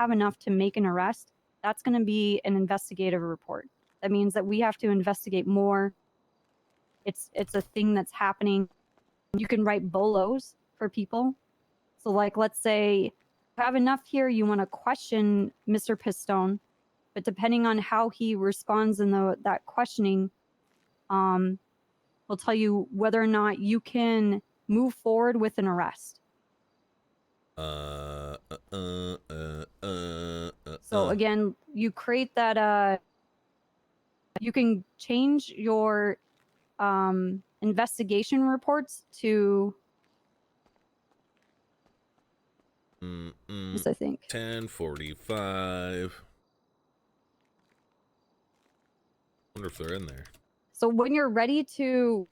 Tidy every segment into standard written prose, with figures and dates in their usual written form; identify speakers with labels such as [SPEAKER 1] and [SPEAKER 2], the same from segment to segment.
[SPEAKER 1] have enough to make an arrest, that's going to be an investigative report. That means that we have to investigate more. It's a thing that's happening. You can write bolos for people. So like, let's say you have enough here, you want to question Mr. Pistone, but depending on how he responds in that questioning, will tell you whether or not you can move forward with an arrest. So again, you create that, you can change your investigation reports to I think
[SPEAKER 2] 10:45. Wonder if they're in there.
[SPEAKER 1] So when you're ready to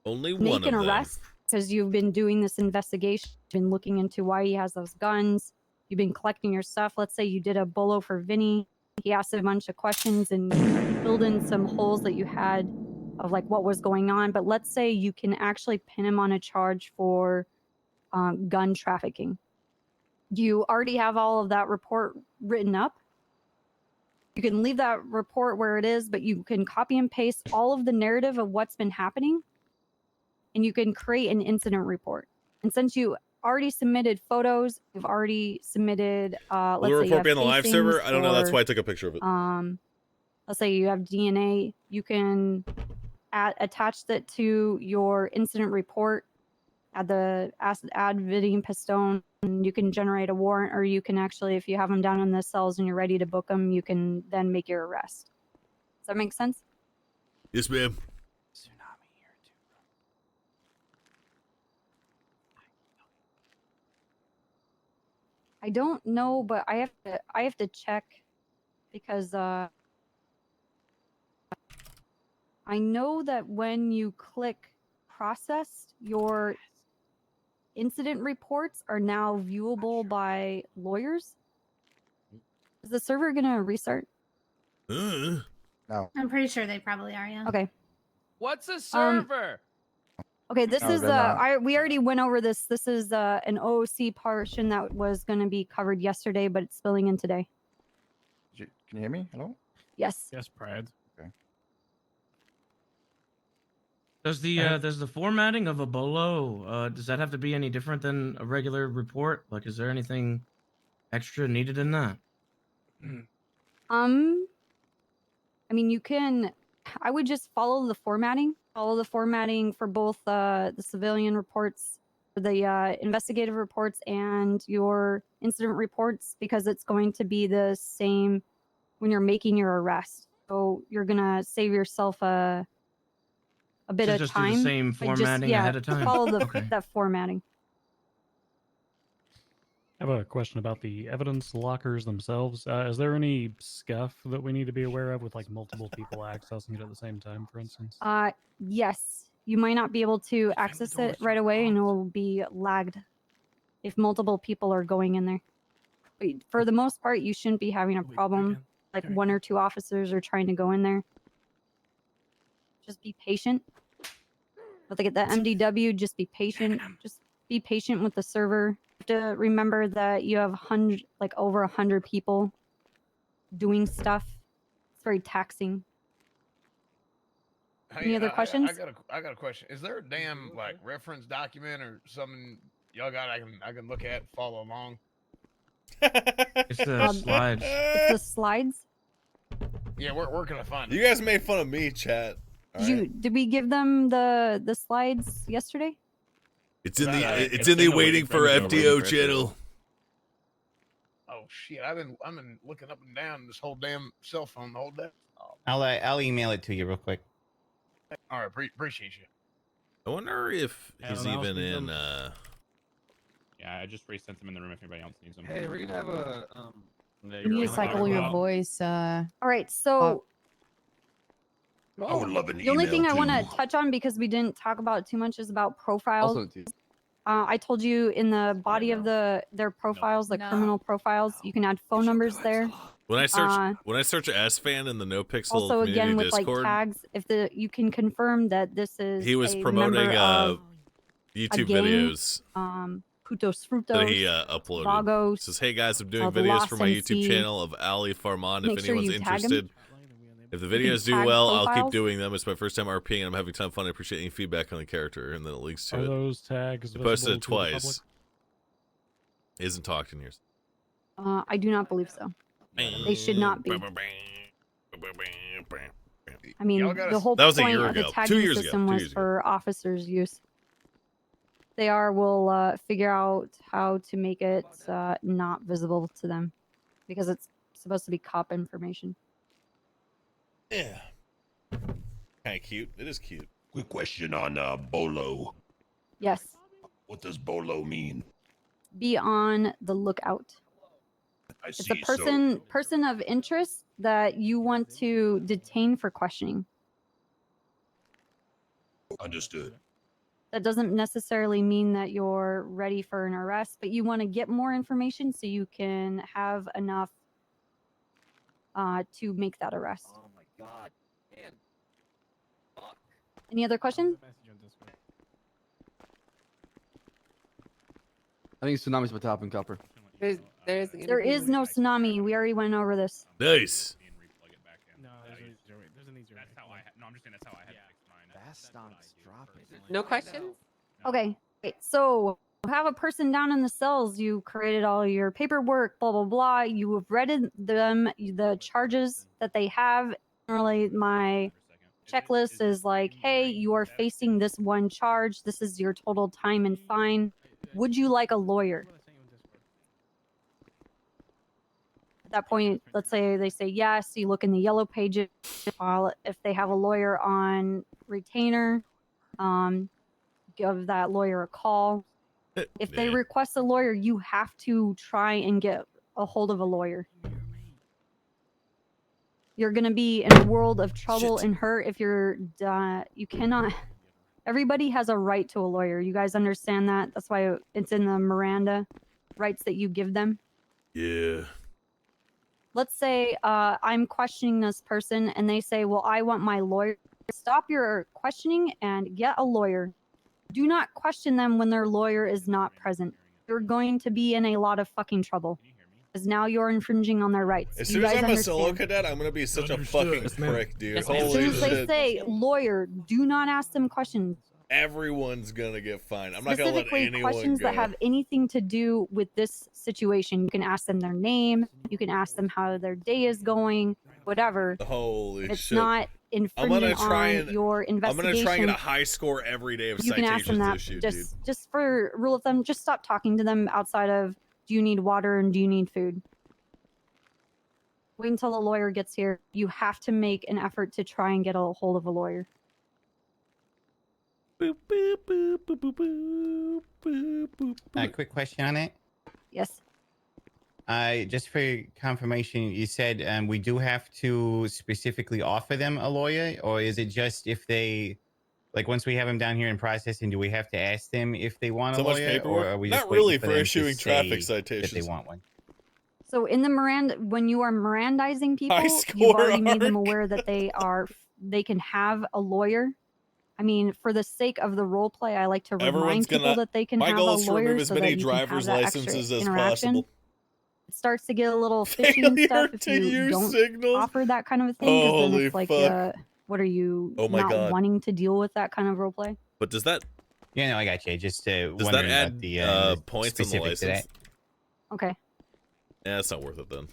[SPEAKER 2] make
[SPEAKER 1] an arrest, because you've been doing this investigation, been looking into why he has those guns, you've been collecting your stuff. Let's say you did a bolo for Vinny. He asked a bunch of questions and filled in some holes that you had of like what was going on. But let's say you can actually pin him on a charge for gun trafficking. You already have all of that report written up. You can leave that report where it is, but you can copy and paste all of the narrative of what's been happening, and you can create an incident report. And since you already submitted photos, you've already submitted,
[SPEAKER 2] Will the report be on the live server? I don't know. That's why I took a picture of it.
[SPEAKER 1] Let's say you have DNA, you can attach that to your incident report. Add Vinny and Pistone, and you can generate a warrant, or you can actually, if you have them down in the cells and you're ready to book them, you can then make your arrest. Does that make sense?
[SPEAKER 2] Yes, ma'am.
[SPEAKER 3] Tsunami here too.
[SPEAKER 1] I don't know, but I have to check because I know that when you click processed, your incident reports are now viewable by lawyers. Is the server gonna restart?
[SPEAKER 4] No.
[SPEAKER 5] I'm pretty sure they probably are, yeah.
[SPEAKER 1] Okay.
[SPEAKER 3] What's a server?
[SPEAKER 1] Okay, this
[SPEAKER 4] No,
[SPEAKER 1] is
[SPEAKER 4] they're
[SPEAKER 1] we already went over this. This is an OOC portion that was going to be covered yesterday, but it's spilling in today.
[SPEAKER 4] Can you hear me? Hello?
[SPEAKER 1] Yes.
[SPEAKER 3] Yes, Brad.
[SPEAKER 4] Okay.
[SPEAKER 6] Does the formatting of a bolo does that have to be any different than a regular report? Like, is there anything extra needed in that?
[SPEAKER 1] I mean, you can. I would just follow the formatting. Follow the formatting for both the civilian reports, the investigative reports, and your incident reports, because it's going to be the same when you're making your arrest. So you're gonna save yourself a bit of
[SPEAKER 6] just
[SPEAKER 1] time.
[SPEAKER 6] Do the same formatting ahead of time.
[SPEAKER 1] Follow the
[SPEAKER 6] Okay.
[SPEAKER 1] that formatting.
[SPEAKER 7] I have a question about the evidence lockers themselves. Is there any scuff that we need to be aware of with like multiple people accessing it at the same time, for instance?
[SPEAKER 1] Yes. You might not be able to access it right away, and it will be lagged if multiple people are going in there. But for the most part, you shouldn't be having a problem. Like one or two officers are trying to go in there. Just be patient. But to get the MDW, just be patient. Just be patient with the server. You have to remember that you have over 100 people doing stuff. It's very taxing. Any other questions?
[SPEAKER 8] I got a question. Is there a damn like reference document or something y'all got I can look at and follow along?
[SPEAKER 6] It's the slides.
[SPEAKER 1] It's the slides.
[SPEAKER 8] Yeah, where can I find it?
[SPEAKER 2] You guys made fun of me, chat.
[SPEAKER 1] Did we give them the slides yesterday?
[SPEAKER 2] It's in the waiting for FDO channel.
[SPEAKER 8] Oh shit! I've been looking up and down this whole damn cell phone the whole day. Oh.
[SPEAKER 9] I'll email it to you real quick.
[SPEAKER 8] All right, appreciate you.
[SPEAKER 2] I wonder if he's even in.
[SPEAKER 3] Yeah, I just resent them in the room if anybody else needs them.
[SPEAKER 4] Hey, we're gonna have a
[SPEAKER 5] You need to cycle your voice.
[SPEAKER 1] All right, so
[SPEAKER 4] I would love an
[SPEAKER 1] the only thing I want to touch on, because we didn't talk about it too much, is about profiles. I told you in the body of their profiles, the criminal profiles, you can add phone numbers there.
[SPEAKER 2] When I search S-Fan in the NoPixel
[SPEAKER 1] also
[SPEAKER 2] community
[SPEAKER 1] again with
[SPEAKER 2] Discord,
[SPEAKER 1] like tags, if you can confirm that this is
[SPEAKER 2] he was
[SPEAKER 1] a
[SPEAKER 2] promoting
[SPEAKER 1] member of
[SPEAKER 2] YouTube
[SPEAKER 1] a gang,
[SPEAKER 2] videos.
[SPEAKER 1] Putos
[SPEAKER 2] that
[SPEAKER 1] Frutos,
[SPEAKER 2] he uploaded.
[SPEAKER 1] Vagos.
[SPEAKER 2] Says, hey guys, I'm doing
[SPEAKER 1] the
[SPEAKER 2] videos for my
[SPEAKER 1] Lost
[SPEAKER 2] YouTube
[SPEAKER 1] MC.
[SPEAKER 2] channel of Ali Farman.
[SPEAKER 1] Make
[SPEAKER 2] If
[SPEAKER 1] sure
[SPEAKER 2] anyone's
[SPEAKER 1] you tag 'em.
[SPEAKER 2] interested, if the
[SPEAKER 1] You can
[SPEAKER 2] videos do
[SPEAKER 1] tag
[SPEAKER 2] well, I'll keep
[SPEAKER 1] profiles.
[SPEAKER 2] doing them. It's my first time RPing and I'm having ton of fun. I appreciate any feedback on the character. And then it links to
[SPEAKER 7] Are
[SPEAKER 2] it.
[SPEAKER 7] those tags
[SPEAKER 2] He posted
[SPEAKER 7] visible
[SPEAKER 2] it
[SPEAKER 7] to the public?
[SPEAKER 2] twice. He hasn't talked in years.
[SPEAKER 1] I do not believe so. They should not be. I mean,
[SPEAKER 8] Y'all gotta
[SPEAKER 1] the
[SPEAKER 8] s-
[SPEAKER 1] whole
[SPEAKER 2] That was a
[SPEAKER 1] point
[SPEAKER 2] year
[SPEAKER 1] of the
[SPEAKER 2] ago. 2
[SPEAKER 1] tagging
[SPEAKER 2] years ago.
[SPEAKER 1] system
[SPEAKER 2] 2
[SPEAKER 1] was
[SPEAKER 2] years ago.
[SPEAKER 1] for officers' use. Will figure out how to make it not visible to them because it's supposed to be cop information.
[SPEAKER 2] Yeah. Kind of cute. It is cute.
[SPEAKER 4] Quick question on Bolo.
[SPEAKER 1] Yes,
[SPEAKER 4] What does Bolo mean?
[SPEAKER 1] be on the lookout.
[SPEAKER 4] I
[SPEAKER 1] It's a person of interest that you want to detain for questioning.
[SPEAKER 4] Understood.
[SPEAKER 1] That doesn't necessarily mean that you're ready for an arrest, but you want to get more information so you can have enough to make that arrest.
[SPEAKER 4] Oh my god. Man.
[SPEAKER 1] Any other questions?
[SPEAKER 10] I think tsunami's about to happen, Copper.
[SPEAKER 1] There is no tsunami. We already went over this.
[SPEAKER 2] Nice.
[SPEAKER 3] No, there's an easier way. That's how I. No, I'm just saying that's how I had to fix mine.
[SPEAKER 10] Fast stonks dropping.
[SPEAKER 5] No questions?
[SPEAKER 1] Okay. Wait, so you have a person down in the cells. You created all your paperwork, blah, blah, blah. You have read them, the charges that they have. Generally, my checklist is like, hey, you are facing this one charge. This is your total time and fine. Would you like a lawyer? At that point, let's say they say yes. You look in the yellow pages. If they have a lawyer on retainer, give that lawyer a call. If they
[SPEAKER 2] Yeah.
[SPEAKER 1] request a lawyer, you have to try and get a hold of a lawyer. You're going to be in a world of trouble
[SPEAKER 2] Shit.
[SPEAKER 1] and hurt if you're you cannot. Everybody has a right to a lawyer. You guys understand that? That's why it's in the Miranda rights that you give them.
[SPEAKER 2] Yeah.
[SPEAKER 1] Let's say I'm questioning this person and they say, well, I want my lawyer. Stop your questioning and get a lawyer. Do not question them when their lawyer is not present. You're going to be in a lot of fucking trouble. Because now you're infringing on their rights.
[SPEAKER 2] As
[SPEAKER 1] Do you
[SPEAKER 2] soon as
[SPEAKER 1] guys
[SPEAKER 2] I'm a solo
[SPEAKER 1] understand?
[SPEAKER 2] cadet, I'm gonna be such a
[SPEAKER 3] Understood.
[SPEAKER 2] fucking
[SPEAKER 3] Yes, ma'am.
[SPEAKER 2] prick, dude.
[SPEAKER 3] Yes, ma'am.
[SPEAKER 1] As soon
[SPEAKER 2] Holy
[SPEAKER 1] as they
[SPEAKER 2] shit.
[SPEAKER 1] say lawyer, do not ask them questions.
[SPEAKER 2] Everyone's gonna get fined. I'm not gonna let
[SPEAKER 1] Specifically,
[SPEAKER 2] anyone
[SPEAKER 1] questions
[SPEAKER 2] go.
[SPEAKER 1] that have anything to do with this situation. You can ask them their name. You can ask them how their day is going. Whatever.
[SPEAKER 2] Holy
[SPEAKER 1] It's
[SPEAKER 2] shit.
[SPEAKER 1] not infringing
[SPEAKER 2] try
[SPEAKER 1] on
[SPEAKER 2] and-
[SPEAKER 1] your
[SPEAKER 2] I'm
[SPEAKER 1] investigation.
[SPEAKER 2] gonna try and get a high score every day of
[SPEAKER 1] You can ask them
[SPEAKER 2] citations
[SPEAKER 1] that.
[SPEAKER 2] issued, dude.
[SPEAKER 1] Just for rule of thumb, just stop talking to them outside of do you need water and do you need food? Wait until the lawyer gets here. You have to make an effort to try and get a hold of a lawyer.
[SPEAKER 2] Boop, boop, boop, boop, boop, boop, boop, boop, boop.
[SPEAKER 9] Quick question on it.
[SPEAKER 1] Yes.
[SPEAKER 9] Just for confirmation, you said we do have to specifically offer them a lawyer, or is it just if they, like, once we have them down here in processing, do we have to ask them if they want
[SPEAKER 2] So
[SPEAKER 9] a
[SPEAKER 2] much
[SPEAKER 9] lawyer,
[SPEAKER 2] paperwork?
[SPEAKER 9] or are we
[SPEAKER 2] Not
[SPEAKER 9] just waiting
[SPEAKER 2] really
[SPEAKER 9] for
[SPEAKER 2] for
[SPEAKER 9] them to
[SPEAKER 2] issuing
[SPEAKER 9] say
[SPEAKER 2] traffic
[SPEAKER 9] that they
[SPEAKER 2] citations.
[SPEAKER 9] want one?
[SPEAKER 1] So in the Miranda, when you are Mirandizing people,
[SPEAKER 2] High
[SPEAKER 1] you've
[SPEAKER 2] score
[SPEAKER 1] already made them
[SPEAKER 2] arc.
[SPEAKER 1] aware that they can have a lawyer. I mean, for the sake of the role play, I like to
[SPEAKER 2] Everyone's
[SPEAKER 1] remind people
[SPEAKER 2] gonna-
[SPEAKER 1] that they can
[SPEAKER 2] My
[SPEAKER 1] have
[SPEAKER 2] goal
[SPEAKER 1] a
[SPEAKER 2] is to
[SPEAKER 1] lawyer
[SPEAKER 2] remove as
[SPEAKER 1] so
[SPEAKER 2] many
[SPEAKER 1] that you can have
[SPEAKER 2] driver's
[SPEAKER 1] that extra
[SPEAKER 2] licenses as
[SPEAKER 1] interaction.
[SPEAKER 2] possible.
[SPEAKER 1] It starts to get a little fishy and
[SPEAKER 2] Failure
[SPEAKER 1] stuff if
[SPEAKER 2] to
[SPEAKER 1] you
[SPEAKER 2] use
[SPEAKER 1] don't
[SPEAKER 2] signals.
[SPEAKER 1] offer that kind of a thing. 'Cause then
[SPEAKER 2] Holy
[SPEAKER 1] it's like,
[SPEAKER 2] fuck.
[SPEAKER 1] what are you
[SPEAKER 2] Oh my
[SPEAKER 1] not
[SPEAKER 2] God.
[SPEAKER 1] wanting to deal with that kind of role play?
[SPEAKER 2] But does that
[SPEAKER 9] Yeah, no, I got you. Just
[SPEAKER 2] does that
[SPEAKER 9] wondering
[SPEAKER 2] add
[SPEAKER 9] about the
[SPEAKER 2] points on the
[SPEAKER 9] specific to that.
[SPEAKER 2] license?
[SPEAKER 1] Okay.
[SPEAKER 2] Yeah, it's not worth it then.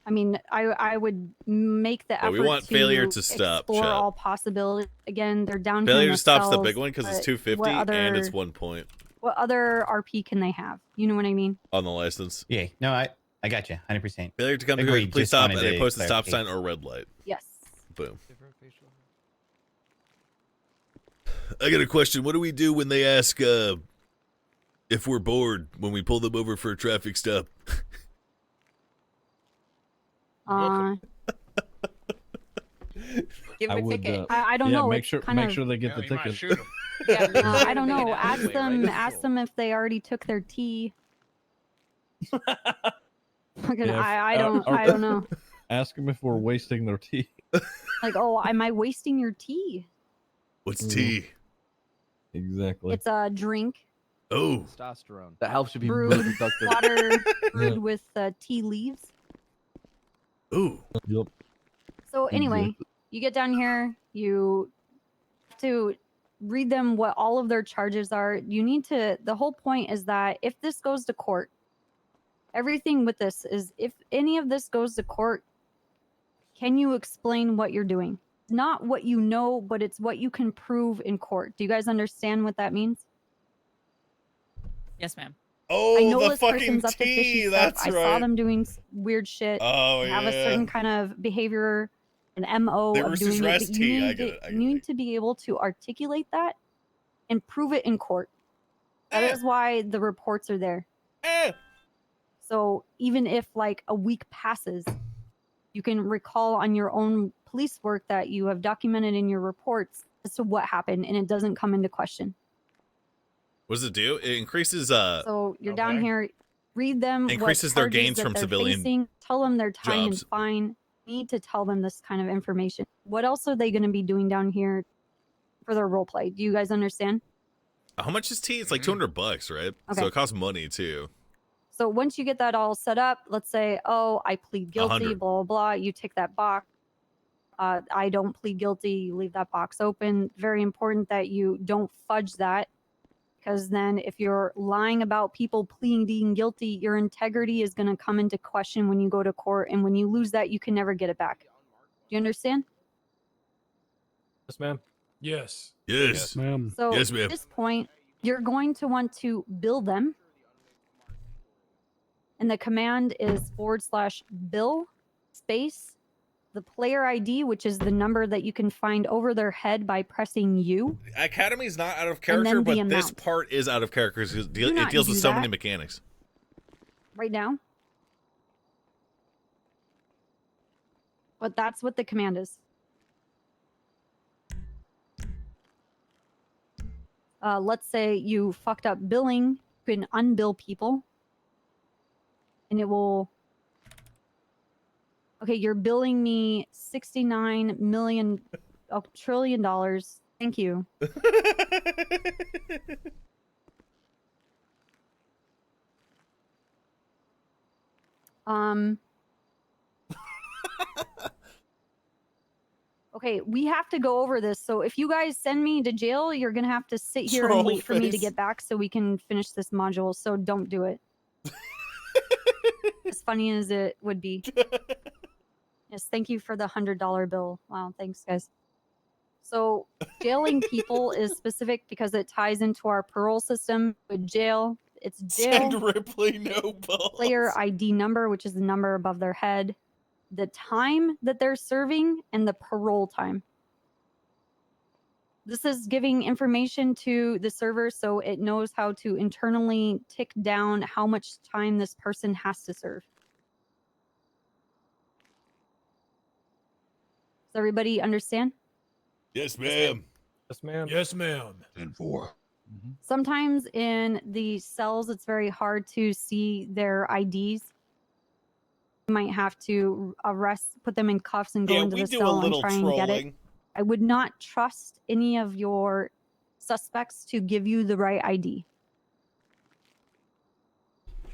[SPEAKER 1] I mean, I would make the
[SPEAKER 2] Yeah,
[SPEAKER 1] effort
[SPEAKER 2] we want
[SPEAKER 1] to
[SPEAKER 2] failure to stop,
[SPEAKER 1] explore
[SPEAKER 2] chat.
[SPEAKER 1] all possibilities. Again, they're down here in
[SPEAKER 2] Failure
[SPEAKER 1] the
[SPEAKER 2] to stop's the
[SPEAKER 1] cells,
[SPEAKER 2] big one because it's
[SPEAKER 1] but
[SPEAKER 2] 250
[SPEAKER 1] what
[SPEAKER 2] and it's
[SPEAKER 1] other-
[SPEAKER 2] 1 point
[SPEAKER 1] What other RP can they have? You know what I mean?
[SPEAKER 2] on the license.
[SPEAKER 9] Yeah, no, I got you, 100%.
[SPEAKER 2] Failure to come to
[SPEAKER 9] Agreed,
[SPEAKER 2] a complete
[SPEAKER 9] just
[SPEAKER 2] stop
[SPEAKER 9] wanted
[SPEAKER 2] and they
[SPEAKER 9] to
[SPEAKER 2] post a stop sign
[SPEAKER 9] clarification.
[SPEAKER 2] or red light.
[SPEAKER 1] Yes.
[SPEAKER 2] Boom. I got a question. What do we do when they ask if we're bored when we pull them over for a traffic stop?
[SPEAKER 5] Give
[SPEAKER 10] I
[SPEAKER 5] him a
[SPEAKER 10] would,
[SPEAKER 5] ticket.
[SPEAKER 1] I don't
[SPEAKER 10] yeah,
[SPEAKER 1] know.
[SPEAKER 10] make
[SPEAKER 1] it's
[SPEAKER 10] sure
[SPEAKER 1] kind
[SPEAKER 10] make
[SPEAKER 1] of,
[SPEAKER 10] sure they get
[SPEAKER 8] Yeah,
[SPEAKER 10] the
[SPEAKER 8] you might
[SPEAKER 10] ticket.
[SPEAKER 8] shoot 'em.
[SPEAKER 5] Yeah, make sure
[SPEAKER 1] I don't
[SPEAKER 5] they get
[SPEAKER 1] know.
[SPEAKER 5] out of
[SPEAKER 1] Ask
[SPEAKER 5] the way,
[SPEAKER 1] them.
[SPEAKER 5] right?
[SPEAKER 1] Ask them if they already took their tea. Fucking,
[SPEAKER 10] Yeah,
[SPEAKER 1] I don't. I don't know.
[SPEAKER 10] Ask them if we're wasting their tea.
[SPEAKER 1] Like, oh, am I wasting your tea?
[SPEAKER 2] What's
[SPEAKER 10] Mm.
[SPEAKER 2] tea?
[SPEAKER 10] Exactly.
[SPEAKER 1] It's a drink.
[SPEAKER 2] Oh,
[SPEAKER 10] Testosterone. That helps you be
[SPEAKER 1] Brewed
[SPEAKER 10] really productive.
[SPEAKER 1] water brewed with tea leaves.
[SPEAKER 2] ooh.
[SPEAKER 10] Yep.
[SPEAKER 1] So anyway, you get down here, you have to read them what all of their charges are. You need to, the whole point is that if this goes to court, everything with this is if any of this goes to court, can you explain what you're doing? Not what you know, but it's what you can prove in court. Do you guys understand what that means?
[SPEAKER 11] Yes, ma'am.
[SPEAKER 2] Oh,
[SPEAKER 1] I know
[SPEAKER 2] the
[SPEAKER 1] this
[SPEAKER 2] fucking
[SPEAKER 1] person's up to fishy
[SPEAKER 2] tea.
[SPEAKER 1] stuff.
[SPEAKER 2] That's
[SPEAKER 1] I
[SPEAKER 2] right.
[SPEAKER 1] saw them doing weird shit.
[SPEAKER 2] Oh,
[SPEAKER 1] They have a
[SPEAKER 2] yeah.
[SPEAKER 1] certain kind of behavior, an MO
[SPEAKER 2] The
[SPEAKER 1] of
[SPEAKER 2] Roosters
[SPEAKER 1] doing it.
[SPEAKER 2] Rest
[SPEAKER 1] But you
[SPEAKER 2] tea. I
[SPEAKER 1] need,
[SPEAKER 2] get it. I
[SPEAKER 1] you
[SPEAKER 2] get
[SPEAKER 1] need
[SPEAKER 2] it.
[SPEAKER 1] to be able to articulate that and prove it in court. That is why the reports are there. So even if like a week passes, you can recall on your own police work that you have documented in your reports as to what happened, and it doesn't come into question.
[SPEAKER 2] What does it do? It increases
[SPEAKER 1] So you're down here, read them
[SPEAKER 2] Increases
[SPEAKER 1] what
[SPEAKER 2] their
[SPEAKER 1] charges
[SPEAKER 2] gains
[SPEAKER 1] that
[SPEAKER 2] from
[SPEAKER 1] they're
[SPEAKER 2] civilian
[SPEAKER 1] facing, tell them their time
[SPEAKER 2] jobs.
[SPEAKER 1] and fine. You need to tell them this kind of information. What else are they going to be doing down here for their role play? Do you guys understand?
[SPEAKER 2] How much is tea? It's like $200, right? So
[SPEAKER 1] Okay.
[SPEAKER 2] it costs money too.
[SPEAKER 1] So once you get that all set up, let's say, oh, I plead guilty,
[SPEAKER 2] 100.
[SPEAKER 1] blah, blah, blah. You tick that box. I don't plead guilty. You leave that box open. Very important that you don't fudge that, because then if you're lying about people pleading guilty, your integrity is going to come into question when you go to court. And when you lose that, you can never get it back. Do you understand?
[SPEAKER 10] Yes, ma'am.
[SPEAKER 4] Yes.
[SPEAKER 2] Yes.
[SPEAKER 7] Ma'am.
[SPEAKER 1] So
[SPEAKER 2] Yes,
[SPEAKER 1] at
[SPEAKER 2] ma'am.
[SPEAKER 1] this point, you're going to want to bill them. And the command is /bill space the player ID, which is the number that you can find over their head by pressing U.
[SPEAKER 2] Academy's not out of
[SPEAKER 1] And
[SPEAKER 2] character,
[SPEAKER 1] then the
[SPEAKER 2] but this
[SPEAKER 1] amount.
[SPEAKER 2] part is out of character because it
[SPEAKER 1] not
[SPEAKER 2] deals with
[SPEAKER 1] do
[SPEAKER 2] so many
[SPEAKER 1] that.
[SPEAKER 2] mechanics.
[SPEAKER 1] Right now. But that's what the command is. Let's say you fucked up billing, you can unbill people. And it will... Okay, you're billing me $69 million, $1 trillion. Thank you. Okay, we have to go over this. So if you guys send me to jail, you're gonna have to sit here and wait for me to get back so we can finish this module. So don't do it. As funny as it would be. Yes, thank you for the $100 bill. Wow, thanks guys. So jailing people is specific because it ties into our parole system. With jail, it's jail.
[SPEAKER 2] Send Ripley no balls.
[SPEAKER 1] Player ID number, which is the number above their head, the time that they're serving, and the parole time. This is giving information to the server so it knows how to internally tick down how much time this person has to serve. Does everybody understand?
[SPEAKER 2] Yes, ma'am.
[SPEAKER 10] Yes, ma'am.
[SPEAKER 4] Yes, ma'am. 10-4.
[SPEAKER 1] Sometimes in the cells, it's very hard to see their IDs. You might have to put them in cuffs and go into the cell and try and get it. I would not trust any of your suspects to give you the right ID.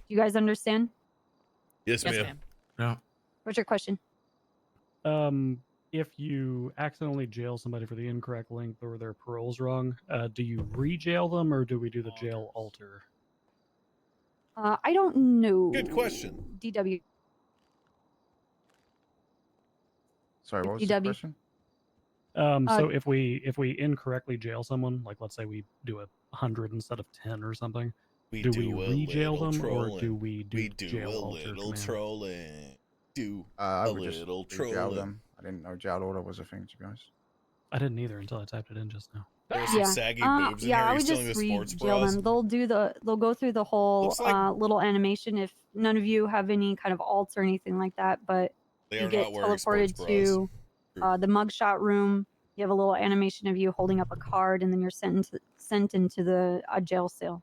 [SPEAKER 1] You guys understand?
[SPEAKER 2] Yes,
[SPEAKER 11] Yes,
[SPEAKER 2] ma'am.
[SPEAKER 11] ma'am.
[SPEAKER 6] No.
[SPEAKER 1] What's your question?
[SPEAKER 7] If you accidentally jail somebody for the incorrect length or their parole's wrong, do you re-jail them or do we do the jail alter?
[SPEAKER 1] I don't know.
[SPEAKER 2] Good question.
[SPEAKER 1] DW.
[SPEAKER 12] Sorry, what was the
[SPEAKER 1] DW.
[SPEAKER 12] question?
[SPEAKER 7] So if we incorrectly jail someone, like let's say we do 100 instead of 10 or something, do we
[SPEAKER 2] a
[SPEAKER 7] re-jail
[SPEAKER 2] little
[SPEAKER 7] them or
[SPEAKER 2] trolling.
[SPEAKER 7] do we do
[SPEAKER 2] do
[SPEAKER 7] jail
[SPEAKER 2] a
[SPEAKER 7] alter
[SPEAKER 2] little
[SPEAKER 7] command?
[SPEAKER 2] trolling. Do
[SPEAKER 12] I
[SPEAKER 2] a
[SPEAKER 12] would just
[SPEAKER 2] little
[SPEAKER 12] jail
[SPEAKER 2] trolling.
[SPEAKER 12] them. I didn't know jail order was a thing, to be honest.
[SPEAKER 7] I didn't either until I typed it in just now.
[SPEAKER 2] There's some saggy boobs in
[SPEAKER 1] yeah,
[SPEAKER 2] here.
[SPEAKER 1] I
[SPEAKER 2] He's
[SPEAKER 1] would
[SPEAKER 2] stealing
[SPEAKER 1] just
[SPEAKER 2] the sports
[SPEAKER 1] re-jail
[SPEAKER 2] bras.
[SPEAKER 1] them. They'll go through the whole
[SPEAKER 2] Looks like-
[SPEAKER 1] little animation if none of you have any kind of alts or anything like that, but
[SPEAKER 2] They
[SPEAKER 1] you
[SPEAKER 2] are
[SPEAKER 1] get
[SPEAKER 2] not wearing
[SPEAKER 1] teleported
[SPEAKER 2] sports
[SPEAKER 1] to the mugshot room. You have a little animation of you holding up a card, and then you're sent into the jail cell.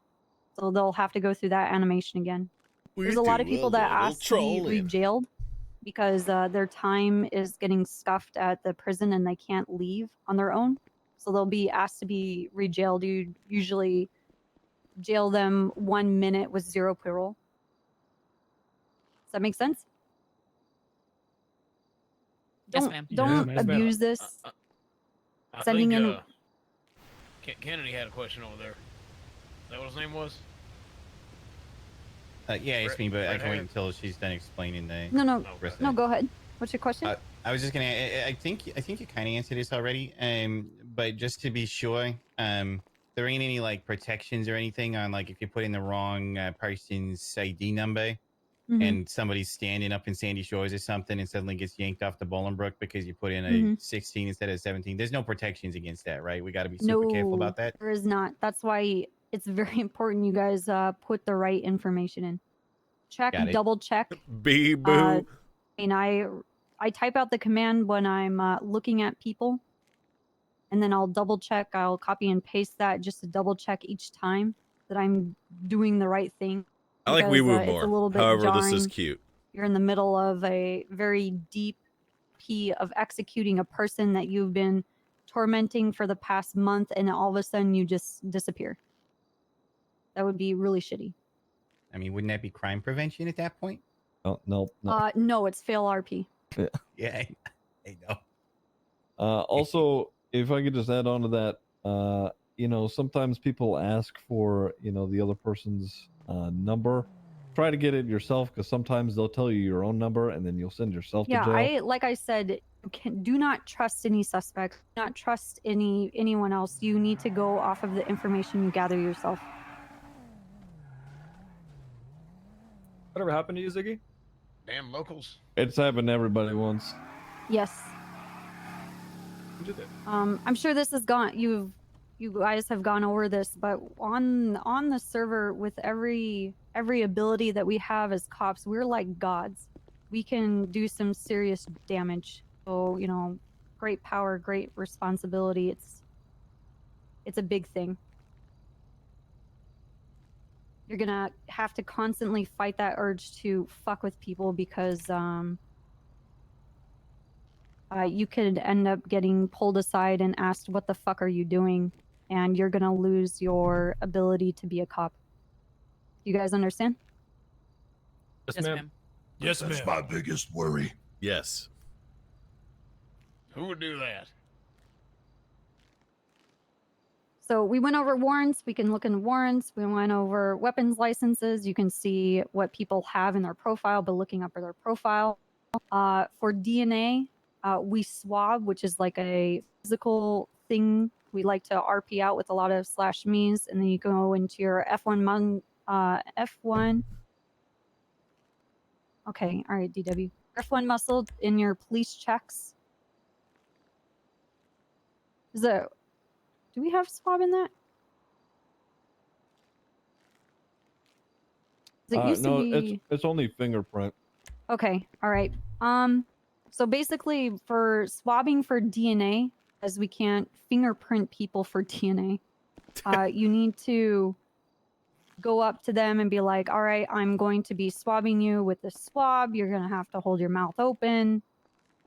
[SPEAKER 1] So they'll have to go through that animation again. There's a lot of people that ask to be re-jailed because their time is getting scuffed at the prison and they can't leave on their own. So they'll be asked to be re-jailed. You usually jail them 1 minute with 0 parole. Does that make sense?
[SPEAKER 11] Yes,
[SPEAKER 1] Don't
[SPEAKER 11] ma'am.
[SPEAKER 1] don't
[SPEAKER 10] Yes, ma'am.
[SPEAKER 1] abuse this.
[SPEAKER 8] I
[SPEAKER 1] Sending
[SPEAKER 8] think,
[SPEAKER 1] in
[SPEAKER 8] Kennedy had a question over there. Is that what his name was?
[SPEAKER 9] Yeah, it's me, but I
[SPEAKER 8] red
[SPEAKER 9] can wait
[SPEAKER 8] hair?
[SPEAKER 9] until she's done explaining the.
[SPEAKER 1] no
[SPEAKER 9] rest of
[SPEAKER 1] no
[SPEAKER 9] it.
[SPEAKER 1] go ahead. What's your question?
[SPEAKER 9] I was just gonna. I think you kind of answered this already. But just to be sure, there ain't any like protections or anything on like if you put in the wrong person's ID number
[SPEAKER 1] Mhm.
[SPEAKER 9] and somebody's standing up in Sandy Shores or something and suddenly gets yanked off the Bolingbrook because you put in a
[SPEAKER 1] Mhm.
[SPEAKER 9] 16 instead of 17. There's no protections against that, right? We got to be super careful
[SPEAKER 1] No,
[SPEAKER 9] about that.
[SPEAKER 1] there is not. That's why it's very important you guys put the right information in. Check,
[SPEAKER 9] Got it.
[SPEAKER 1] double check.
[SPEAKER 2] Bee boo.
[SPEAKER 1] And I type out the command when I'm looking at people, and then I'll double check. I'll copy and paste that just to double check each time that I'm doing the right thing.
[SPEAKER 2] I like wee
[SPEAKER 1] Because,
[SPEAKER 2] woo
[SPEAKER 1] it's a
[SPEAKER 2] more.
[SPEAKER 1] little bit
[SPEAKER 2] However, this is
[SPEAKER 1] jarring.
[SPEAKER 2] cute.
[SPEAKER 1] You're in the middle of a very deep pee of executing a person that you've been tormenting for the past month, and all of a sudden you just disappear. That would be really shitty.
[SPEAKER 9] I mean, wouldn't that be crime prevention at that point?
[SPEAKER 13] Oh, no.
[SPEAKER 1] No, it's fail RP.
[SPEAKER 9] Yeah, I know.
[SPEAKER 13] Also, if I could just add on to that, sometimes people ask for, the other person's number. Try to get it yourself because sometimes they'll tell you your own number and then you'll send yourself
[SPEAKER 1] Yeah,
[SPEAKER 13] to jail.
[SPEAKER 1] like I said, do not trust any suspects. Do not trust anyone else. You need to go off of the information you gather yourself.
[SPEAKER 10] Whatever happened to you, Ziggy?
[SPEAKER 8] Damn locals.
[SPEAKER 13] It's happened to everybody once.
[SPEAKER 1] Yes.
[SPEAKER 10] Who did that?
[SPEAKER 1] I'm sure this has gone. You guys have gone over this, but on the server with every ability that we have as cops, we're like gods. We can do some serious damage. So great power, great responsibility. It's a big thing. You're gonna have to constantly fight that urge to fuck with people because you could end up getting pulled aside and asked, "What the fuck are you doing?" And you're gonna lose your ability to be a cop. You guys understand?
[SPEAKER 10] Yes, ma'am.
[SPEAKER 4] Yes,
[SPEAKER 12] That's
[SPEAKER 4] ma'am.
[SPEAKER 12] my biggest worry.
[SPEAKER 2] Yes.
[SPEAKER 8] Who would do that?
[SPEAKER 1] So we went over warrants. We can look in warrants. We went over weapons licenses. You can see what people have in their profile by looking up their profile. For DNA, we swab, which is like a physical thing. We like to RP out with a lot of /me's, and then you go into your F1 F1. Okay, all right, DW. F1 muscle in your police checks. Do we have swab in that? It used to
[SPEAKER 13] No,
[SPEAKER 1] be...
[SPEAKER 13] it's only fingerprint.
[SPEAKER 1] Okay, all right. So basically, for swabbing for DNA, as we can't fingerprint people for DNA, you need to go up to them and be like, "All right, I'm going to be swabbing you with this swab. You're gonna have to hold your mouth open.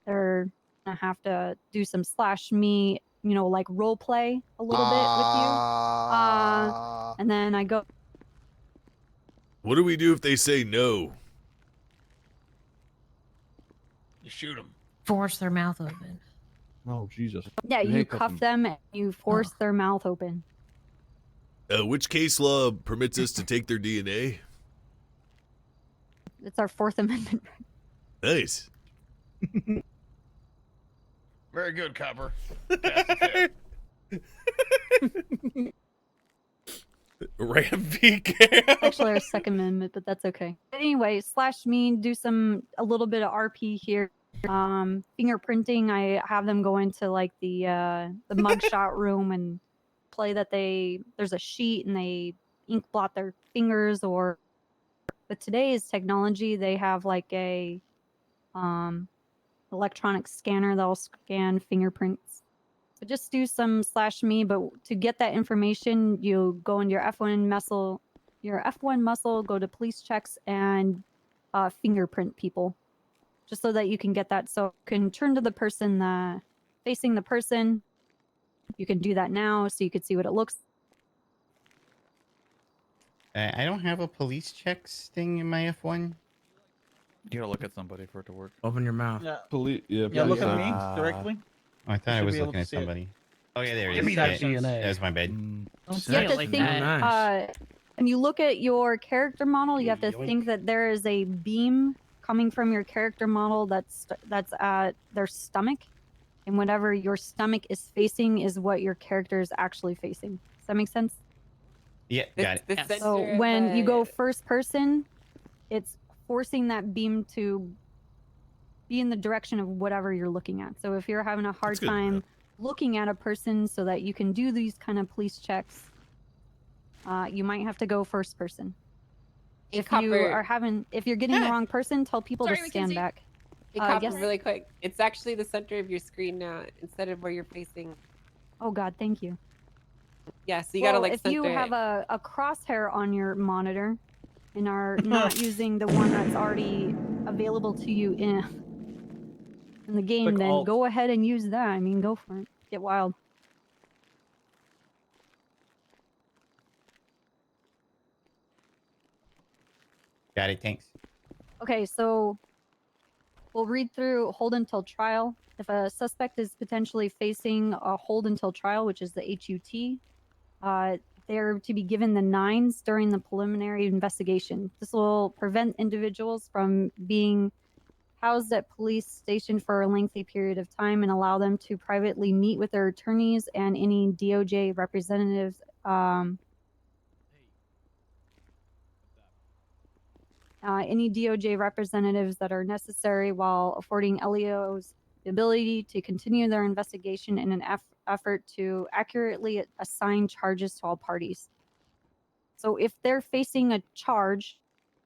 [SPEAKER 1] They're gonna have to do some /me, like role play a little bit with you." And then I go.
[SPEAKER 2] What do we do if they say no?
[SPEAKER 8] You shoot them.
[SPEAKER 11] Force their mouth open.
[SPEAKER 13] Oh, Jesus.
[SPEAKER 1] Yeah, you cuff them and you force their mouth open.
[SPEAKER 2] Which case law permits us to take their DNA?
[SPEAKER 1] It's our Fourth Amendment.
[SPEAKER 2] Nice.
[SPEAKER 8] Very good, Copper.
[SPEAKER 2] Ram VK.
[SPEAKER 1] Actually, our Second Amendment, but that's okay. But anyway, /me, do a little bit of RP here. Fingerprinting, I have them go into like the mugshot room and play that there's a sheet and they ink blot their fingers, or with today's technology, they have like a electronic scanner that'll scan fingerprints. But just do some /me, but to get that information, you go into your F1 muscle, go to police checks and fingerprint people. Just so that you can get that. So you can turn to the person facing the person. You can do that now so you can see what it looks
[SPEAKER 9] I don't have a police checks thing in my F1.
[SPEAKER 14] You gotta look at somebody for it to work.
[SPEAKER 6] Open your mouth.
[SPEAKER 13] Yeah,
[SPEAKER 14] Police
[SPEAKER 13] look at me
[SPEAKER 14] check.
[SPEAKER 13] directly.
[SPEAKER 9] Oh, I thought I was looking at somebody. Oh yeah, there it is. Yeah,
[SPEAKER 7] DNA.
[SPEAKER 9] that's my bed.
[SPEAKER 1] You have to
[SPEAKER 6] Like
[SPEAKER 1] think,
[SPEAKER 6] that.
[SPEAKER 1] when you look at your character model, you have to think that there is a beam coming from your character model that's at their stomach, and whatever your stomach is facing is what your character is actually facing. Does that make sense?
[SPEAKER 9] Yeah, got it.
[SPEAKER 1] So when you go first person, it's forcing that beam to be in the direction of whatever you're looking at. So if you're having a hard
[SPEAKER 2] That's good to
[SPEAKER 1] time
[SPEAKER 2] know.
[SPEAKER 1] looking at a person so that you can do these kind of police checks, you might have to go first person.
[SPEAKER 15] Hey,
[SPEAKER 1] If you're getting the wrong person, tell people
[SPEAKER 15] Sorry,
[SPEAKER 1] to stand
[SPEAKER 15] Mackenzie.
[SPEAKER 1] back.
[SPEAKER 15] Hey, Copper,
[SPEAKER 1] yes.
[SPEAKER 15] really quick. It's actually the center of your screen now instead of where you're facing.
[SPEAKER 1] Oh God, thank you.
[SPEAKER 15] Yeah, so you gotta like
[SPEAKER 1] if
[SPEAKER 15] center
[SPEAKER 1] you
[SPEAKER 15] it.
[SPEAKER 1] have a crosshair on your monitor and are not using the one that's already available to you in the game,
[SPEAKER 13] Click
[SPEAKER 1] then
[SPEAKER 13] Alt.
[SPEAKER 1] go ahead and use that. I mean, go for it. Get wild.
[SPEAKER 9] Got it. Thanks.
[SPEAKER 1] Okay, so we'll read through hold until trial. If a suspect is potentially facing a hold until trial, which is the HUT, they're to be given the 9s during the preliminary investigation. This will prevent individuals from being housed at police station for a lengthy period of time and allow them to privately meet with their attorneys and any DOJ representatives. Any DOJ representatives that are necessary while affording LEOs the ability to continue their investigation in an effort to accurately assign charges to all parties. So if they're facing a charge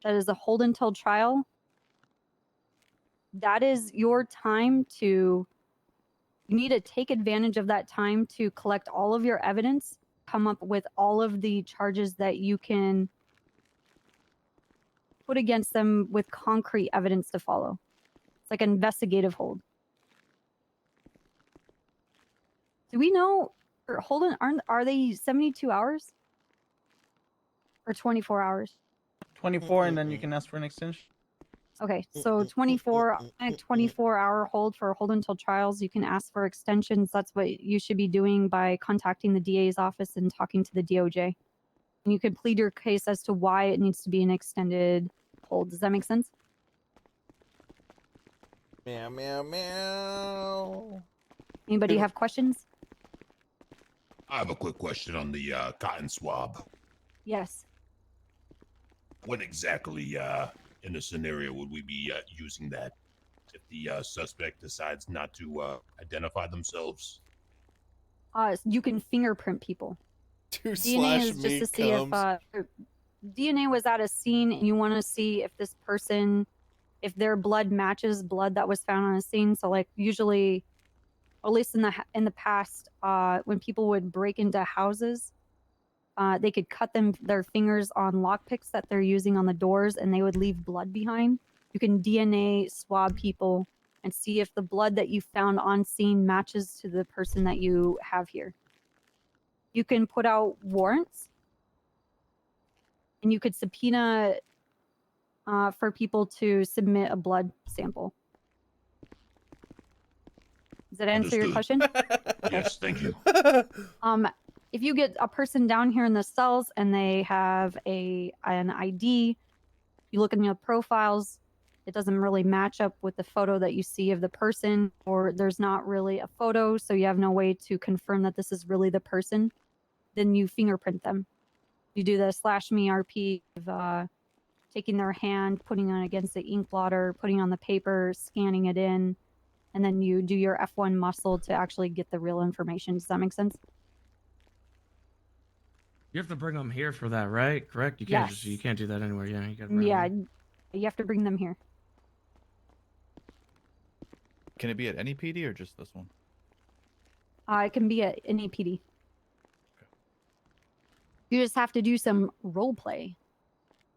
[SPEAKER 1] that is a hold until trial, that is your time to, you need to take advantage of that time to collect all of your evidence, come up with all of the charges that you can put against them with concrete evidence to follow. It's like an investigative hold. Do we know, or hold on, are they 72 hours? Or 24 hours?
[SPEAKER 13] 24, and then you can ask for an extension.
[SPEAKER 1] Okay, so 24-hour hold for hold until trials. You can ask for extensions. That's what you should be doing by contacting the DA's office and talking to the DOJ. And you can plead your case as to why it needs to be an extended hold. Does that make sense?
[SPEAKER 14] Meow meow meow.
[SPEAKER 1] Anybody have questions?
[SPEAKER 4] I have a quick question on the cotton swab.
[SPEAKER 1] Yes.
[SPEAKER 4] When exactly in the scenario would we be using that if the suspect decides not to identify themselves?
[SPEAKER 1] You can fingerprint people. DNA
[SPEAKER 14] Slash
[SPEAKER 1] is just
[SPEAKER 14] me
[SPEAKER 1] to see if DNA was at a scene and you want to see if this person, if their blood matches blood that was found on a scene. So like usually, or at least in the past, when people would break into houses, they could cut their fingers on lockpicks that they're using on the doors, and they would leave blood behind. You can DNA swab people and see if the blood that you found on scene matches to the person that you have here. You can put out warrants, and you could subpoena for people to submit a blood sample. Does that answer your question?
[SPEAKER 4] Yes, thank you.
[SPEAKER 1] If you get a person down here in the cells and they have an ID, you look in the profiles, it doesn't really match up with the photo that you see of the person, or there's not really a photo, so you have no way to confirm that this is really the person, then you fingerprint them. You do the /me RP of taking their hand, putting it against the ink blotter, putting on the paper, scanning it in, and then you do your F1 muscle to actually get the real information. Does that make sense?
[SPEAKER 6] You have to bring them here for that, right? Correct? You can't
[SPEAKER 1] Yes.
[SPEAKER 6] you can't do that anywhere. Yeah, you gotta bring them
[SPEAKER 1] Yeah,
[SPEAKER 6] here.
[SPEAKER 1] you have to bring them here.
[SPEAKER 14] Can it be at any PD or just this one?
[SPEAKER 1] It can be at any PD. You just have to do some role play.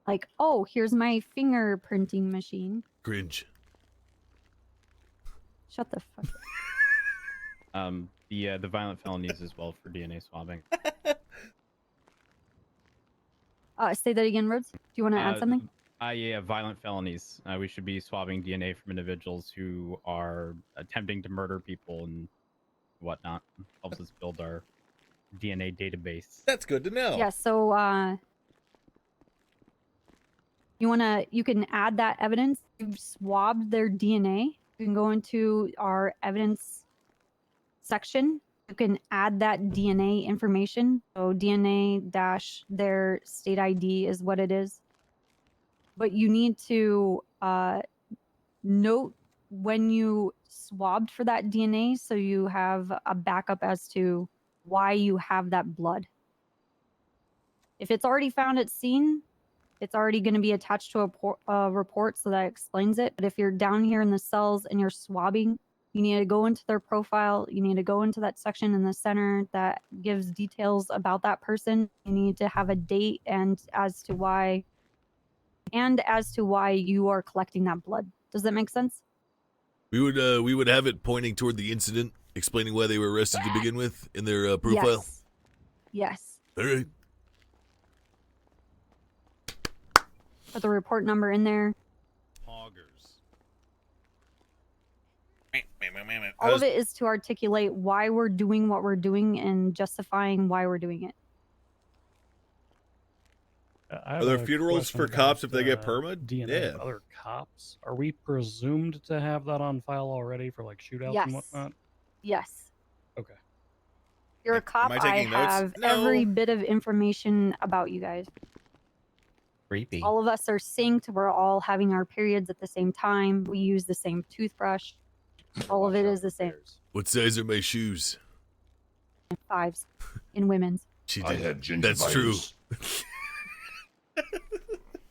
[SPEAKER 1] Like, oh, here's my fingerprinting machine.
[SPEAKER 2] Cringe.
[SPEAKER 1] Shut the fuck up.
[SPEAKER 16] The violent felonies as well for DNA swabbing.
[SPEAKER 1] Say that again, Rhodes. Do you want to add something?
[SPEAKER 16] Yeah, violent felonies. We should be swabbing DNA from individuals who are attempting to murder people and whatnot. Helps us build our DNA database.
[SPEAKER 2] That's good to know.
[SPEAKER 1] Yeah, so you can add that evidence. You've swabbed their DNA. You can go into our evidence section. You can add that DNA information. So DNA dash their state ID is what it is. But you need to note when you swabbed for that DNA so you have a backup as to why you have that blood. If it's already found at scene, it's already going to be attached to a report, so that explains it. But if you're down here in the cells and you're swabbing, you need to go into their profile. You need to go into that section in the center that gives details about that person. You need to have a date and as to why you are collecting that blood. Does that make sense?
[SPEAKER 2] We would have it pointing toward the incident, explaining why they were arrested to begin with in their profile.
[SPEAKER 1] Yes.
[SPEAKER 2] All right.
[SPEAKER 1] Put the report number in there. All of it is to articulate why we're doing what we're doing and justifying why we're doing it.
[SPEAKER 2] Are there funerals for cops if they get perma?
[SPEAKER 7] DNA of other cops. Are we presumed to have that on file already for like shootouts and whatnot?
[SPEAKER 1] Yes.
[SPEAKER 7] Okay.
[SPEAKER 1] You're a cop. I have every bit of information about you guys.
[SPEAKER 9] Creepy.
[SPEAKER 1] All of us are synced. We're all having our periods at the same time. We use the same toothbrush. All of it is the same.
[SPEAKER 2] What size are my shoes?
[SPEAKER 1] 5s in women's.
[SPEAKER 2] She
[SPEAKER 4] I
[SPEAKER 2] did.
[SPEAKER 4] have
[SPEAKER 2] That's true.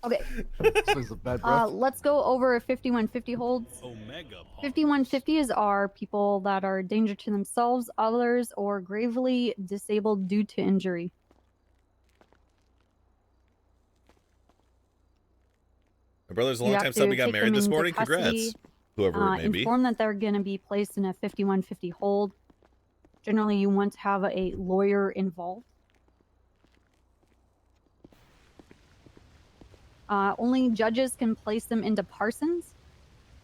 [SPEAKER 1] Okay.
[SPEAKER 12] This is a bad breath.
[SPEAKER 1] Let's go over 5150 holds. 5150 is our people that are a danger to themselves, others, or gravely disabled due to injury.
[SPEAKER 2] My brother's a long time son. We got married this morning. Congrats. Whoever it may be.
[SPEAKER 1] Inform that they're going to be placed in a 5150 hold. Generally, you want to have a lawyer involved. Only judges can place them into Parsons.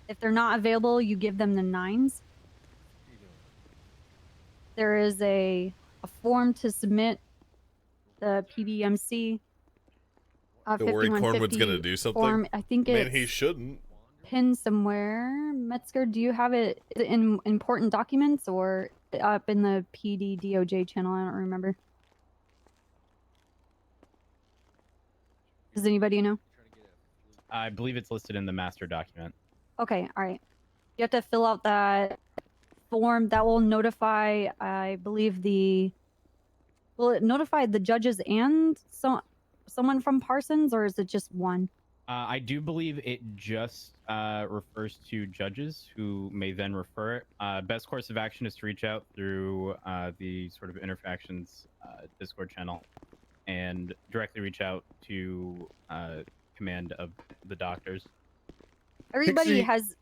[SPEAKER 1] If they're not available, you give them the 9s. There is a form to submit the PBMC.
[SPEAKER 2] Don't worry, Cornwood's going to do something.
[SPEAKER 1] Form, I think it's
[SPEAKER 2] Man, he shouldn't.
[SPEAKER 1] pinned somewhere. Metzger, do you have it in important documents or up in the PD DOJ channel? I don't remember. Does anybody know?
[SPEAKER 16] I believe it's listed in the master document.
[SPEAKER 1] Okay, all right. You have to fill out that form that will notify, I believe will it notify the judges and someone from Parsons, or is it just one?
[SPEAKER 16] I do believe it just refers to judges who may then refer it. Best course of action is to reach out through the sort of interfactions Discord channel and directly reach out to command of the doctors.
[SPEAKER 1] Everybody
[SPEAKER 17] Pixie-
[SPEAKER 1] has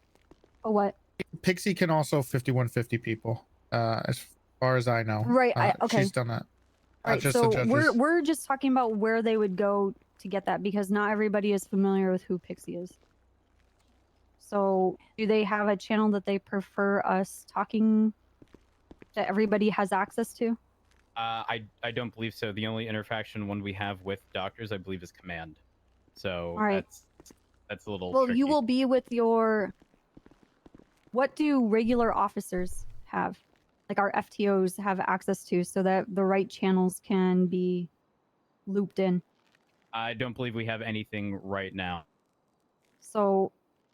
[SPEAKER 1] a what?
[SPEAKER 17] Pixie can also 5150 people, as far as I know.
[SPEAKER 1] Right, okay.
[SPEAKER 17] She's done that.
[SPEAKER 1] All right,
[SPEAKER 17] Just
[SPEAKER 1] so
[SPEAKER 17] the judges.
[SPEAKER 1] we're just talking about where they would go to get that because not everybody is familiar with who Pixie is. So do they have a channel that they prefer us talking that everybody has access to?
[SPEAKER 16] I don't believe so. The only interaction one we have with doctors, I believe, is command. So
[SPEAKER 1] All right.
[SPEAKER 16] that's a little
[SPEAKER 1] Well,
[SPEAKER 16] tricky.
[SPEAKER 1] you will be with your... What do regular officers have? Like our FTOs have access to so that the right channels can be looped in.
[SPEAKER 16] I don't believe we have anything right now.
[SPEAKER 1] So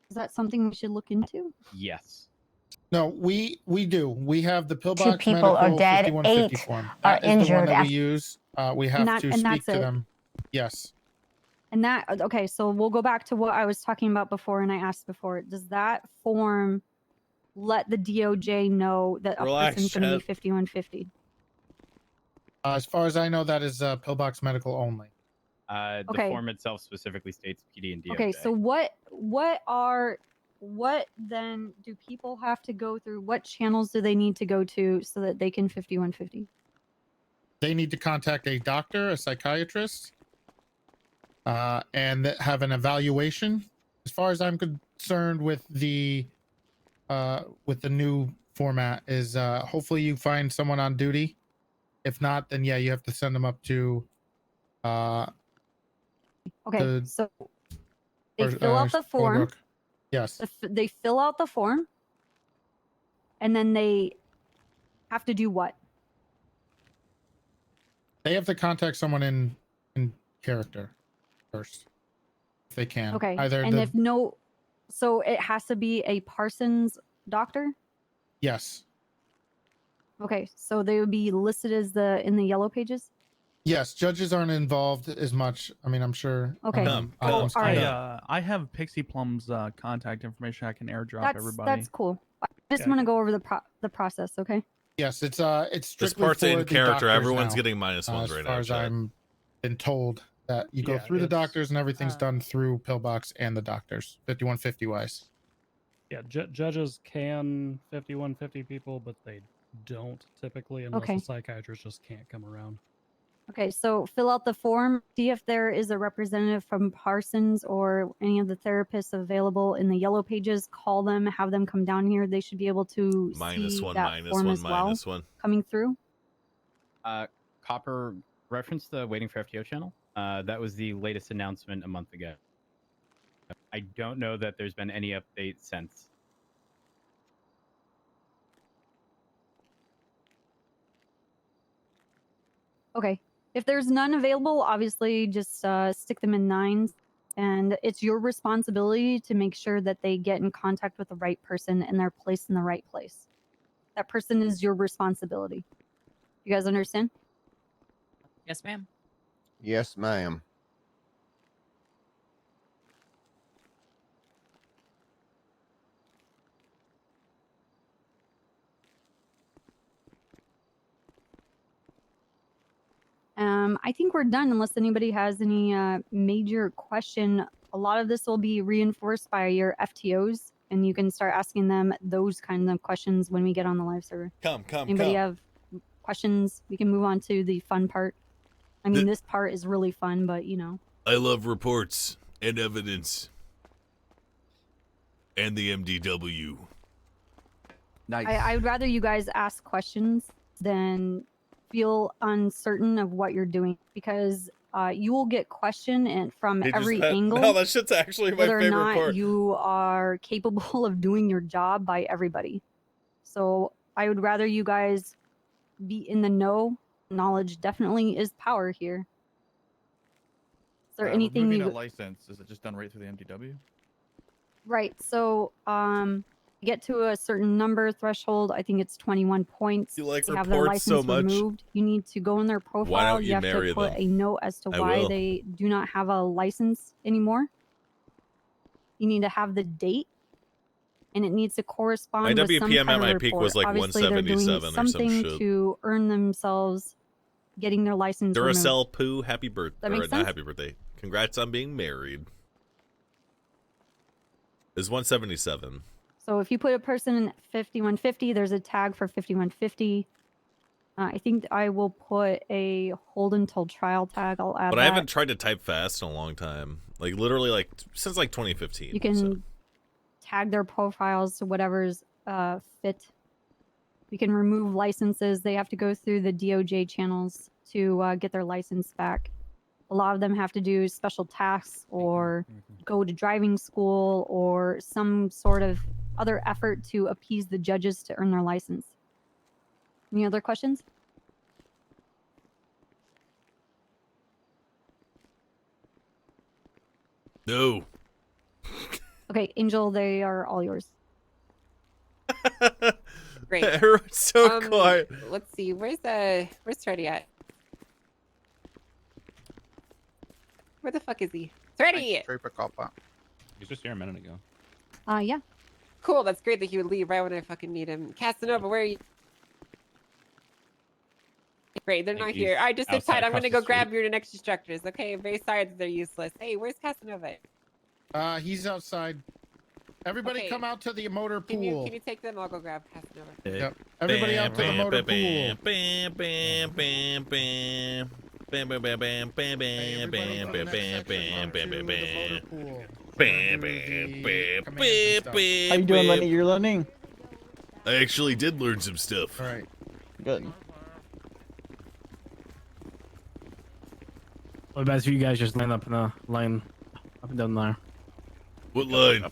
[SPEAKER 1] is that something we should look into?
[SPEAKER 16] Yes.
[SPEAKER 17] No, we do. We have the pillbox
[SPEAKER 18] 2 people are
[SPEAKER 17] medical
[SPEAKER 18] dead,
[SPEAKER 17] 5150
[SPEAKER 18] 8
[SPEAKER 17] form.
[SPEAKER 18] are
[SPEAKER 17] That is the one
[SPEAKER 18] injured
[SPEAKER 17] that we
[SPEAKER 18] after-
[SPEAKER 17] use. We have to
[SPEAKER 1] and
[SPEAKER 17] speak
[SPEAKER 1] that's
[SPEAKER 17] to
[SPEAKER 1] it.
[SPEAKER 17] them. Yes.
[SPEAKER 1] And that, okay, so we'll go back to what I was talking about before and I asked before. Does that form let the DOJ know that a
[SPEAKER 2] Relax,
[SPEAKER 1] person's going to be
[SPEAKER 2] Chad.
[SPEAKER 1] 5150?
[SPEAKER 17] As far as I know, that is pillbox medical only.
[SPEAKER 16] The
[SPEAKER 1] Okay.
[SPEAKER 16] form itself specifically states PD and DOJ.
[SPEAKER 1] Okay, so what then do people have to go through? What channels do they need to go to so that they can 5150?
[SPEAKER 17] They need to contact a doctor, a psychiatrist, and that have an evaluation. As far as I'm concerned with the new format is hopefully you find someone on duty. If not, then yeah, you have to send them up to
[SPEAKER 1] Okay, so they fill out the form.
[SPEAKER 17] Yes.
[SPEAKER 1] They fill out the form, and then they have to do what?
[SPEAKER 17] They have to contact someone in character first, if they can.
[SPEAKER 1] Okay,
[SPEAKER 17] Either
[SPEAKER 1] and if no, so it has to be a Parsons doctor.
[SPEAKER 17] yes,
[SPEAKER 1] Okay, so they would be listed as in the yellow pages.
[SPEAKER 17] yes, judges aren't involved as much. I mean, I'm sure.
[SPEAKER 1] Okay.
[SPEAKER 3] I have Pixie Plum's contact information. I can airdrop
[SPEAKER 1] That's
[SPEAKER 3] everybody.
[SPEAKER 1] that's cool. I just want to go over the process. Okay.
[SPEAKER 17] Yes, it's
[SPEAKER 2] This
[SPEAKER 17] strictly
[SPEAKER 2] part's
[SPEAKER 17] for
[SPEAKER 2] in
[SPEAKER 17] the
[SPEAKER 2] character.
[SPEAKER 17] doctors
[SPEAKER 2] Everyone's
[SPEAKER 17] now,
[SPEAKER 2] getting -1s
[SPEAKER 17] as
[SPEAKER 2] right
[SPEAKER 17] far
[SPEAKER 2] now.
[SPEAKER 17] as
[SPEAKER 2] Chat.
[SPEAKER 17] I'm been told that you go through the doctors and everything's done through Pillbox and the doctors, 5150 wise.
[SPEAKER 7] Yeah, judges can 5150 people, but they don't typically unless
[SPEAKER 1] Okay.
[SPEAKER 7] the psychiatrist just can't come around.
[SPEAKER 1] Okay, so fill out the form. See if there is a representative from Parsons or any of the therapists available in the yellow pages. Call them, have them come down here. They should be able to see that form as well
[SPEAKER 2] -1.
[SPEAKER 1] coming through.
[SPEAKER 16] Copper reference the Waiting for FTO channel. That was the latest announcement a month ago. I don't know that there's been any update since.
[SPEAKER 1] Okay. If there's none available, obviously just stick them in 9s. And it's your responsibility to make sure that they get in contact with the right person and they're placed in the right place. That person is your responsibility. You guys understand?
[SPEAKER 11] Yes, ma'am.
[SPEAKER 12] Yes, ma'am.
[SPEAKER 1] I think we're done unless anybody has any major question. A lot of this will be reinforced by your FTOs, and you can start asking them those kinds of questions when we get on the live server. Anybody have questions? We can move on to the fun part. I mean, this part is really fun, but you know.
[SPEAKER 2] I love reports and evidence. And the MDW.
[SPEAKER 12] Nice.
[SPEAKER 1] I would rather you guys ask questions than feel uncertain of what you're doing, because you will get questioned and from every angle.
[SPEAKER 2] No, that shit's actually my
[SPEAKER 1] whether or
[SPEAKER 2] favorite
[SPEAKER 1] not
[SPEAKER 2] part.
[SPEAKER 1] you are capable of doing your job by everybody. So I would rather you guys be in the know. Knowledge definitely is power here. Is there anything
[SPEAKER 14] removing
[SPEAKER 1] you
[SPEAKER 14] a license, is it just done right through the MDW?
[SPEAKER 1] Right. So, you get to a certain number threshold. I think it's 21 points.
[SPEAKER 2] You like
[SPEAKER 1] to have their
[SPEAKER 2] reports so
[SPEAKER 1] license
[SPEAKER 2] much?
[SPEAKER 1] removed. You need to go in their profile.
[SPEAKER 2] Why don't you
[SPEAKER 1] have
[SPEAKER 2] marry
[SPEAKER 1] to put
[SPEAKER 2] them?
[SPEAKER 1] a note as to
[SPEAKER 2] I
[SPEAKER 1] why
[SPEAKER 2] will.
[SPEAKER 1] they do not have a license anymore. You need to have the date, and it needs to correspond
[SPEAKER 2] My
[SPEAKER 1] with some
[SPEAKER 2] WPM
[SPEAKER 1] kind
[SPEAKER 2] at
[SPEAKER 1] of
[SPEAKER 2] my
[SPEAKER 1] report.
[SPEAKER 2] peak was like
[SPEAKER 1] Obviously, they're
[SPEAKER 2] 177
[SPEAKER 1] doing
[SPEAKER 2] or some
[SPEAKER 1] something
[SPEAKER 2] shit.
[SPEAKER 1] to earn themselves getting their license removed.
[SPEAKER 2] Duracell Poo, happy birthday.
[SPEAKER 1] That make
[SPEAKER 2] Not
[SPEAKER 1] sense?
[SPEAKER 2] happy birthday. Congrats on being married. It's 177.
[SPEAKER 1] So if you put a person in 5150, there's a tag for 5150. I think I will put a hold until trial tag. I'll add
[SPEAKER 2] But
[SPEAKER 1] that.
[SPEAKER 2] I haven't tried to type fast in a long time. Like literally like since like 2015.
[SPEAKER 1] You can
[SPEAKER 2] so.
[SPEAKER 1] tag their profiles to whatever's fit. You can remove licenses. They have to go through the DOJ channels to get their license back. A lot of them have to do special tasks or go to driving school or some sort of other effort to appease the judges to earn their license. Any other questions?
[SPEAKER 2] No.
[SPEAKER 1] Okay, Angel, they are all yours.
[SPEAKER 15] Great.
[SPEAKER 2] Everyone's so quiet.
[SPEAKER 15] Let's see. Where's Freddy at? Where the fuck is he? Freddy!
[SPEAKER 3] He's just here a minute ago.
[SPEAKER 1] Yeah.
[SPEAKER 15] Cool. That's great that he would leave right when I fucking need him. Casanova, where are you? Great, they're
[SPEAKER 3] think
[SPEAKER 15] not
[SPEAKER 3] he's
[SPEAKER 15] here. All right, just sit
[SPEAKER 3] outside
[SPEAKER 15] tight. I'm
[SPEAKER 3] across
[SPEAKER 15] gonna
[SPEAKER 3] the
[SPEAKER 15] go
[SPEAKER 3] street.
[SPEAKER 15] grab your next instructors. Okay, I'm very sorry that they're useless. Hey, where's Casanova?
[SPEAKER 17] He's outside. Everybody
[SPEAKER 15] Okay.
[SPEAKER 17] come out to the motor
[SPEAKER 15] Can
[SPEAKER 17] pool.
[SPEAKER 15] you take them? I'll go grab Casanova.
[SPEAKER 17] Yep. Everybody out to the motor pool.
[SPEAKER 2] Bam, bam, bam, bam, bam. Bam, bam, bam, bam, bam,
[SPEAKER 17] Hey,
[SPEAKER 2] bam,
[SPEAKER 17] everybody
[SPEAKER 2] bam,
[SPEAKER 17] for the
[SPEAKER 2] bam,
[SPEAKER 17] next
[SPEAKER 2] bam,
[SPEAKER 17] section,
[SPEAKER 2] bam,
[SPEAKER 17] on to
[SPEAKER 2] bam,
[SPEAKER 17] the voter pool.
[SPEAKER 2] bam,
[SPEAKER 17] We're gonna
[SPEAKER 2] bam,
[SPEAKER 17] do the
[SPEAKER 2] bam,
[SPEAKER 17] commands and
[SPEAKER 2] bam,
[SPEAKER 17] stuff.
[SPEAKER 2] bam.
[SPEAKER 18] How you doing, Lenny? You're learning?
[SPEAKER 2] I actually did learn some stuff.
[SPEAKER 17] All right.
[SPEAKER 18] Good.
[SPEAKER 3] What about if you guys just line up in a line up and down there?
[SPEAKER 2] What line?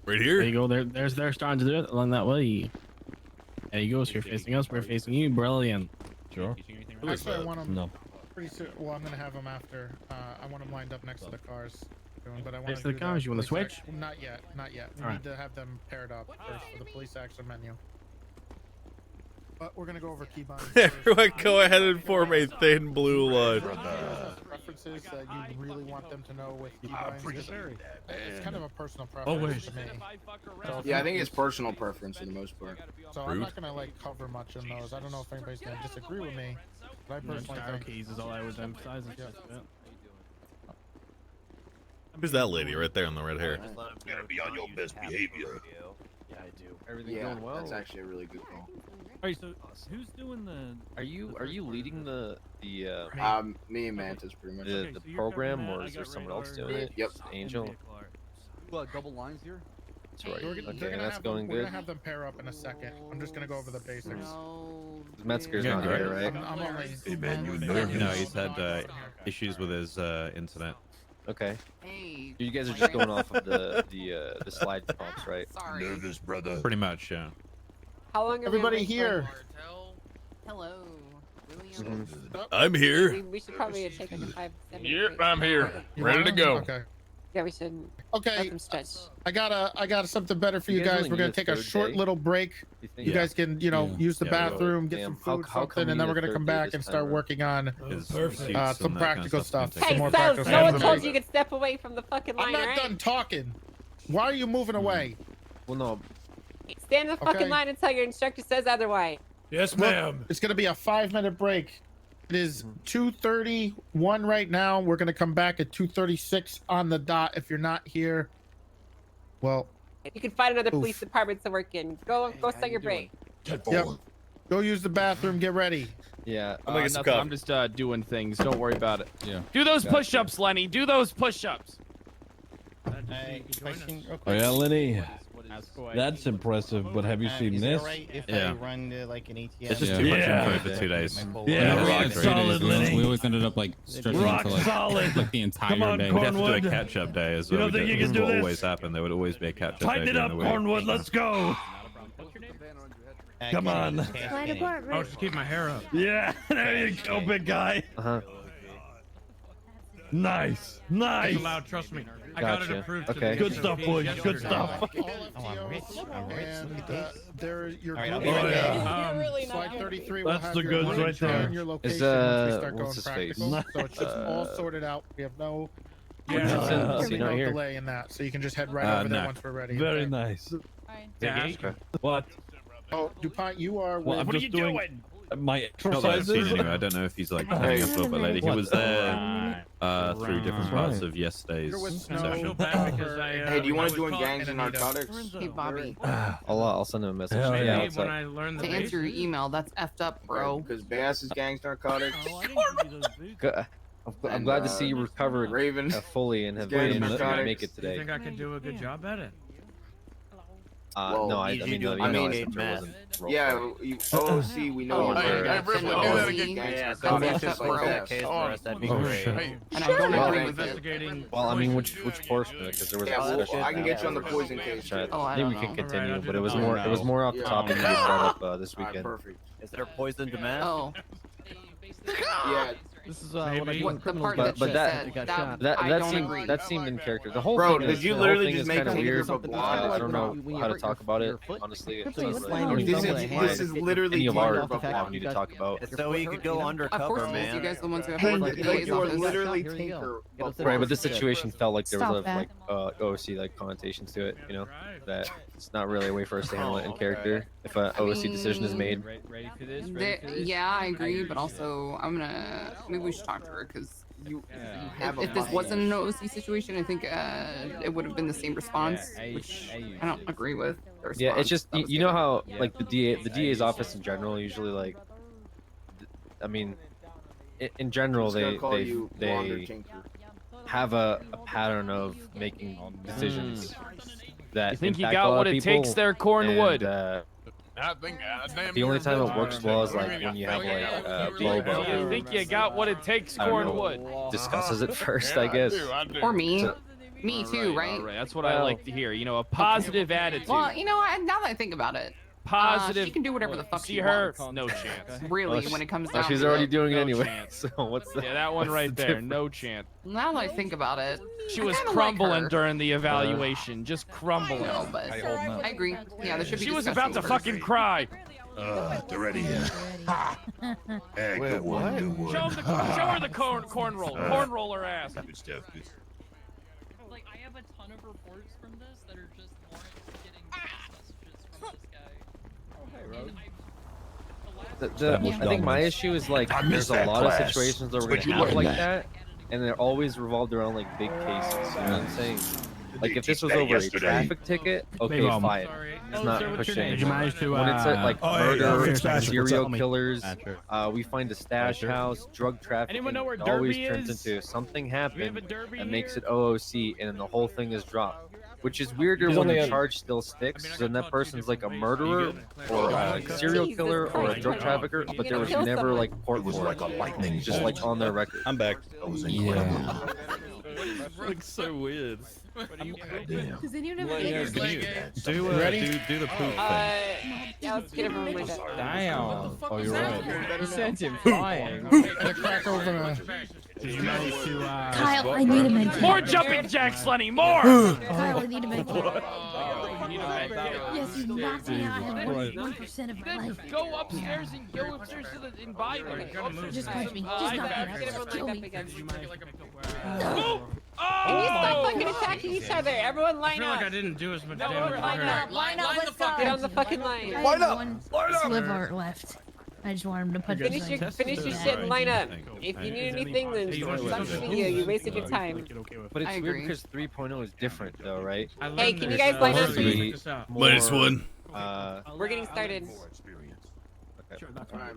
[SPEAKER 2] Right here?
[SPEAKER 3] There you go. They're starting to do it along that way. There you go. So you're facing us. We're facing you. Brilliant.
[SPEAKER 13] Sure.
[SPEAKER 17] Actually, I want them.
[SPEAKER 13] No.
[SPEAKER 17] Pretty soon. Well, I'm gonna have them after. I want them lined up next to the cars. But I want
[SPEAKER 3] Next to the cars? You want to switch?
[SPEAKER 17] Not yet. Not yet. We
[SPEAKER 3] All
[SPEAKER 17] need to have them paired up first for the police action menu. But we're gonna go over keybinds.
[SPEAKER 2] Everyone go ahead and form a thin blue line.
[SPEAKER 17] Preferences that you really want them to know with keybinds. It's kind of a personal
[SPEAKER 3] Always.
[SPEAKER 17] preference to me. So if
[SPEAKER 18] Yeah, I
[SPEAKER 17] you-
[SPEAKER 18] think it's personal preference for the most part.
[SPEAKER 17] So I'm not gonna like cover much in those. I don't know if anybody's gonna disagree with me, but I personally think.
[SPEAKER 3] Keys is all I would emphasize.
[SPEAKER 2] Who's that lady right there in the red hair?
[SPEAKER 4] You gotta be on your best behavior.
[SPEAKER 18] Yeah, I do.
[SPEAKER 10] Everything
[SPEAKER 18] Yeah,
[SPEAKER 10] going well?
[SPEAKER 18] that's actually a really good call.
[SPEAKER 10] Alright, so who's doing the? Are you leading the
[SPEAKER 18] Me and Mantis pretty much.
[SPEAKER 10] the program, or is there someone else doing it?
[SPEAKER 18] Yep.
[SPEAKER 10] Angel.
[SPEAKER 12] Double lines here?
[SPEAKER 10] That's right.
[SPEAKER 17] They're
[SPEAKER 10] Okay,
[SPEAKER 17] gonna
[SPEAKER 10] that's
[SPEAKER 17] have
[SPEAKER 10] going
[SPEAKER 17] them, We're
[SPEAKER 10] good.
[SPEAKER 17] gonna have them pair up in a second. I'm just gonna go over the basics.
[SPEAKER 10] Metzger's not here, right?
[SPEAKER 17] I'm only.
[SPEAKER 4] Hey man, you
[SPEAKER 19] No,
[SPEAKER 4] nervous?
[SPEAKER 19] he's had issues with his internet.
[SPEAKER 10] Okay. You guys are just going off of the slide prompts, right?
[SPEAKER 4] Nervous, brother.
[SPEAKER 19] Pretty much, yeah.
[SPEAKER 15] How long are
[SPEAKER 17] Everybody
[SPEAKER 15] we away
[SPEAKER 17] here.
[SPEAKER 15] Hello.
[SPEAKER 2] I'm here.
[SPEAKER 15] We should probably take like a 5-7
[SPEAKER 8] Yep, I'm here. Ready to go.
[SPEAKER 17] Okay.
[SPEAKER 15] Yeah, we should.
[SPEAKER 17] Okay.
[SPEAKER 15] Let them stretch.
[SPEAKER 17] I got something better for you
[SPEAKER 10] You guys
[SPEAKER 17] guys.
[SPEAKER 10] really
[SPEAKER 17] We're gonna
[SPEAKER 10] need a
[SPEAKER 17] take a
[SPEAKER 10] third
[SPEAKER 17] short
[SPEAKER 10] day?
[SPEAKER 17] little break.
[SPEAKER 10] You think?
[SPEAKER 17] You guys can, use the
[SPEAKER 19] Yeah, we will.
[SPEAKER 17] bathroom, get
[SPEAKER 10] Damn,
[SPEAKER 17] some food,
[SPEAKER 10] how come
[SPEAKER 17] something,
[SPEAKER 10] we
[SPEAKER 17] and then
[SPEAKER 10] need
[SPEAKER 17] we're
[SPEAKER 10] a
[SPEAKER 17] gonna
[SPEAKER 10] third
[SPEAKER 17] come
[SPEAKER 10] day
[SPEAKER 17] back
[SPEAKER 10] this
[SPEAKER 17] and
[SPEAKER 10] time
[SPEAKER 17] start
[SPEAKER 10] around?
[SPEAKER 17] working on
[SPEAKER 19] His
[SPEAKER 17] some
[SPEAKER 19] receipts and that
[SPEAKER 17] practical
[SPEAKER 19] kind of
[SPEAKER 17] stuff.
[SPEAKER 19] can
[SPEAKER 17] Some
[SPEAKER 15] Hey,
[SPEAKER 17] more
[SPEAKER 15] so
[SPEAKER 17] practical
[SPEAKER 15] no one
[SPEAKER 17] stuff.
[SPEAKER 15] told you you could step away from the fucking line,
[SPEAKER 17] I'm not
[SPEAKER 15] right?
[SPEAKER 17] done talking. Why are you moving away?
[SPEAKER 10] Well, no.
[SPEAKER 15] Stand in the fucking
[SPEAKER 17] Okay.
[SPEAKER 15] line until your instructor says otherwise.
[SPEAKER 4] Yes,
[SPEAKER 17] Look, it's gonna be a 5-minute break. It is 2:31 right now. We're gonna come back at 2:36 on the dot. If you're not here, well,
[SPEAKER 15] You can find another
[SPEAKER 17] Oof.
[SPEAKER 15] police department to work in. Go start your break.
[SPEAKER 17] yep. Go use the bathroom. Get ready.
[SPEAKER 10] Yeah.
[SPEAKER 2] I'm gonna get some
[SPEAKER 16] Nothing.
[SPEAKER 2] coffee.
[SPEAKER 16] I'm just doing things. Don't worry about it.
[SPEAKER 13] Yeah.
[SPEAKER 16] Do those
[SPEAKER 10] Gotcha.
[SPEAKER 16] push-ups, Lenny. Do those push-ups.
[SPEAKER 9] Question real
[SPEAKER 13] Oh
[SPEAKER 9] quick.
[SPEAKER 13] yeah, Lenny.
[SPEAKER 16] Ask away.
[SPEAKER 13] That's impressive. But have you seen
[SPEAKER 9] is
[SPEAKER 13] this?
[SPEAKER 9] it alright if
[SPEAKER 19] Yeah.
[SPEAKER 9] I run to like an ATM?
[SPEAKER 19] It's just
[SPEAKER 13] Yeah.
[SPEAKER 19] too much
[SPEAKER 13] Yeah.
[SPEAKER 19] info for 2 days.
[SPEAKER 13] Yeah,
[SPEAKER 19] solid,
[SPEAKER 14] We always ended up like stretching
[SPEAKER 13] Rock
[SPEAKER 14] into like,
[SPEAKER 13] solid.
[SPEAKER 14] like the entire
[SPEAKER 13] Come on,
[SPEAKER 14] day.
[SPEAKER 19] We'd have to do a
[SPEAKER 13] Cornwood.
[SPEAKER 19] catch-up day as
[SPEAKER 13] You
[SPEAKER 19] well.
[SPEAKER 13] don't think you can
[SPEAKER 19] This
[SPEAKER 13] do
[SPEAKER 19] will
[SPEAKER 13] this?
[SPEAKER 19] always happen. There would always be a catch-up day
[SPEAKER 13] Tighten it
[SPEAKER 19] during
[SPEAKER 13] up,
[SPEAKER 19] the week.
[SPEAKER 13] Cornwood. Let's go. Come on.
[SPEAKER 3] Oh, just keep my hair up.
[SPEAKER 13] Yeah, there you go, big guy.
[SPEAKER 10] Uh-huh.
[SPEAKER 13] Nice,
[SPEAKER 3] It's
[SPEAKER 13] nice.
[SPEAKER 3] allowed, trust me. I got it
[SPEAKER 10] Gotcha.
[SPEAKER 3] approved.
[SPEAKER 10] Okay.
[SPEAKER 3] To
[SPEAKER 13] Good stuff, boys. Good stuff.
[SPEAKER 17] All FTOs, and there your
[SPEAKER 9] All right, I'll
[SPEAKER 17] group
[SPEAKER 9] be right
[SPEAKER 17] is-
[SPEAKER 9] back.
[SPEAKER 15] You're really
[SPEAKER 17] Slide
[SPEAKER 15] not
[SPEAKER 17] 33 will
[SPEAKER 13] That's
[SPEAKER 17] have
[SPEAKER 13] the
[SPEAKER 17] your
[SPEAKER 13] goods
[SPEAKER 17] name
[SPEAKER 13] right there.
[SPEAKER 17] and your location
[SPEAKER 10] Is,
[SPEAKER 17] once we start
[SPEAKER 10] what's
[SPEAKER 17] going
[SPEAKER 10] his
[SPEAKER 17] practical.
[SPEAKER 10] face?
[SPEAKER 17] So it's just all sorted out. We have no
[SPEAKER 10] Richardson, is he not
[SPEAKER 17] no
[SPEAKER 10] here?
[SPEAKER 17] delay in that. So you can just head right over there
[SPEAKER 19] no.
[SPEAKER 17] once we're ready.
[SPEAKER 13] Very
[SPEAKER 17] okay?
[SPEAKER 13] nice.
[SPEAKER 3] Yeah,
[SPEAKER 13] What?
[SPEAKER 17] Oh, DuPont, you are
[SPEAKER 13] Well,
[SPEAKER 17] with
[SPEAKER 13] I'm just doing my
[SPEAKER 19] Not that I've seen
[SPEAKER 13] exercises.
[SPEAKER 19] anyway. I don't know if he's like hanging up with a lady. He was there through different
[SPEAKER 13] That's
[SPEAKER 19] parts
[SPEAKER 13] right.
[SPEAKER 19] of yesterday's
[SPEAKER 17] You're with
[SPEAKER 3] I
[SPEAKER 17] Snow.
[SPEAKER 19] session.
[SPEAKER 3] feel bad because
[SPEAKER 18] Hey, do you want to join
[SPEAKER 3] caught
[SPEAKER 18] gangs
[SPEAKER 17] and
[SPEAKER 18] and
[SPEAKER 17] Anita.
[SPEAKER 18] narcotics?
[SPEAKER 5] Hey, Bobby.
[SPEAKER 10] I'll send him a message.
[SPEAKER 13] Hell
[SPEAKER 10] Yeah,
[SPEAKER 13] yeah.
[SPEAKER 10] what's
[SPEAKER 3] when
[SPEAKER 10] up?
[SPEAKER 3] I learned
[SPEAKER 5] To
[SPEAKER 3] the
[SPEAKER 5] answer your
[SPEAKER 3] basics.
[SPEAKER 5] email, that's effed up, bro.
[SPEAKER 18] Because Bass is gangs, narcotics.
[SPEAKER 10] Good. I'm glad to see you recovered
[SPEAKER 18] Raven.
[SPEAKER 10] fully and have
[SPEAKER 18] Wait a
[SPEAKER 10] been able to
[SPEAKER 18] minute.
[SPEAKER 10] make it
[SPEAKER 3] Do you
[SPEAKER 10] today.
[SPEAKER 3] think I could do a good job at it?
[SPEAKER 18] Well,
[SPEAKER 10] No, I
[SPEAKER 9] you
[SPEAKER 10] mean,
[SPEAKER 9] do-
[SPEAKER 10] the
[SPEAKER 9] I
[SPEAKER 10] email
[SPEAKER 9] mean,
[SPEAKER 10] I sent her
[SPEAKER 9] math.
[SPEAKER 10] wasn't role
[SPEAKER 18] Yeah,
[SPEAKER 10] play.
[SPEAKER 18] you, OOC, we know
[SPEAKER 5] Oh,
[SPEAKER 18] you
[SPEAKER 5] hey,
[SPEAKER 18] were
[SPEAKER 5] hey,
[SPEAKER 18] Ripley,
[SPEAKER 5] Ripley,
[SPEAKER 18] OOC,
[SPEAKER 5] do that
[SPEAKER 18] gangs,
[SPEAKER 9] Yeah,
[SPEAKER 18] narcotics,
[SPEAKER 9] so
[SPEAKER 5] that's
[SPEAKER 18] just
[SPEAKER 5] bro.
[SPEAKER 18] like that.
[SPEAKER 9] case for us, that'd be
[SPEAKER 13] Oh,
[SPEAKER 9] great.
[SPEAKER 13] shit.
[SPEAKER 5] And I don't
[SPEAKER 18] Well,
[SPEAKER 5] agree
[SPEAKER 18] thank
[SPEAKER 5] with
[SPEAKER 18] you.
[SPEAKER 5] it.
[SPEAKER 3] Investigating.
[SPEAKER 10] Well, I mean,
[SPEAKER 3] poison.
[SPEAKER 10] which portion? Because there was
[SPEAKER 18] Yeah,
[SPEAKER 10] a
[SPEAKER 18] well,
[SPEAKER 10] discussion.
[SPEAKER 18] I can get you on the poison case.
[SPEAKER 10] Which I-
[SPEAKER 5] Oh, I
[SPEAKER 10] maybe we
[SPEAKER 5] don't
[SPEAKER 10] can
[SPEAKER 5] know.
[SPEAKER 10] continue,
[SPEAKER 3] Alright,
[SPEAKER 10] but it was
[SPEAKER 3] I'll do
[SPEAKER 10] more
[SPEAKER 3] that.
[SPEAKER 10] it was more off the
[SPEAKER 18] Yeah.
[SPEAKER 10] topic that you brought up this
[SPEAKER 18] All right,
[SPEAKER 10] weekend.
[SPEAKER 18] perfect.
[SPEAKER 9] Is there poison to math?
[SPEAKER 5] Oh,
[SPEAKER 18] Yeah,
[SPEAKER 14] This is
[SPEAKER 3] what I do
[SPEAKER 5] what the part that
[SPEAKER 10] But
[SPEAKER 5] she
[SPEAKER 10] that-
[SPEAKER 5] said,
[SPEAKER 14] got
[SPEAKER 5] that, I don't
[SPEAKER 10] seemed
[SPEAKER 5] agree.
[SPEAKER 10] that seemed in character. The whole
[SPEAKER 18] Bro,
[SPEAKER 10] thing
[SPEAKER 18] did
[SPEAKER 10] is,
[SPEAKER 18] you
[SPEAKER 10] the
[SPEAKER 18] literally
[SPEAKER 10] whole thing
[SPEAKER 18] just
[SPEAKER 10] is
[SPEAKER 18] make
[SPEAKER 10] kind of
[SPEAKER 18] Tinker
[SPEAKER 10] weird.
[SPEAKER 18] for blind?
[SPEAKER 10] I don't know
[SPEAKER 5] When you
[SPEAKER 10] how to
[SPEAKER 5] hurt
[SPEAKER 10] talk
[SPEAKER 5] your-
[SPEAKER 10] about it.
[SPEAKER 5] your foot,
[SPEAKER 10] Honestly, it's
[SPEAKER 5] you
[SPEAKER 10] not
[SPEAKER 5] just
[SPEAKER 10] really
[SPEAKER 5] slam
[SPEAKER 18] this
[SPEAKER 5] yourself
[SPEAKER 18] is literally
[SPEAKER 10] any of
[SPEAKER 18] Tinker
[SPEAKER 10] our
[SPEAKER 18] for
[SPEAKER 10] stuff we need to talk about.
[SPEAKER 9] So you could go
[SPEAKER 5] Of
[SPEAKER 9] undercover,
[SPEAKER 5] course,
[SPEAKER 9] man.
[SPEAKER 5] you guys are the ones who have
[SPEAKER 18] Hey,
[SPEAKER 5] to
[SPEAKER 18] like,
[SPEAKER 5] DA's
[SPEAKER 18] you are
[SPEAKER 5] office.
[SPEAKER 18] literally Tinker.
[SPEAKER 10] Right, but this situation felt like there was a
[SPEAKER 5] Stop
[SPEAKER 10] like OOC like connotations to it. You know that it's not really a way for us to handle it in character if a OOC decision is made.
[SPEAKER 16] Ready for this?
[SPEAKER 5] Yeah, I agree, but also I'm gonna maybe we should talk to her because
[SPEAKER 18] have
[SPEAKER 5] if
[SPEAKER 18] a
[SPEAKER 5] this
[SPEAKER 18] mind.
[SPEAKER 5] wasn't an OC situation, I think it would have been the same response, which I don't agree with. The
[SPEAKER 10] Yeah, it's
[SPEAKER 5] response
[SPEAKER 10] just
[SPEAKER 5] that
[SPEAKER 10] you,
[SPEAKER 5] was
[SPEAKER 10] you know
[SPEAKER 5] given.
[SPEAKER 10] how like the DA's office in general usually like, I mean, in general,
[SPEAKER 18] Just gonna
[SPEAKER 10] they
[SPEAKER 18] call
[SPEAKER 10] they
[SPEAKER 18] you Wander
[SPEAKER 10] they
[SPEAKER 18] Tinker.
[SPEAKER 10] have a pattern of making decisions that
[SPEAKER 20] You think you
[SPEAKER 10] impact
[SPEAKER 20] got
[SPEAKER 10] a lot
[SPEAKER 20] what
[SPEAKER 10] of
[SPEAKER 20] it
[SPEAKER 10] people,
[SPEAKER 20] takes there, Cornwood?
[SPEAKER 10] and,
[SPEAKER 8] I think
[SPEAKER 10] the only time it works well is like when you have like Bobo
[SPEAKER 20] You
[SPEAKER 10] who,
[SPEAKER 20] think you got what it takes,
[SPEAKER 10] I don't know,
[SPEAKER 20] Cornwood?
[SPEAKER 10] discusses it first, I guess.
[SPEAKER 5] Or me.
[SPEAKER 10] So-
[SPEAKER 5] Me too, right?
[SPEAKER 20] All right, that's what I like to hear. You know, a positive attitude.
[SPEAKER 5] Well, you know, now that I think about it,
[SPEAKER 20] Positive.
[SPEAKER 5] she can do whatever the fuck
[SPEAKER 20] See
[SPEAKER 5] she
[SPEAKER 20] her?
[SPEAKER 5] wants.
[SPEAKER 20] No chance.
[SPEAKER 5] Really, when it comes
[SPEAKER 10] well,
[SPEAKER 5] down
[SPEAKER 10] she's
[SPEAKER 5] to
[SPEAKER 10] already
[SPEAKER 5] it.
[SPEAKER 10] doing it
[SPEAKER 20] No
[SPEAKER 10] anyway.
[SPEAKER 20] chance.
[SPEAKER 10] So what's the?
[SPEAKER 20] Yeah, that one
[SPEAKER 10] what's
[SPEAKER 20] right
[SPEAKER 10] the
[SPEAKER 20] there.
[SPEAKER 10] difference?
[SPEAKER 20] No chance.
[SPEAKER 5] Now that I think about it,
[SPEAKER 20] She
[SPEAKER 5] I
[SPEAKER 20] was
[SPEAKER 5] kinda
[SPEAKER 20] crumbling
[SPEAKER 5] like her.
[SPEAKER 20] during the evaluation. Just crumbling.
[SPEAKER 5] No, but I agree. Yeah, there should be.
[SPEAKER 20] She was about to
[SPEAKER 5] discussion
[SPEAKER 20] fucking cry.
[SPEAKER 4] They're ready. Hey,
[SPEAKER 19] Wait,
[SPEAKER 4] good one,
[SPEAKER 19] what?
[SPEAKER 4] good one.
[SPEAKER 20] Show her the corn roll. Corn roll her ass.
[SPEAKER 4] Good stuff. Good.
[SPEAKER 11] Like, I have a ton of reports from this that are just Lawrence getting messages from this guy.
[SPEAKER 10] I think my issue is like
[SPEAKER 4] I
[SPEAKER 10] there's
[SPEAKER 4] missed
[SPEAKER 10] a
[SPEAKER 4] that
[SPEAKER 10] lot of
[SPEAKER 4] class.
[SPEAKER 10] situations that we're
[SPEAKER 4] Where'd
[SPEAKER 10] gonna
[SPEAKER 4] you
[SPEAKER 10] have
[SPEAKER 4] learn
[SPEAKER 10] like
[SPEAKER 4] that?
[SPEAKER 10] that, and they're always revolved around like big cases. You know what I'm saying? Like if this was
[SPEAKER 4] that
[SPEAKER 10] over
[SPEAKER 4] yesterday.
[SPEAKER 10] a traffic ticket, okay,
[SPEAKER 3] Maybe,
[SPEAKER 10] fine.
[SPEAKER 20] Sorry.
[SPEAKER 10] It's not
[SPEAKER 20] Sir, what's your
[SPEAKER 10] pushing
[SPEAKER 20] name?
[SPEAKER 3] Did you
[SPEAKER 10] anymore.
[SPEAKER 3] manage to,
[SPEAKER 10] When it's like
[SPEAKER 4] Oh, hey,
[SPEAKER 10] murder,
[SPEAKER 4] Patrick, what's
[SPEAKER 10] serial
[SPEAKER 3] up?
[SPEAKER 10] killers,
[SPEAKER 3] Patrick.
[SPEAKER 10] we find a stash house, drug trafficking.
[SPEAKER 20] Anyone know where
[SPEAKER 10] it always
[SPEAKER 20] Derby
[SPEAKER 10] turns
[SPEAKER 20] is?
[SPEAKER 10] into something
[SPEAKER 20] We have
[SPEAKER 10] happened
[SPEAKER 20] a derby
[SPEAKER 10] that makes
[SPEAKER 20] here?
[SPEAKER 10] it OOC, and then the whole thing is dropped. Which is weirder
[SPEAKER 19] He's
[SPEAKER 10] when
[SPEAKER 19] only
[SPEAKER 10] the
[SPEAKER 19] on-
[SPEAKER 10] charge still sticks,
[SPEAKER 20] I mean, I
[SPEAKER 10] so then
[SPEAKER 20] got
[SPEAKER 10] that
[SPEAKER 20] caught two
[SPEAKER 10] person's like a
[SPEAKER 20] different
[SPEAKER 10] murderer
[SPEAKER 20] ways.
[SPEAKER 10] or a
[SPEAKER 15] Jesus
[SPEAKER 10] serial
[SPEAKER 15] Christ,
[SPEAKER 10] killer or a
[SPEAKER 15] Christ.
[SPEAKER 10] drug trafficker,
[SPEAKER 20] You're
[SPEAKER 10] but there
[SPEAKER 15] gonna
[SPEAKER 10] was
[SPEAKER 15] kill
[SPEAKER 10] never
[SPEAKER 15] someone.
[SPEAKER 10] like court
[SPEAKER 4] It was
[SPEAKER 10] for
[SPEAKER 4] like a
[SPEAKER 10] it.
[SPEAKER 4] lightning
[SPEAKER 10] Just like
[SPEAKER 4] bolt.
[SPEAKER 10] on their record.
[SPEAKER 19] I'm back.
[SPEAKER 4] That was incredible.
[SPEAKER 19] Looks so weird.
[SPEAKER 4] Damn.
[SPEAKER 15] Does anyone have
[SPEAKER 19] Yeah,
[SPEAKER 15] any
[SPEAKER 19] can you
[SPEAKER 17] Do ready?
[SPEAKER 19] do the poop thing?
[SPEAKER 15] Yeah, let's get everyone lined up.
[SPEAKER 3] Damn. Oh, you're right.
[SPEAKER 20] You sent him
[SPEAKER 17] And a crack open a...
[SPEAKER 3] Did you manage to?
[SPEAKER 15] Kyle, I need a med
[SPEAKER 20] More jumping jacks, Lenny. More.
[SPEAKER 15] Kyle, I need a med kit.
[SPEAKER 20] You need a med kit.
[SPEAKER 15] Yes, you knocked me out. I have
[SPEAKER 3] Christ.
[SPEAKER 15] 1% of my life.
[SPEAKER 20] Go upstairs and go upstairs to the and buy them.
[SPEAKER 15] Just punch me. Just knock me out. Just kill me.
[SPEAKER 20] Move!
[SPEAKER 15] Can you stop
[SPEAKER 20] Oh!
[SPEAKER 15] fucking attacking each other? Everyone
[SPEAKER 6] I
[SPEAKER 15] line
[SPEAKER 6] feel like I
[SPEAKER 15] up.
[SPEAKER 6] didn't do as much
[SPEAKER 20] No,
[SPEAKER 6] damage.
[SPEAKER 15] Line up. Line up. Let's go. Get on the fucking line.
[SPEAKER 19] Line up.
[SPEAKER 15] One
[SPEAKER 19] Line up.
[SPEAKER 15] sliver left. I just want him to punch
[SPEAKER 19] Finish
[SPEAKER 15] me.
[SPEAKER 19] your-
[SPEAKER 15] Finish your shit and line up. If you need anything, then sucks to you. You wasted your time.
[SPEAKER 10] But it's
[SPEAKER 5] I
[SPEAKER 10] weird
[SPEAKER 5] agree.
[SPEAKER 10] because 3.0 is different though, right?
[SPEAKER 15] Hey, can you guys line up,
[SPEAKER 10] Supposed to
[SPEAKER 15] please?
[SPEAKER 10] be
[SPEAKER 2] Minus
[SPEAKER 10] more,
[SPEAKER 2] one.
[SPEAKER 15] We're getting started.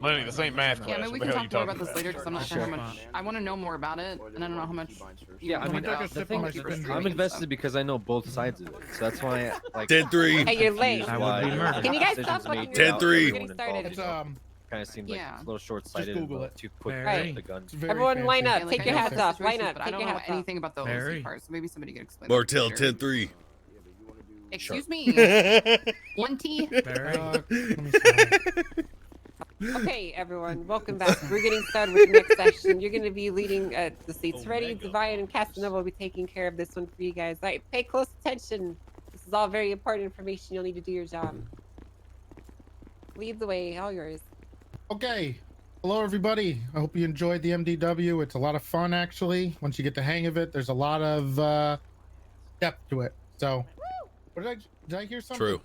[SPEAKER 8] Lenny, this ain't math class.
[SPEAKER 5] Yeah, maybe we
[SPEAKER 8] What
[SPEAKER 5] can
[SPEAKER 8] the hell
[SPEAKER 5] talk
[SPEAKER 8] you
[SPEAKER 5] more about this later because I'm not sure how much. I want to know more about it, and I don't know how much.
[SPEAKER 10] Yeah, I mean, the thing is, I'm invested because I know both sides of it, so that's why, like,
[SPEAKER 2] 10-3.
[SPEAKER 15] Hey, you're late.
[SPEAKER 10] that's why
[SPEAKER 15] Can you guys
[SPEAKER 10] decisions
[SPEAKER 15] stop
[SPEAKER 10] made
[SPEAKER 15] fucking
[SPEAKER 10] without
[SPEAKER 2] 10-3.
[SPEAKER 10] everyone
[SPEAKER 15] Getting started.
[SPEAKER 10] involved
[SPEAKER 17] It's,
[SPEAKER 10] kind of seemed like
[SPEAKER 5] Yeah.
[SPEAKER 10] a little short-sighted and
[SPEAKER 17] Google it.
[SPEAKER 10] too quick
[SPEAKER 15] Right.
[SPEAKER 10] with the gun.
[SPEAKER 17] It's very
[SPEAKER 15] Everyone line
[SPEAKER 17] fancy.
[SPEAKER 15] up.
[SPEAKER 5] Yeah,
[SPEAKER 15] Take your
[SPEAKER 5] I know
[SPEAKER 15] hats
[SPEAKER 5] the
[SPEAKER 15] off. Line
[SPEAKER 5] situation,
[SPEAKER 15] up.
[SPEAKER 5] but I
[SPEAKER 15] Take
[SPEAKER 5] don't
[SPEAKER 15] your
[SPEAKER 5] know
[SPEAKER 15] hats off.
[SPEAKER 5] anything about the
[SPEAKER 6] Barry?
[SPEAKER 5] OC part, so maybe somebody could explain.
[SPEAKER 2] Martel
[SPEAKER 5] that later.
[SPEAKER 2] 10-3.
[SPEAKER 5] Excuse me. 20.
[SPEAKER 17] Let me see.
[SPEAKER 15] Okay, everyone, welcome back. We're getting started with the next session. You're going to be leading the seats ready. Divine and Casanova will be taking care of this one for you guys. All right, pay close attention. This is all very important information. You'll need to do your job. Lead the way. All yours.
[SPEAKER 17] Okay. Hello, everybody. I hope you enjoyed the MDW. It's a lot of fun, actually. Once you get the hang of it, there's a lot of depth to it. So, what did I hear something?
[SPEAKER 2] True.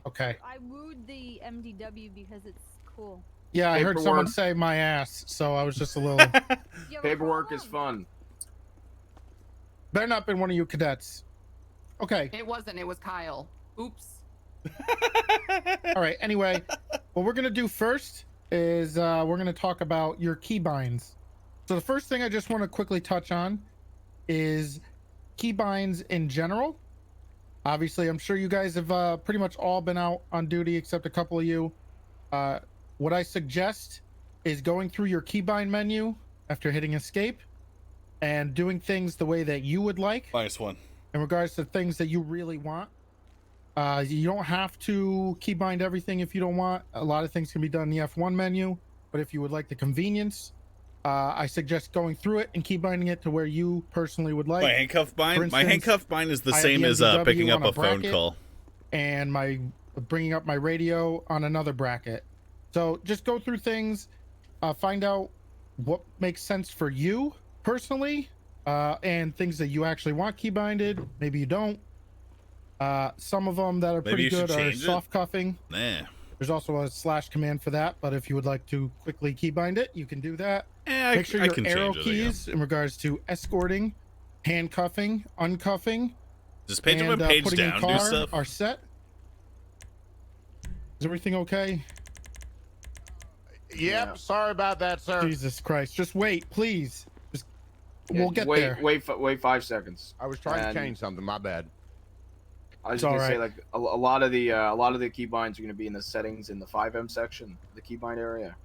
[SPEAKER 17] Okay.
[SPEAKER 1] I wooed the MDW because it's cool.
[SPEAKER 17] Yeah, I heard someone
[SPEAKER 18] Paperwork.
[SPEAKER 17] say my ass, so I was just a little.
[SPEAKER 18] Paperwork is fun.
[SPEAKER 17] Better not been one of you cadets. Okay.
[SPEAKER 5] It wasn't. It was Kyle. Oops.
[SPEAKER 17] All right. Anyway, what we're gonna do first is we're gonna talk about your keybinds. So the first thing I just want to quickly touch on is keybinds in general. Obviously, I'm sure you guys have pretty much all been out on duty except a couple of you. What I suggest is going through your keybind menu after hitting escape and doing things the way that you would like.
[SPEAKER 2] Minus one.
[SPEAKER 17] In regards to things that you really want. You don't have to keybind everything if you don't want. A lot of things can be done in the F1 menu, but if you would like the convenience, I suggest going through it and keybinding it to where you personally would like.
[SPEAKER 2] My handcuff bind?
[SPEAKER 17] For
[SPEAKER 2] My
[SPEAKER 17] instance,
[SPEAKER 2] handcuff bind is the
[SPEAKER 17] I have
[SPEAKER 2] same
[SPEAKER 17] the
[SPEAKER 2] as
[SPEAKER 17] MDW
[SPEAKER 2] picking up
[SPEAKER 17] on
[SPEAKER 2] a phone
[SPEAKER 17] bracket
[SPEAKER 2] call.
[SPEAKER 17] and my bringing up my radio on another bracket. So just go through things, find out what makes sense for you personally, and things that you actually want keybinded. Maybe you don't. Some of them that are
[SPEAKER 2] Maybe
[SPEAKER 17] pretty
[SPEAKER 2] you should
[SPEAKER 17] good are
[SPEAKER 2] change it?
[SPEAKER 17] soft cuffing.
[SPEAKER 2] Nah.
[SPEAKER 17] There's also a slash command for that, but if you would like to quickly keybind it, you can do that. Make sure
[SPEAKER 2] I
[SPEAKER 17] your
[SPEAKER 2] can
[SPEAKER 17] arrow
[SPEAKER 2] change it again.
[SPEAKER 17] keys in regards to escorting, handcuffing, uncuffing,
[SPEAKER 2] Does paging
[SPEAKER 17] and
[SPEAKER 2] my page
[SPEAKER 17] putting in
[SPEAKER 2] down do
[SPEAKER 17] car
[SPEAKER 2] stuff?
[SPEAKER 17] are set. Is everything okay?
[SPEAKER 8] Yep. Sorry about that, sir.
[SPEAKER 17] Jesus Christ! Just wait, please. Just we'll get
[SPEAKER 18] wait,
[SPEAKER 17] there.
[SPEAKER 18] Wait 5 seconds.
[SPEAKER 8] I was trying to change something. My bad.
[SPEAKER 18] I was
[SPEAKER 17] It's
[SPEAKER 18] just gonna say,
[SPEAKER 17] alright.
[SPEAKER 18] like a lot of the keybinds are gonna be in the settings in the 5M section, the keybind area.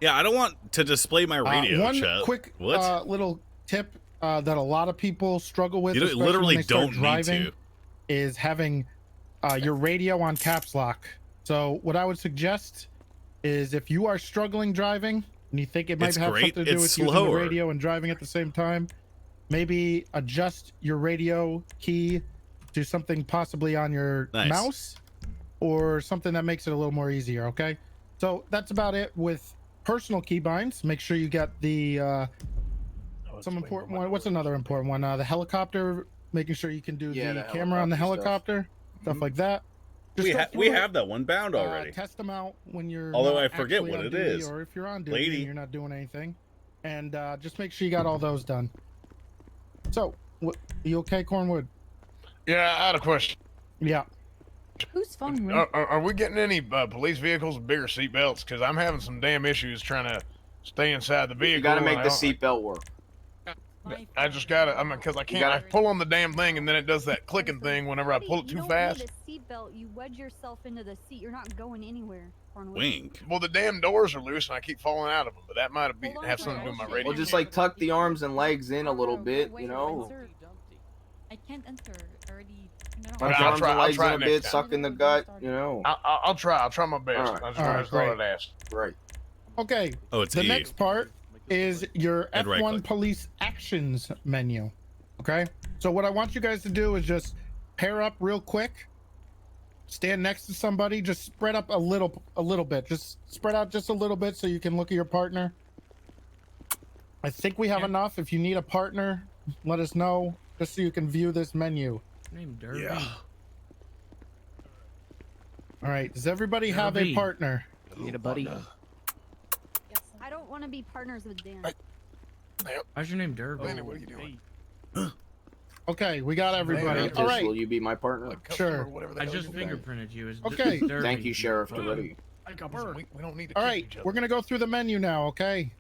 [SPEAKER 19] Yeah, I don't want to display my radio.
[SPEAKER 17] One
[SPEAKER 19] chat.
[SPEAKER 17] quick
[SPEAKER 19] What?
[SPEAKER 17] little tip that a lot of people struggle with,
[SPEAKER 19] You
[SPEAKER 17] especially
[SPEAKER 19] literally
[SPEAKER 17] when they start
[SPEAKER 19] don't need
[SPEAKER 17] driving,
[SPEAKER 19] to.
[SPEAKER 17] is having your radio on caps lock. So what I would suggest is if you are struggling driving and you think it might
[SPEAKER 19] It's
[SPEAKER 17] have
[SPEAKER 19] great,
[SPEAKER 17] something to do
[SPEAKER 19] it's
[SPEAKER 17] with using the
[SPEAKER 19] slower.
[SPEAKER 17] radio and driving at the same time, maybe adjust your radio key to something possibly on your
[SPEAKER 19] Nice.
[SPEAKER 17] mouse or something that makes it a little more easier. Okay, so that's about it with personal keybinds. Make sure you get the some important one. What's another important one? The helicopter, making sure you can do the camera on the helicopter, stuff like that. Just go
[SPEAKER 19] We
[SPEAKER 17] through it,
[SPEAKER 19] have that one bound already.
[SPEAKER 17] test them out when you're
[SPEAKER 19] Although
[SPEAKER 17] not
[SPEAKER 19] I forget
[SPEAKER 17] actually
[SPEAKER 19] what
[SPEAKER 17] on
[SPEAKER 19] it
[SPEAKER 17] duty,
[SPEAKER 19] is.
[SPEAKER 17] or if you're on duty
[SPEAKER 19] Lady.
[SPEAKER 17] and you're not doing anything, and just make sure you got all those done. So, are you okay, Cornwood?
[SPEAKER 8] Yeah, I had a question.
[SPEAKER 17] Yeah.
[SPEAKER 1] Whose phone ring?
[SPEAKER 8] Are we getting any police vehicles with bigger seatbelts? Because I'm having some damn issues trying to stay inside the vehicle.
[SPEAKER 18] You gotta
[SPEAKER 8] and
[SPEAKER 18] make
[SPEAKER 8] I
[SPEAKER 18] the
[SPEAKER 8] don't-
[SPEAKER 18] seatbelt work.
[SPEAKER 8] I just gotta. I mean, because I can't. I pull on the damn thing and then it does that clicking thing whenever I pull it
[SPEAKER 1] You
[SPEAKER 8] too
[SPEAKER 1] don't
[SPEAKER 8] fast.
[SPEAKER 1] need a seatbelt. You wedge yourself into the seat. You're not going anywhere. Cornwood.
[SPEAKER 19] Wink.
[SPEAKER 8] Well, the damn doors are loose and I keep falling out of them. But that might have something to do with my radio.
[SPEAKER 18] Well, just like tuck the arms and legs in a little bit, you know.
[SPEAKER 11] I can't enter already.
[SPEAKER 18] Tuck the
[SPEAKER 8] I'll
[SPEAKER 18] arms
[SPEAKER 8] try-
[SPEAKER 18] and
[SPEAKER 8] I'll
[SPEAKER 18] legs
[SPEAKER 8] try
[SPEAKER 18] in a
[SPEAKER 8] it
[SPEAKER 18] bit,
[SPEAKER 8] next time.
[SPEAKER 18] suck in the gut, you know.
[SPEAKER 8] I'll try. I'll try my best.
[SPEAKER 18] All right.
[SPEAKER 8] I just
[SPEAKER 17] All right,
[SPEAKER 8] thought
[SPEAKER 17] great.
[SPEAKER 8] I'd ask.
[SPEAKER 18] Right.
[SPEAKER 17] Okay.
[SPEAKER 19] Oh, it's
[SPEAKER 17] the
[SPEAKER 19] E.
[SPEAKER 17] next part is your
[SPEAKER 19] And right
[SPEAKER 17] F1
[SPEAKER 19] click.
[SPEAKER 17] police actions menu. Okay. So what I want you guys to do is just pair up real quick. Stand next to somebody. Just spread up a little bit. Just spread out just a little bit so you can look at your partner. I think we have enough. If you need a partner, let us know just so you can view this menu.
[SPEAKER 6] Name Derby.
[SPEAKER 19] Yeah.
[SPEAKER 17] All right. Does everybody have a
[SPEAKER 6] Derby.
[SPEAKER 17] partner?
[SPEAKER 3] Need a buddy?
[SPEAKER 1] I don't want to be partners with Dan.
[SPEAKER 6] Why's your name Derby?
[SPEAKER 8] Laney, what are you doing?
[SPEAKER 17] Okay, we got everybody.
[SPEAKER 18] Just,
[SPEAKER 17] All right.
[SPEAKER 18] will you be my partner?
[SPEAKER 17] Sure.
[SPEAKER 6] I just fingerprinted you as
[SPEAKER 17] Okay.
[SPEAKER 6] Derby.
[SPEAKER 18] Thank you, Sheriff Toretti.
[SPEAKER 8] We don't need to
[SPEAKER 17] All
[SPEAKER 8] kill
[SPEAKER 17] right,
[SPEAKER 8] each other.
[SPEAKER 17] we're gonna go through the menu now, okay?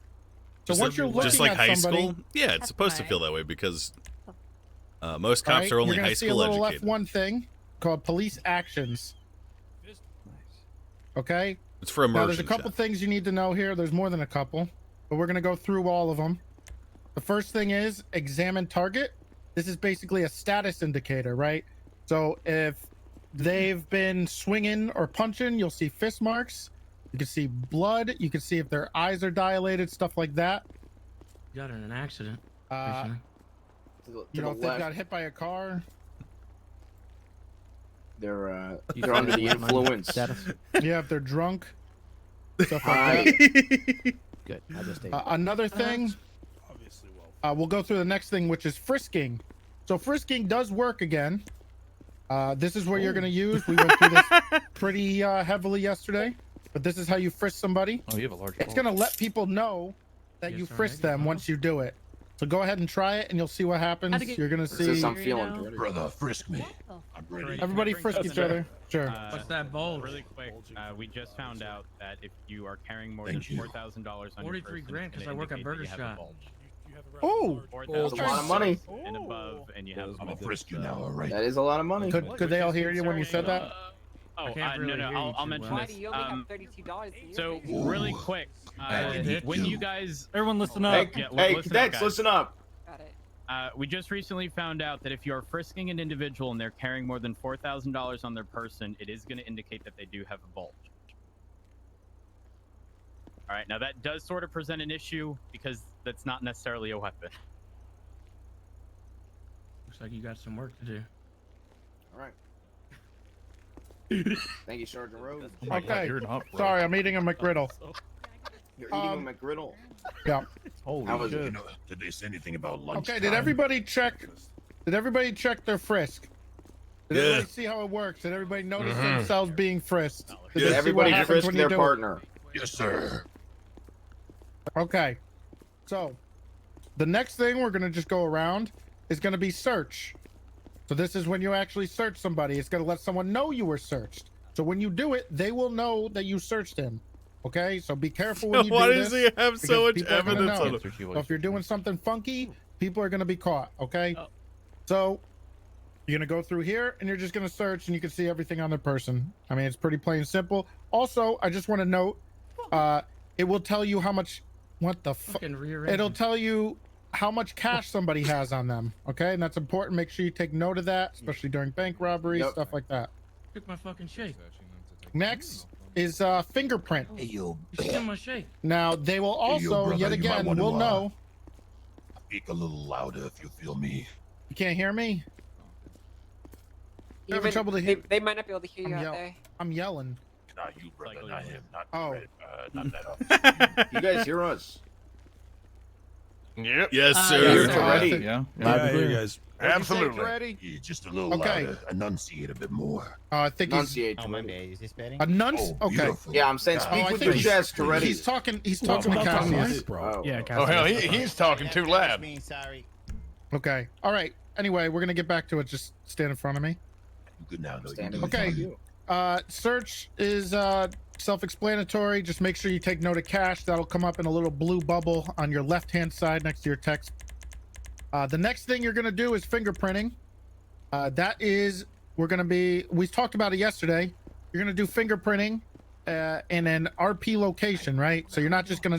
[SPEAKER 17] So
[SPEAKER 19] Just
[SPEAKER 17] once you're looking
[SPEAKER 19] just like
[SPEAKER 17] at
[SPEAKER 19] high
[SPEAKER 17] somebody,
[SPEAKER 19] school. Yeah, it's supposed to feel that way because most
[SPEAKER 17] all
[SPEAKER 19] cops
[SPEAKER 17] right,
[SPEAKER 19] are only
[SPEAKER 17] you're gonna
[SPEAKER 19] high
[SPEAKER 17] see
[SPEAKER 19] school
[SPEAKER 17] a little
[SPEAKER 19] educated.
[SPEAKER 17] F1 thing called police actions. Okay.
[SPEAKER 19] It's for
[SPEAKER 17] Now there's a
[SPEAKER 19] immersion.
[SPEAKER 17] couple
[SPEAKER 19] chat.
[SPEAKER 17] things you need to know here. There's more than a couple, but we're gonna go through all of them. The first thing is examine target. This is basically a status indicator, right? So if they've been swinging or punching, you'll see fist marks. You can see blood. You can see if their eyes are dilated, stuff like that.
[SPEAKER 6] You got in an accident.
[SPEAKER 17] Uh, you know, if they've got hit by a car.
[SPEAKER 18] They're under the influence.
[SPEAKER 17] Yeah, if they're drunk. Stuff like that.
[SPEAKER 3] Good. I just ate.
[SPEAKER 17] Another thing. We'll go through the next thing, which is frisking. So frisking does work again. This is what you're going to use. We went through this pretty heavily yesterday, but this is how you frisk somebody.
[SPEAKER 3] Oh, you have a large.
[SPEAKER 17] It's going to let people know that you frisk them once you do it. So go ahead and try it, and you'll see what happens. You're going to see.
[SPEAKER 18] Says I'm feeling ready.
[SPEAKER 4] Brother, frisk me. I'm ready.
[SPEAKER 17] Everybody frisk each other. Sure.
[SPEAKER 6] What's that bulge?
[SPEAKER 16] Really quick, we just found out that if you are carrying more
[SPEAKER 4] Thank
[SPEAKER 16] than
[SPEAKER 4] you.
[SPEAKER 16] $4,000 on
[SPEAKER 6] 43
[SPEAKER 16] your person,
[SPEAKER 6] grand 'cause
[SPEAKER 16] it's
[SPEAKER 6] I work
[SPEAKER 16] gonna
[SPEAKER 6] at Burger
[SPEAKER 16] indicate that you have a
[SPEAKER 6] Shot.
[SPEAKER 16] bulge.
[SPEAKER 17] Oh,
[SPEAKER 18] That's a lot of money.
[SPEAKER 16] And above, and you have.
[SPEAKER 4] I'm gonna frisk you now, all right?
[SPEAKER 18] That is a lot of money.
[SPEAKER 17] Could they all hear you when you said that?
[SPEAKER 16] Oh,
[SPEAKER 6] can't
[SPEAKER 16] no,
[SPEAKER 6] really
[SPEAKER 16] no,
[SPEAKER 6] hear you
[SPEAKER 16] I'll
[SPEAKER 6] too
[SPEAKER 16] mention
[SPEAKER 6] well.
[SPEAKER 16] this.
[SPEAKER 15] You only have $32 in your
[SPEAKER 16] So,
[SPEAKER 15] bank.
[SPEAKER 16] really quick, when you guys,
[SPEAKER 3] Everyone, listen
[SPEAKER 18] Hey,
[SPEAKER 3] up.
[SPEAKER 18] hey,
[SPEAKER 16] listen up,
[SPEAKER 18] cadets,
[SPEAKER 16] guys.
[SPEAKER 18] listen up.
[SPEAKER 15] Got it.
[SPEAKER 16] We just recently found out that if you are frisking an individual and they're carrying more than $4,000 on their person, it is going to indicate that they do have a bulge. All right, now that does sort of present an issue because that's not necessarily a weapon.
[SPEAKER 6] Looks like you got some work to do.
[SPEAKER 18] All right. Thank you, Sergeant Rhodes.
[SPEAKER 17] Okay. Sorry, I'm eating a McGriddle.
[SPEAKER 18] You're eating a McGriddle.
[SPEAKER 17] Yeah.
[SPEAKER 18] How was it?
[SPEAKER 4] You know, did they say anything about lunch?
[SPEAKER 17] Okay, did everybody check? Did everybody check their frisk? Did
[SPEAKER 2] Yeah.
[SPEAKER 17] everybody see how it works? Did everybody notice themselves being frisked? Did they see what
[SPEAKER 18] Everybody
[SPEAKER 17] happens
[SPEAKER 18] frisk
[SPEAKER 17] when you
[SPEAKER 18] their
[SPEAKER 17] do it?
[SPEAKER 18] partner.
[SPEAKER 4] Yes, sir.
[SPEAKER 17] Okay. So, the next thing we're gonna just go around is gonna be search. So this is when you actually search somebody. It's gonna let someone know you were searched. So when you do it, they will know that you searched him. Okay, so be careful when you
[SPEAKER 2] Why
[SPEAKER 17] do
[SPEAKER 2] does
[SPEAKER 17] this.
[SPEAKER 2] he have so
[SPEAKER 17] because
[SPEAKER 2] much
[SPEAKER 17] people are gonna
[SPEAKER 2] evidence
[SPEAKER 17] know.
[SPEAKER 2] on it?
[SPEAKER 17] So if you're doing something funky, people are gonna be caught. Okay, so you're gonna go through here and you're just gonna search, and you can see everything on the person. I mean, it's pretty plain and simple. Also, I just want to note, it will tell you how much. What the fuck? It'll tell you how much cash somebody has on them. Okay, and that's important. Make sure you take note of that, especially during bank robberies, stuff like that.
[SPEAKER 6] Took my fucking shake.
[SPEAKER 17] Next is fingerprint.
[SPEAKER 4] Hey, yo.
[SPEAKER 6] You steal my shake.
[SPEAKER 17] Now they will
[SPEAKER 4] Hey, yo,
[SPEAKER 17] also
[SPEAKER 4] brother,
[SPEAKER 17] yet
[SPEAKER 4] you might
[SPEAKER 17] again
[SPEAKER 4] wanna,
[SPEAKER 17] will know.
[SPEAKER 4] Speak a little louder if you feel me.
[SPEAKER 17] You can't hear me. I'm having trouble to hear.
[SPEAKER 15] They might not be able to hear you out there.
[SPEAKER 17] I'm yelling.
[SPEAKER 4] Not you, brother. Not him. Not
[SPEAKER 17] Oh.
[SPEAKER 4] not that.
[SPEAKER 18] You guys hear us?
[SPEAKER 8] Yep.
[SPEAKER 2] Yes,
[SPEAKER 18] Yes,
[SPEAKER 2] sir.
[SPEAKER 18] sir. Ready?
[SPEAKER 19] Yeah.
[SPEAKER 8] Yeah,
[SPEAKER 19] I hear
[SPEAKER 8] you
[SPEAKER 19] guys.
[SPEAKER 8] Absolutely.
[SPEAKER 17] Ready?
[SPEAKER 4] Yeah, just a little
[SPEAKER 17] Okay.
[SPEAKER 4] louder. Enunciate a bit more.
[SPEAKER 17] I think he's
[SPEAKER 18] Enunciate.
[SPEAKER 9] Oh, my bad. Is this better?
[SPEAKER 17] a nunce.
[SPEAKER 4] Oh,
[SPEAKER 17] Okay.
[SPEAKER 4] beautiful.
[SPEAKER 18] Yeah, I'm saying
[SPEAKER 4] Oh,
[SPEAKER 18] speak
[SPEAKER 17] I
[SPEAKER 18] with
[SPEAKER 17] think
[SPEAKER 18] your chest to ready.
[SPEAKER 17] He's talking to Cassius.
[SPEAKER 18] Oh.
[SPEAKER 3] Yeah,
[SPEAKER 8] Oh hell, he's talking too loud.
[SPEAKER 9] Sorry.
[SPEAKER 17] Okay. All right. Anyway, we're gonna get back to it. Just stand in front of me.
[SPEAKER 4] You good now? No,
[SPEAKER 18] Stand
[SPEAKER 4] you
[SPEAKER 18] in
[SPEAKER 4] good.
[SPEAKER 17] Okay. Search is self-explanatory. Just make sure you take note of cash. That'll come up in a little blue bubble on your left-hand side next to your text. The next thing you're gonna do is fingerprinting. That is, we talked about it yesterday. You're gonna do fingerprinting in an RP location, right? So you're not just gonna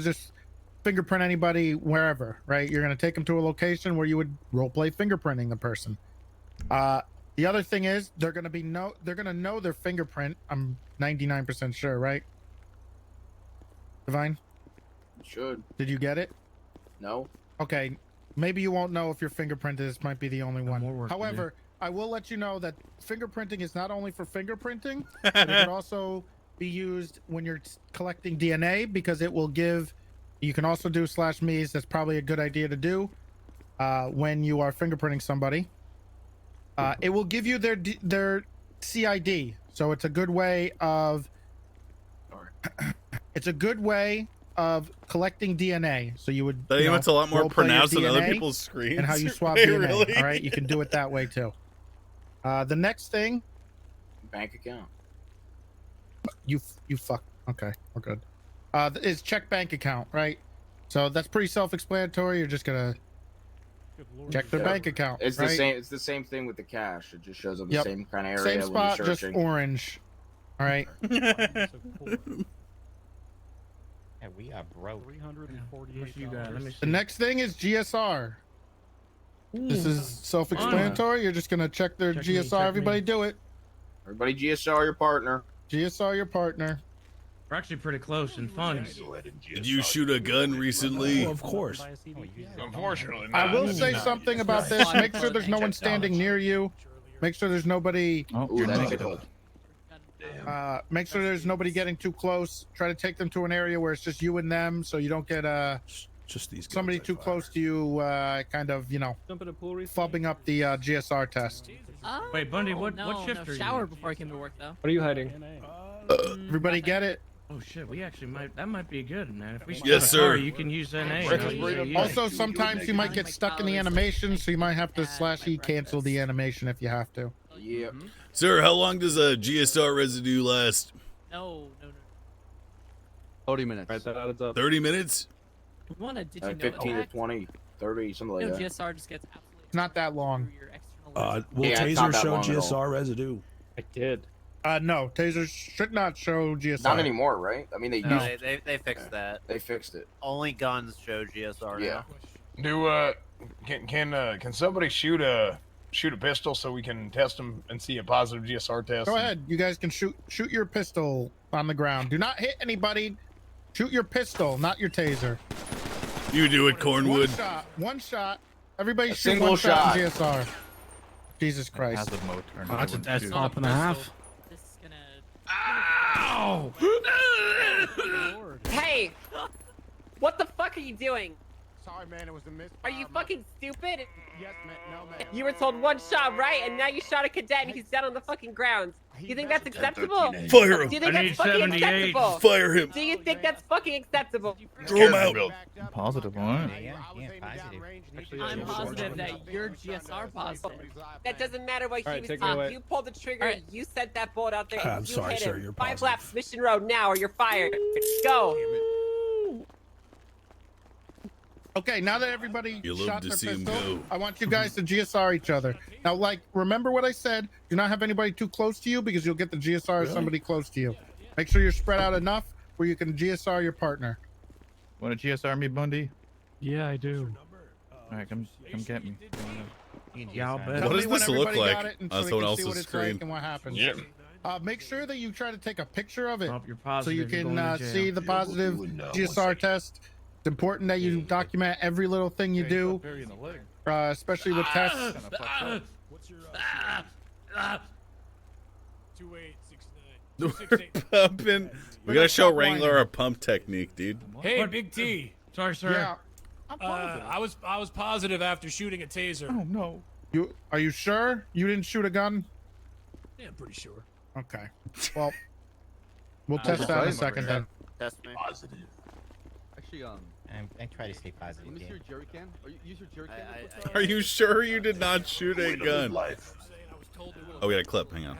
[SPEAKER 17] fingerprint anybody wherever, right? You're gonna take them to a location where you would roleplay fingerprinting the person. The other thing is they're gonna know their fingerprint. I'm 99% sure, right? Divine,
[SPEAKER 18] Should.
[SPEAKER 17] did you get it?
[SPEAKER 18] No.
[SPEAKER 17] Okay, maybe you won't know if your fingerprint might be the only one.
[SPEAKER 6] more work to do.
[SPEAKER 17] However, I will let you know that fingerprinting is not only for fingerprinting, but it can also be used when you're collecting DNA, because it will give. You can also do /me's. That's probably a good idea to do when you are fingerprinting somebody. It will give you their CID, so it's a good way of. It's a good way of collecting DNA. So you would.
[SPEAKER 2] That it's a lot more
[SPEAKER 17] role play your
[SPEAKER 2] pronounced on other
[SPEAKER 17] DNA
[SPEAKER 2] people's screens.
[SPEAKER 17] and how you swap
[SPEAKER 2] Hey,
[SPEAKER 17] DNA.
[SPEAKER 2] really?
[SPEAKER 17] All right, you can do it that way too. The next thing,
[SPEAKER 18] Bank account.
[SPEAKER 17] you fuck. Okay, we're good. Is check bank account, right? So that's pretty self-explanatory. You're just gonna check their
[SPEAKER 18] Yeah.
[SPEAKER 17] bank account.
[SPEAKER 18] It's
[SPEAKER 17] right?
[SPEAKER 18] the same. It's the same thing with the cash. It just shows up the
[SPEAKER 17] Yep.
[SPEAKER 18] same kind of area
[SPEAKER 17] Same
[SPEAKER 18] when
[SPEAKER 17] spot,
[SPEAKER 18] you're
[SPEAKER 17] just
[SPEAKER 18] searching.
[SPEAKER 17] orange. All right.
[SPEAKER 9] Yeah, we are broke.
[SPEAKER 6] What you got? Let me see.
[SPEAKER 17] The next thing is GSR. This is self-explanatory. You're just gonna check their
[SPEAKER 6] Check me,
[SPEAKER 17] GSR.
[SPEAKER 6] check
[SPEAKER 17] Everybody
[SPEAKER 6] me.
[SPEAKER 17] do it.
[SPEAKER 18] Everybody, GSR your partner.
[SPEAKER 17] GSR your partner.
[SPEAKER 6] We're actually pretty close in funds.
[SPEAKER 2] Did you shoot a gun recently?
[SPEAKER 19] Oh, of course.
[SPEAKER 8] Unfortunately,
[SPEAKER 17] I
[SPEAKER 8] not.
[SPEAKER 17] will say something about this. Make sure there's no one standing near you. Make sure there's nobody.
[SPEAKER 19] Oh,
[SPEAKER 18] Ooh, that's
[SPEAKER 19] negative.
[SPEAKER 18] good.
[SPEAKER 17] Make sure there's nobody getting too close. Try to take them to an area where it's just you and them, so you don't get
[SPEAKER 19] Just these.
[SPEAKER 17] somebody
[SPEAKER 19] guns I
[SPEAKER 17] too
[SPEAKER 19] fire.
[SPEAKER 17] close to you. Kind of, fubbing up the GSR test.
[SPEAKER 6] Wait, Bundy, what
[SPEAKER 11] no,
[SPEAKER 6] shift
[SPEAKER 11] no,
[SPEAKER 6] are you?
[SPEAKER 11] shower before I came to work though.
[SPEAKER 10] What are you hiding?
[SPEAKER 17] Everybody get it?
[SPEAKER 6] Oh shit, we actually might be good, man. If we
[SPEAKER 2] Yes,
[SPEAKER 6] steal a car,
[SPEAKER 2] sir.
[SPEAKER 6] You can use NA.
[SPEAKER 17] Also, sometimes you might get stuck in the animation, so you might have to /E cancel the animation if you have to.
[SPEAKER 18] Yeah.
[SPEAKER 2] Sir, how long does a GSR residue last?
[SPEAKER 11] No.
[SPEAKER 12] 40 minutes.
[SPEAKER 10] Write that out. It's up.
[SPEAKER 2] 30 minutes?
[SPEAKER 11] You wanna? Did you know
[SPEAKER 18] 15 to
[SPEAKER 11] that?
[SPEAKER 18] 20, 30, something
[SPEAKER 11] You
[SPEAKER 18] like
[SPEAKER 11] know,
[SPEAKER 18] that.
[SPEAKER 11] GSR just gets absolutely.
[SPEAKER 17] It's not that long.
[SPEAKER 11] through your external
[SPEAKER 19] Will
[SPEAKER 18] Yeah, it's not
[SPEAKER 19] Taser
[SPEAKER 18] that
[SPEAKER 19] show
[SPEAKER 18] long at all.
[SPEAKER 19] GSR residue?
[SPEAKER 10] I did.
[SPEAKER 17] No, tasers should not show GSR.
[SPEAKER 18] Not anymore, right? I mean, they
[SPEAKER 17] No.
[SPEAKER 18] used.
[SPEAKER 21] They fixed that.
[SPEAKER 18] They fixed it.
[SPEAKER 21] Only guns show GSR
[SPEAKER 18] Yeah.
[SPEAKER 21] now.
[SPEAKER 8] Can somebody shoot a pistol so we can test them and see a positive GSR test?
[SPEAKER 17] Go ahead. You guys can shoot your pistol on the ground. Do not hit anybody. Shoot your pistol, not your taser.
[SPEAKER 2] You do it, Cornwood.
[SPEAKER 17] One shot. Everybody
[SPEAKER 18] A
[SPEAKER 17] shoot
[SPEAKER 18] single
[SPEAKER 17] one shot.
[SPEAKER 18] shot.
[SPEAKER 17] GSR. Jesus Christ.
[SPEAKER 3] That's
[SPEAKER 11] This is gonna.
[SPEAKER 6] Ow!
[SPEAKER 15] Hey! What the fuck are you doing?
[SPEAKER 8] Sorry, man. It was a miss.
[SPEAKER 15] Are you fucking stupid?
[SPEAKER 8] Yes, man. No, man.
[SPEAKER 15] You were told one shot, right? And now you shot a cadet and he's dead on the fucking ground. You think that's acceptable?
[SPEAKER 2] Fire him.
[SPEAKER 15] Do you think
[SPEAKER 6] I
[SPEAKER 15] that's
[SPEAKER 6] need
[SPEAKER 15] fucking
[SPEAKER 6] 78.
[SPEAKER 15] acceptable?
[SPEAKER 2] Fire him.
[SPEAKER 15] Do you think that's fucking acceptable?
[SPEAKER 2] Throw him out.
[SPEAKER 19] Positive on it.
[SPEAKER 9] Yeah, positive.
[SPEAKER 11] I'm positive that you're GSR positive.
[SPEAKER 15] That doesn't matter what he
[SPEAKER 16] Alright,
[SPEAKER 15] was
[SPEAKER 16] take it
[SPEAKER 15] doing.
[SPEAKER 16] away.
[SPEAKER 15] You pulled the trigger.
[SPEAKER 11] Alright.
[SPEAKER 15] You sent that bullet out there.
[SPEAKER 7] I'm
[SPEAKER 15] you
[SPEAKER 7] sorry,
[SPEAKER 15] hit
[SPEAKER 7] sir,
[SPEAKER 15] him.
[SPEAKER 7] you're
[SPEAKER 15] 5
[SPEAKER 7] positive.
[SPEAKER 15] laps, Mission Road now, or you're fired. Go.
[SPEAKER 17] Okay, now that everybody
[SPEAKER 2] You love
[SPEAKER 17] shot
[SPEAKER 2] to
[SPEAKER 17] their
[SPEAKER 2] see 'em
[SPEAKER 17] pistol,
[SPEAKER 2] go.
[SPEAKER 17] I want you guys to GSR each other. Now, like, remember what I said. Do not have anybody too close to you because you'll get the GSR of somebody close to you. Make sure you're spread out enough where you can GSR your partner.
[SPEAKER 19] Want to GSR me, Bundy?
[SPEAKER 14] Yeah, I do.
[SPEAKER 19] All right, come get me.
[SPEAKER 6] Y'all
[SPEAKER 17] Tell
[SPEAKER 6] bet.
[SPEAKER 2] What
[SPEAKER 17] me
[SPEAKER 2] does
[SPEAKER 17] when
[SPEAKER 2] this look
[SPEAKER 17] everybody got
[SPEAKER 2] like
[SPEAKER 17] it and
[SPEAKER 2] on
[SPEAKER 17] so they
[SPEAKER 2] someone
[SPEAKER 17] can see
[SPEAKER 2] else's
[SPEAKER 17] what it's
[SPEAKER 2] screen?
[SPEAKER 17] like and what happens.
[SPEAKER 8] Yeah.
[SPEAKER 17] Make sure that you try to take a picture of it
[SPEAKER 6] Well, you're
[SPEAKER 17] so you
[SPEAKER 6] positive, you're
[SPEAKER 17] can
[SPEAKER 6] going to jail.
[SPEAKER 17] see the positive GSR test. It's important that you document every little thing you do, especially with tests.
[SPEAKER 7] What's your
[SPEAKER 2] 2869. We're pumping. We gotta show Wrangler our pump technique, dude.
[SPEAKER 7] Hey, Big T.
[SPEAKER 6] Sorry, sir.
[SPEAKER 17] Yeah.
[SPEAKER 7] I was positive after shooting a taser.
[SPEAKER 19] Oh no.
[SPEAKER 17] Are you sure you didn't shoot a gun?
[SPEAKER 7] Yeah, I'm pretty sure.
[SPEAKER 17] Okay. Well, we'll test that in a second then.
[SPEAKER 21] Test me.
[SPEAKER 18] Positive.
[SPEAKER 12] Actually,
[SPEAKER 9] I try to stay positive.
[SPEAKER 12] let me see
[SPEAKER 9] Yeah.
[SPEAKER 12] your jerry can. Or use your jerry can.
[SPEAKER 2] Are you sure you did not shoot a gun?
[SPEAKER 18] Life.
[SPEAKER 2] Oh, we got a clip. Hang on.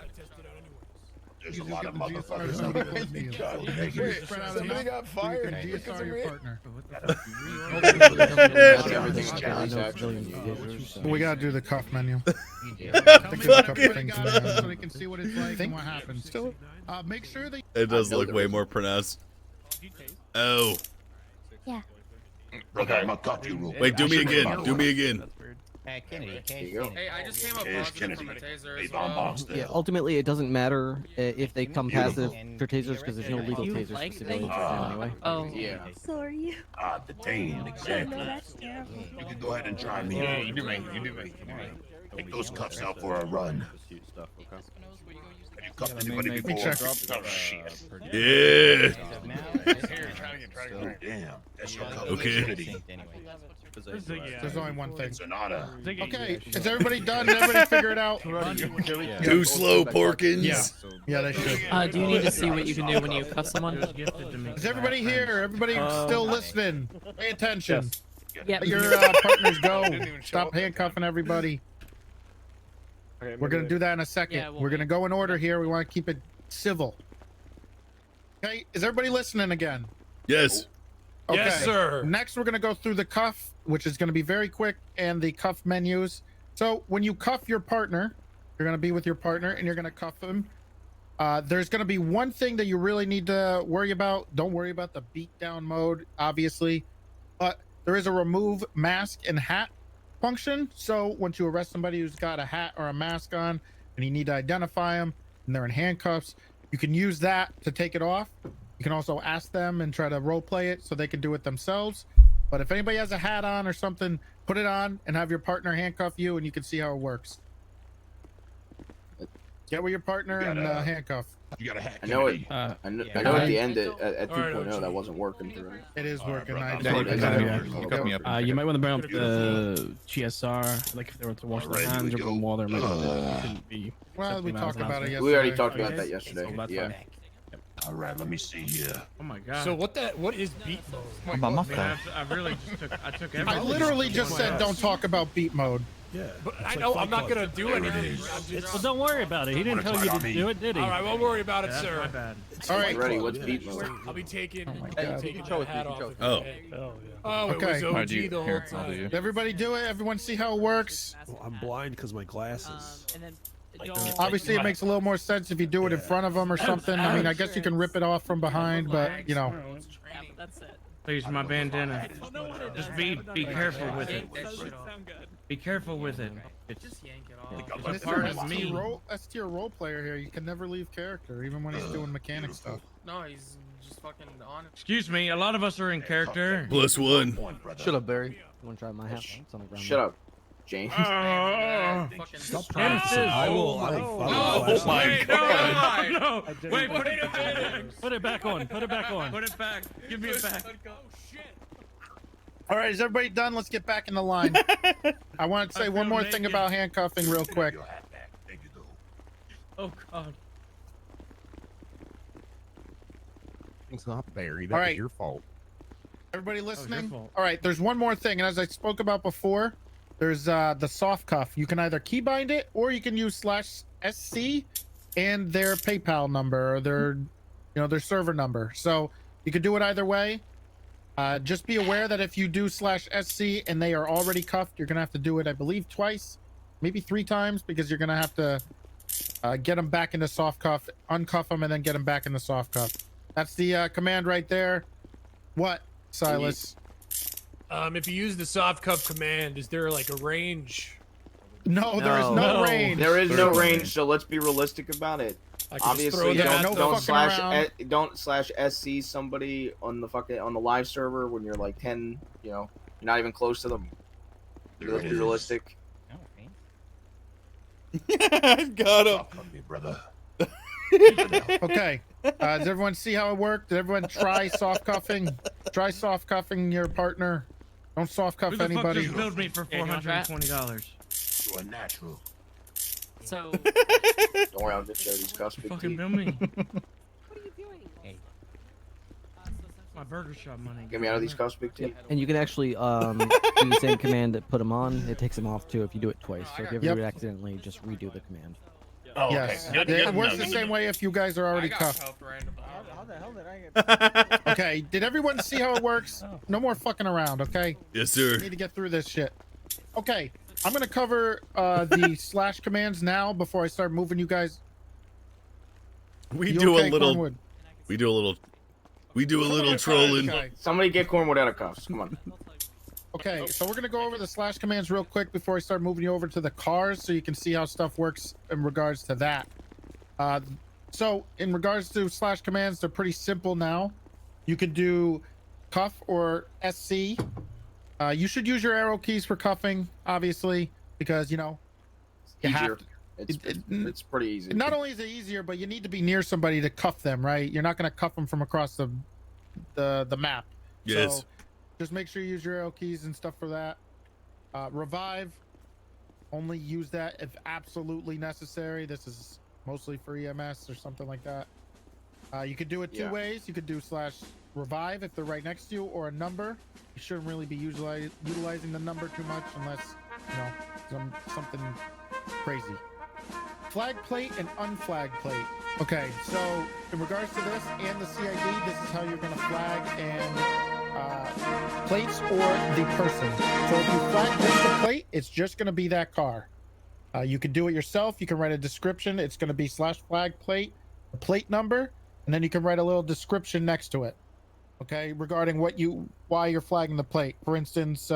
[SPEAKER 18] There's
[SPEAKER 17] You
[SPEAKER 18] a
[SPEAKER 17] just
[SPEAKER 18] lot
[SPEAKER 17] get
[SPEAKER 18] of
[SPEAKER 17] the GSR
[SPEAKER 18] motherfuckers
[SPEAKER 17] somebody
[SPEAKER 18] out there.
[SPEAKER 17] close to you.
[SPEAKER 18] God,
[SPEAKER 17] You
[SPEAKER 18] make
[SPEAKER 17] can
[SPEAKER 18] it.
[SPEAKER 17] spread out
[SPEAKER 8] Somebody
[SPEAKER 17] enough
[SPEAKER 8] got
[SPEAKER 17] so you
[SPEAKER 8] fired
[SPEAKER 17] can
[SPEAKER 8] because
[SPEAKER 17] GSR
[SPEAKER 8] of
[SPEAKER 17] your
[SPEAKER 8] me.
[SPEAKER 17] partner.
[SPEAKER 18] That's everything's Kelly's action.
[SPEAKER 17] We gotta do the cuff menu.
[SPEAKER 2] Fucking
[SPEAKER 17] So they can see what it's like and what happens. Make sure that
[SPEAKER 2] It does look way more pronounced. Oh.
[SPEAKER 1] Yeah.
[SPEAKER 18] Brother, I'm gonna cuff you real
[SPEAKER 2] Wait,
[SPEAKER 18] quick.
[SPEAKER 2] do
[SPEAKER 18] I
[SPEAKER 2] me
[SPEAKER 18] should
[SPEAKER 2] again.
[SPEAKER 18] have
[SPEAKER 2] Do me again.
[SPEAKER 9] Kennedy.
[SPEAKER 18] There you go.
[SPEAKER 20] Hey, I just came up
[SPEAKER 18] Here's
[SPEAKER 20] positive from a
[SPEAKER 18] Kennedy.
[SPEAKER 20] taser
[SPEAKER 18] Hey,
[SPEAKER 20] as
[SPEAKER 18] Von
[SPEAKER 20] well.
[SPEAKER 18] Boxtel.
[SPEAKER 10] Yeah, ultimately it doesn't matter if they come
[SPEAKER 18] Beautiful.
[SPEAKER 10] positive for tasers because there's no legal
[SPEAKER 11] You
[SPEAKER 10] tasers
[SPEAKER 11] like
[SPEAKER 10] for civilians
[SPEAKER 11] things?
[SPEAKER 10] right now anyway.
[SPEAKER 20] Oh,
[SPEAKER 18] Yeah.
[SPEAKER 1] Sorry.
[SPEAKER 18] Detained, exactly.
[SPEAKER 1] that's terrible.
[SPEAKER 18] You can go ahead and try me.
[SPEAKER 8] Yeah, you do make. You do make.
[SPEAKER 18] Take those cuffs out for a run. Have you cuffed anybody
[SPEAKER 17] me
[SPEAKER 18] before?
[SPEAKER 17] check.
[SPEAKER 18] Oh, shit.
[SPEAKER 2] Yeah.
[SPEAKER 8] Here, try to get.
[SPEAKER 18] Oh, damn. That's your cuff.
[SPEAKER 2] Okay.
[SPEAKER 18] Kennedy.
[SPEAKER 17] there's only one thing.
[SPEAKER 18] It's an honor.
[SPEAKER 17] Okay, is everybody done? Did everybody figure it out?
[SPEAKER 2] Too slow, Porkins.
[SPEAKER 17] Yeah, they should.
[SPEAKER 11] do you need to see what you can do when you cuff someone?
[SPEAKER 17] Is everybody here? Everybody still listening? Pay attention.
[SPEAKER 11] Yep.
[SPEAKER 17] Let your partners go. Stop handcuffing everybody. We're gonna do that in a second.
[SPEAKER 11] Yeah, we'll
[SPEAKER 17] We're gonna go in order here. We want to keep it civil. Okay, is everybody listening again?
[SPEAKER 2] Yes.
[SPEAKER 17] Okay.
[SPEAKER 7] Yes, sir.
[SPEAKER 17] Next, we're gonna go through the cuff, which is gonna be very quick, and the cuff menus. So when you cuff your partner, you're gonna be with your partner, and you're gonna cuff him. There's gonna be one thing that you really need to worry about. Don't worry about the beat down mode, obviously, but there is a remove mask and hat function. So once you arrest somebody who's got a hat or a mask on, and you need to identify them, and they're in handcuffs, you can use that to take it off. You can also ask them and try to role play it so they can do it themselves. But if anybody has a hat on or something, put it on and have your partner handcuff you, and you can see how it works. Get with your partner and handcuff.
[SPEAKER 18] You got a hat. I know it.
[SPEAKER 17] Uh,
[SPEAKER 18] I know at the end at 2.0 that wasn't working through.
[SPEAKER 17] It is working.
[SPEAKER 3] You might want to bring up the GSR, like if they were to wash their hands or bring water. Maybe shouldn't be.
[SPEAKER 17] Well, we talked about it yesterday.
[SPEAKER 18] We already talked about that yesterday.
[SPEAKER 3] So that's
[SPEAKER 18] Yeah.
[SPEAKER 3] fine.
[SPEAKER 18] All right, let me see here.
[SPEAKER 6] Oh my god.
[SPEAKER 7] So what is beat mode?
[SPEAKER 6] I really just took. I took everything.
[SPEAKER 17] I literally just said don't talk about beat mode.
[SPEAKER 7] Yeah, but I know I'm not gonna do anything.
[SPEAKER 14] Well, don't worry about it. He didn't tell you to do it, did he?
[SPEAKER 7] All right, won't worry about it,
[SPEAKER 6] That's
[SPEAKER 7] sir.
[SPEAKER 6] my bad.
[SPEAKER 17] All right.
[SPEAKER 18] Ready? What's beat mode?
[SPEAKER 7] I'll be taking. Taking
[SPEAKER 12] control
[SPEAKER 7] the hat
[SPEAKER 12] it,
[SPEAKER 7] off.
[SPEAKER 12] control
[SPEAKER 2] Oh.
[SPEAKER 7] Oh, it
[SPEAKER 17] Okay.
[SPEAKER 7] was
[SPEAKER 17] Alright,
[SPEAKER 7] OG the whole time.
[SPEAKER 17] Everybody do it. Everyone see how it works.
[SPEAKER 7] Um,
[SPEAKER 22] I'm blind because my glasses.
[SPEAKER 11] And then
[SPEAKER 17] Obviously, it makes a little more sense if you do it in front of them or something. I mean, I guess you can rip it off from behind, but you know.
[SPEAKER 11] That's it.
[SPEAKER 6] Please, my bandana. Just be careful with it. Be careful with it. It's a part of me.
[SPEAKER 17] That's to your role player here. You can never leave character, even when he's doing mechanic stuff.
[SPEAKER 20] No, he's just fucking on it.
[SPEAKER 6] Excuse me. A lot of us are in character.
[SPEAKER 2] +1.
[SPEAKER 12] Shut up, Barry.
[SPEAKER 10] You want to try my hat? It's on the ground.
[SPEAKER 18] Shut up, James.
[SPEAKER 22] Stop practicing. I will.
[SPEAKER 6] Oh my god! No! Wait, put it back.
[SPEAKER 14] Put it back on. Put it back on.
[SPEAKER 6] Put it back. Give me it back.
[SPEAKER 17] All right, is everybody done? Let's get back in the line. I want to say one more thing about handcuffing real quick.
[SPEAKER 6] Oh God.
[SPEAKER 22] It's not Barry. That
[SPEAKER 17] All
[SPEAKER 22] was
[SPEAKER 17] right.
[SPEAKER 22] your fault.
[SPEAKER 17] Everybody listening?
[SPEAKER 6] fault.
[SPEAKER 17] All right, there's one more thing, and as I spoke about before, there's the soft cuff. You can either keybind it or you can use /SC and their PayPal number or their server number. So you could do it either way. Just be aware that if you do /SC and they are already cuffed, you're gonna have to do it, I believe, twice, maybe 3 times, because you're gonna have to get them back into soft cuff, uncuff them, and then get them back in the soft cuff. That's the command right there. What, Silas?
[SPEAKER 7] If you use the soft cuff command, is there like a range?
[SPEAKER 17] No, there is no range.
[SPEAKER 18] There is no range, so let's be realistic about it.
[SPEAKER 7] I can just throw
[SPEAKER 18] Obviously,
[SPEAKER 7] them at
[SPEAKER 18] don't
[SPEAKER 7] them.
[SPEAKER 18] /SC somebody on the live server when you're like 10. You're not even close to them. Let's be realistic.
[SPEAKER 2] Got him.
[SPEAKER 4] Me, brother.
[SPEAKER 17] Okay. Does everyone see how it worked? Did everyone try soft cuffing? Try soft cuffing your partner. Don't soft cuff
[SPEAKER 6] Who the fuck
[SPEAKER 17] anybody.
[SPEAKER 6] just billed me for $420?
[SPEAKER 4] You're a natural.
[SPEAKER 11] So.
[SPEAKER 18] Don't worry, I'll just show these cuffs. Big
[SPEAKER 6] Fucking
[SPEAKER 18] T.
[SPEAKER 6] bill me.
[SPEAKER 15] What are you doing?
[SPEAKER 6] My burger shop money.
[SPEAKER 18] Get me out of these cuffs, Big T.
[SPEAKER 5] And you can actually do the same command that put them on. It takes them off too if you do it twice. So if you ever do it accidentally, just redo the command.
[SPEAKER 4] Oh,
[SPEAKER 17] Yes.
[SPEAKER 4] okay.
[SPEAKER 17] It works the same way if you guys are already cuffed.
[SPEAKER 8] How the hell did I get?
[SPEAKER 17] Okay. Did everyone see how it works? No more fucking around, okay?
[SPEAKER 2] Yes, sir.
[SPEAKER 17] We need to get through this shit. Okay. I'm going to cover the / commands now before I start moving you guys.
[SPEAKER 2] We
[SPEAKER 17] You
[SPEAKER 2] do
[SPEAKER 17] okay,
[SPEAKER 2] a little.
[SPEAKER 17] Cornwood?
[SPEAKER 2] We do a little trolling.
[SPEAKER 17] Okay.
[SPEAKER 18] Somebody get Cornwood out of cuffs. Come on.
[SPEAKER 17] Okay, so we're gonna go over the / commands real quick before I start moving you over to the cars, so you can see how stuff works in regards to that. So in regards to / commands, they're pretty simple now. You could do cuff or SC. You should use your arrow keys for cuffing, obviously, because you
[SPEAKER 18] Easier.
[SPEAKER 17] have to.
[SPEAKER 18] It's pretty easy.
[SPEAKER 17] Not only is it easier, but you need to be near somebody to cuff them, right? You're not gonna cuff them from across the map.
[SPEAKER 2] Yes.
[SPEAKER 17] So just make sure you use your arrow keys and stuff for that. Revive, only use that if absolutely necessary. This is mostly for EMS or something like that. You could do it two ways. You could do /revive if they're right next to you, or a number. You shouldn't really be utilizing the number too much unless something crazy. Flag plate and unflagged plate. Okay, so in regards to this and the CID, this is how you're going to flag and plates or the person. So if you flag just the plate, it's just going to be that car. You can do it yourself. You can write a description. It's going to be /flag plate, the plate number, and then you can write a little description next to it. Okay, regarding why you're flagging the plate. For instance,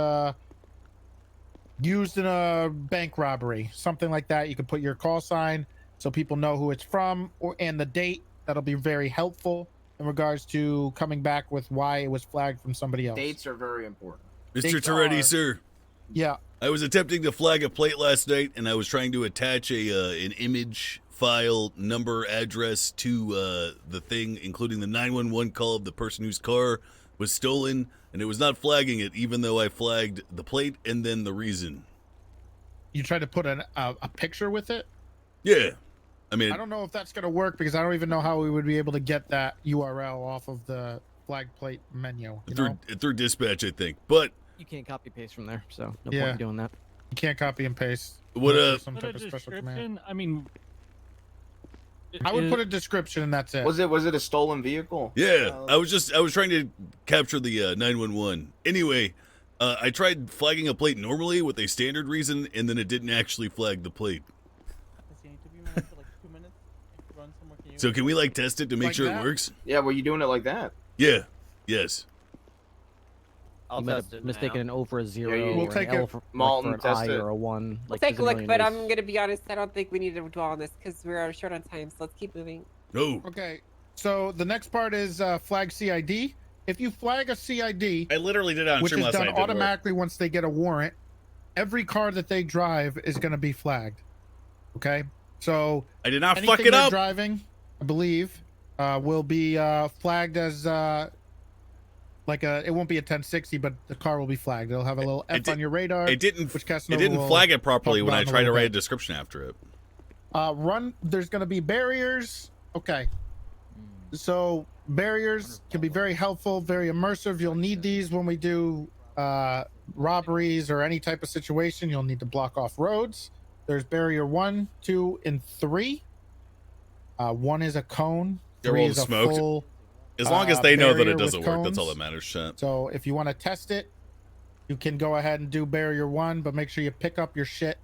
[SPEAKER 17] used in a bank robbery, something like that. You can put your call sign so people know who it's from, and the date. That'll be very helpful in regards to coming back with why it was flagged from somebody else.
[SPEAKER 18] Dates are very important.
[SPEAKER 2] Mr. Toretti, sir.
[SPEAKER 17] Yeah.
[SPEAKER 2] I was attempting to flag a plate last night, and I was trying to attach an image file, number, address to the thing, including the 911 call of the person whose car was stolen, and it was not flagging it, even though I flagged the plate and then the reason.
[SPEAKER 17] You tried to put a picture with it?
[SPEAKER 2] Yeah. I mean,
[SPEAKER 17] I don't know if that's going to work because I don't even know how we would be able to get that URL off of the flag plate menu.
[SPEAKER 2] Through dispatch, I think. But
[SPEAKER 5] you can't copy paste from there, so no
[SPEAKER 17] Yeah.
[SPEAKER 5] point in doing that.
[SPEAKER 17] You can't copy and paste.
[SPEAKER 2] What
[SPEAKER 17] some
[SPEAKER 14] Put
[SPEAKER 17] type
[SPEAKER 14] a
[SPEAKER 17] of special command.
[SPEAKER 14] description. I mean,
[SPEAKER 17] I would put a description and that's it.
[SPEAKER 18] Was it a stolen vehicle?
[SPEAKER 2] Yeah, I was trying to capture the 911. Anyway, I tried flagging a plate normally with a standard reason, and then it didn't actually flag the plate. So can we test it to make
[SPEAKER 18] Like
[SPEAKER 2] sure
[SPEAKER 18] that?
[SPEAKER 2] it works?
[SPEAKER 18] Yeah, were you doing it like that?
[SPEAKER 2] Yeah. Yes.
[SPEAKER 5] You might have mistaken an O for a 0
[SPEAKER 18] Yeah,
[SPEAKER 17] we'll
[SPEAKER 5] or
[SPEAKER 17] take
[SPEAKER 5] an L
[SPEAKER 17] it.
[SPEAKER 5] for,
[SPEAKER 18] Malton,
[SPEAKER 5] for an
[SPEAKER 18] test
[SPEAKER 5] I
[SPEAKER 18] it.
[SPEAKER 5] or a 1.
[SPEAKER 15] We'll
[SPEAKER 5] Like,
[SPEAKER 15] take a
[SPEAKER 5] there's
[SPEAKER 15] look,
[SPEAKER 5] million
[SPEAKER 15] but
[SPEAKER 5] ways.
[SPEAKER 15] I'm gonna be honest. I don't think we need to dwell on this because we're short on time. So let's keep moving.
[SPEAKER 2] No.
[SPEAKER 17] Okay, so the next part is flag CID. If you flag a CID,
[SPEAKER 2] I literally did it on
[SPEAKER 17] which
[SPEAKER 2] stream
[SPEAKER 17] is
[SPEAKER 2] last
[SPEAKER 17] done
[SPEAKER 2] night. It didn't work.
[SPEAKER 17] automatically once they get a warrant, every car that they drive is going to be flagged. Okay, so
[SPEAKER 2] I did not fuck
[SPEAKER 17] anything
[SPEAKER 2] it
[SPEAKER 17] they're
[SPEAKER 2] up.
[SPEAKER 17] driving, I believe, will be flagged as like it won't be a 1060, but the car will be flagged. It'll have a little F on your radar.
[SPEAKER 2] It didn't.
[SPEAKER 17] Which
[SPEAKER 2] It didn't flag it properly when I tried to write a
[SPEAKER 17] description.
[SPEAKER 2] description after it.
[SPEAKER 17] There's going to be barriers. Okay. So barriers can be very helpful, very immersive. You'll need these when we do robberies or any type of situation. You'll need to block off roads. There's barrier 1, 2, and 3. 1 is a cone.
[SPEAKER 2] They're
[SPEAKER 17] 3
[SPEAKER 2] all
[SPEAKER 17] is a
[SPEAKER 2] smoked.
[SPEAKER 17] full,
[SPEAKER 2] As long as they know that
[SPEAKER 17] barrier
[SPEAKER 2] it doesn't
[SPEAKER 17] with
[SPEAKER 2] work, that's all
[SPEAKER 17] cones.
[SPEAKER 2] that matters. Shit.
[SPEAKER 17] So if you want to test it, you can go ahead and do barrier 1, but make sure you pick up your shit.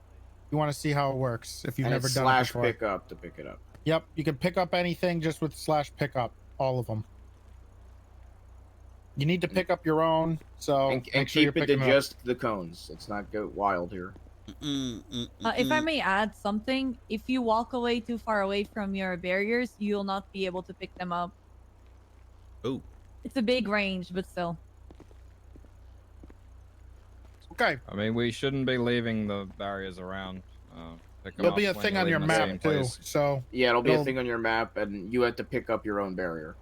[SPEAKER 17] You want to see how it works if you've
[SPEAKER 18] And
[SPEAKER 17] never
[SPEAKER 18] it's
[SPEAKER 17] done it
[SPEAKER 18] slash
[SPEAKER 17] before.
[SPEAKER 18] pick up to pick it up.
[SPEAKER 17] Yep, you can pick up anything just with slash pickup, all of them. You need to pick up your own, so
[SPEAKER 18] And
[SPEAKER 17] make sure you're
[SPEAKER 18] keep it to
[SPEAKER 17] picking up.
[SPEAKER 18] just the cones. Let's not go wild here.
[SPEAKER 13] If I may add something, if you walk away too far away from your barriers, you'll not be able to pick them up.
[SPEAKER 2] Oh.
[SPEAKER 13] It's a big range, but still.
[SPEAKER 17] Okay.
[SPEAKER 16] I mean, we shouldn't be leaving the barriers around. Pick 'em
[SPEAKER 17] There'll
[SPEAKER 16] up
[SPEAKER 17] be a
[SPEAKER 16] when
[SPEAKER 17] thing
[SPEAKER 16] you
[SPEAKER 17] on
[SPEAKER 16] leave
[SPEAKER 17] your
[SPEAKER 16] in the same
[SPEAKER 17] map too,
[SPEAKER 16] place.
[SPEAKER 17] so
[SPEAKER 18] Yeah, it'll be a
[SPEAKER 17] it'll-
[SPEAKER 18] thing on your map, and you have to pick up your own barrier.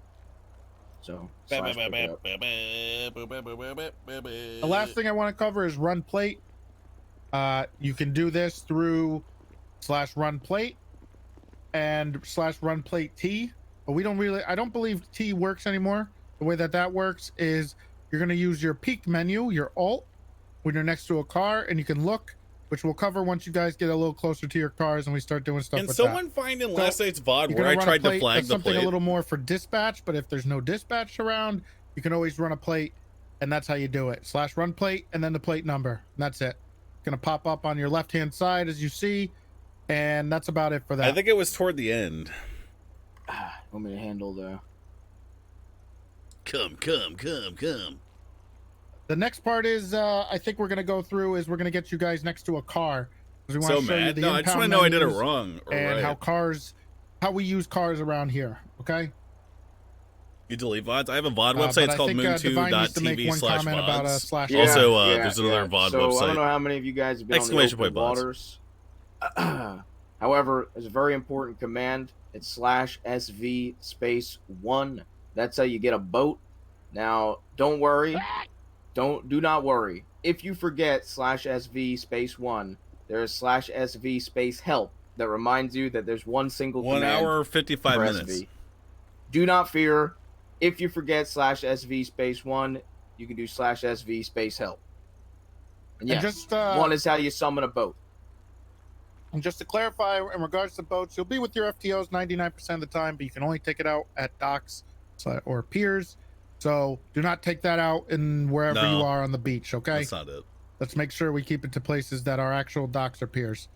[SPEAKER 18] So slash pick it up.
[SPEAKER 17] The last thing I want to cover is run plate. You can do this through slash run plate and slash run plate T, but I don't believe T works anymore. The way that works is you're going to use your peek menu, your alt, when you're next to a car, and you can look, which we'll cover once you guys get a little closer to your cars and we start doing stuff
[SPEAKER 2] Can
[SPEAKER 17] with
[SPEAKER 2] someone
[SPEAKER 17] that.
[SPEAKER 2] find in
[SPEAKER 17] So,
[SPEAKER 2] last night's VOD
[SPEAKER 17] you're
[SPEAKER 2] where
[SPEAKER 17] gonna
[SPEAKER 2] I
[SPEAKER 17] run a
[SPEAKER 2] tried to
[SPEAKER 17] plate.
[SPEAKER 2] flag
[SPEAKER 17] That's
[SPEAKER 2] the
[SPEAKER 17] something
[SPEAKER 2] plate?
[SPEAKER 17] a little more for dispatch, but if there's no dispatch around, you can always run a plate, and that's how you do it. Slash run plate and then the plate number. And that's it. It's gonna pop up on your left-hand side as you see, and that's about it for that.
[SPEAKER 2] I think it was toward the end.
[SPEAKER 18] Want me to handle the?
[SPEAKER 2] Come.
[SPEAKER 17] The next part is I think we're gonna go through is we're gonna get you guys next to a car. 'Cause we wanna
[SPEAKER 2] So
[SPEAKER 17] show you
[SPEAKER 2] mad.
[SPEAKER 17] the
[SPEAKER 2] No, I just
[SPEAKER 17] impound
[SPEAKER 2] want to know I did it
[SPEAKER 17] menus
[SPEAKER 2] wrong or
[SPEAKER 17] and
[SPEAKER 2] right.
[SPEAKER 17] how we use cars around here. Okay.
[SPEAKER 2] You delete VODs? I have a VOD
[SPEAKER 17] But
[SPEAKER 2] website. It's
[SPEAKER 17] I
[SPEAKER 2] called
[SPEAKER 17] think, Divine needs to make one comment about,
[SPEAKER 2] moon2.tv/VODs.
[SPEAKER 17] slash-
[SPEAKER 2] Also,
[SPEAKER 18] Yeah,
[SPEAKER 2] there's another
[SPEAKER 18] yeah.
[SPEAKER 2] VOD
[SPEAKER 18] so
[SPEAKER 2] website.
[SPEAKER 18] I don't know how many of you guys have been
[SPEAKER 2] Exclamation
[SPEAKER 18] on the
[SPEAKER 2] point
[SPEAKER 18] open
[SPEAKER 2] VODs.
[SPEAKER 18] waters. However, there's a very important command. It's slash SV space 1. That's how you get a boat. Now, don't worry. Do not worry. If you forget slash SV space 1, there is slash SV space help that reminds you that there's one single
[SPEAKER 2] 1
[SPEAKER 18] command
[SPEAKER 2] hour 55
[SPEAKER 18] for
[SPEAKER 2] minutes.
[SPEAKER 18] SV. Do not fear. If you forget slash SV space 1, you can do slash SV space help. And
[SPEAKER 17] And
[SPEAKER 18] yes,
[SPEAKER 17] just,
[SPEAKER 18] 1 is how you summon a boat.
[SPEAKER 17] And just to clarify, in regards to boats, you'll be with your FTOs 99% of the time, but you can only take it out at docks or piers. So do not take that out in wherever
[SPEAKER 2] No.
[SPEAKER 17] you are on the beach, okay?
[SPEAKER 2] That's not it.
[SPEAKER 17] Let's make sure we keep it to places that are actual docks or piers.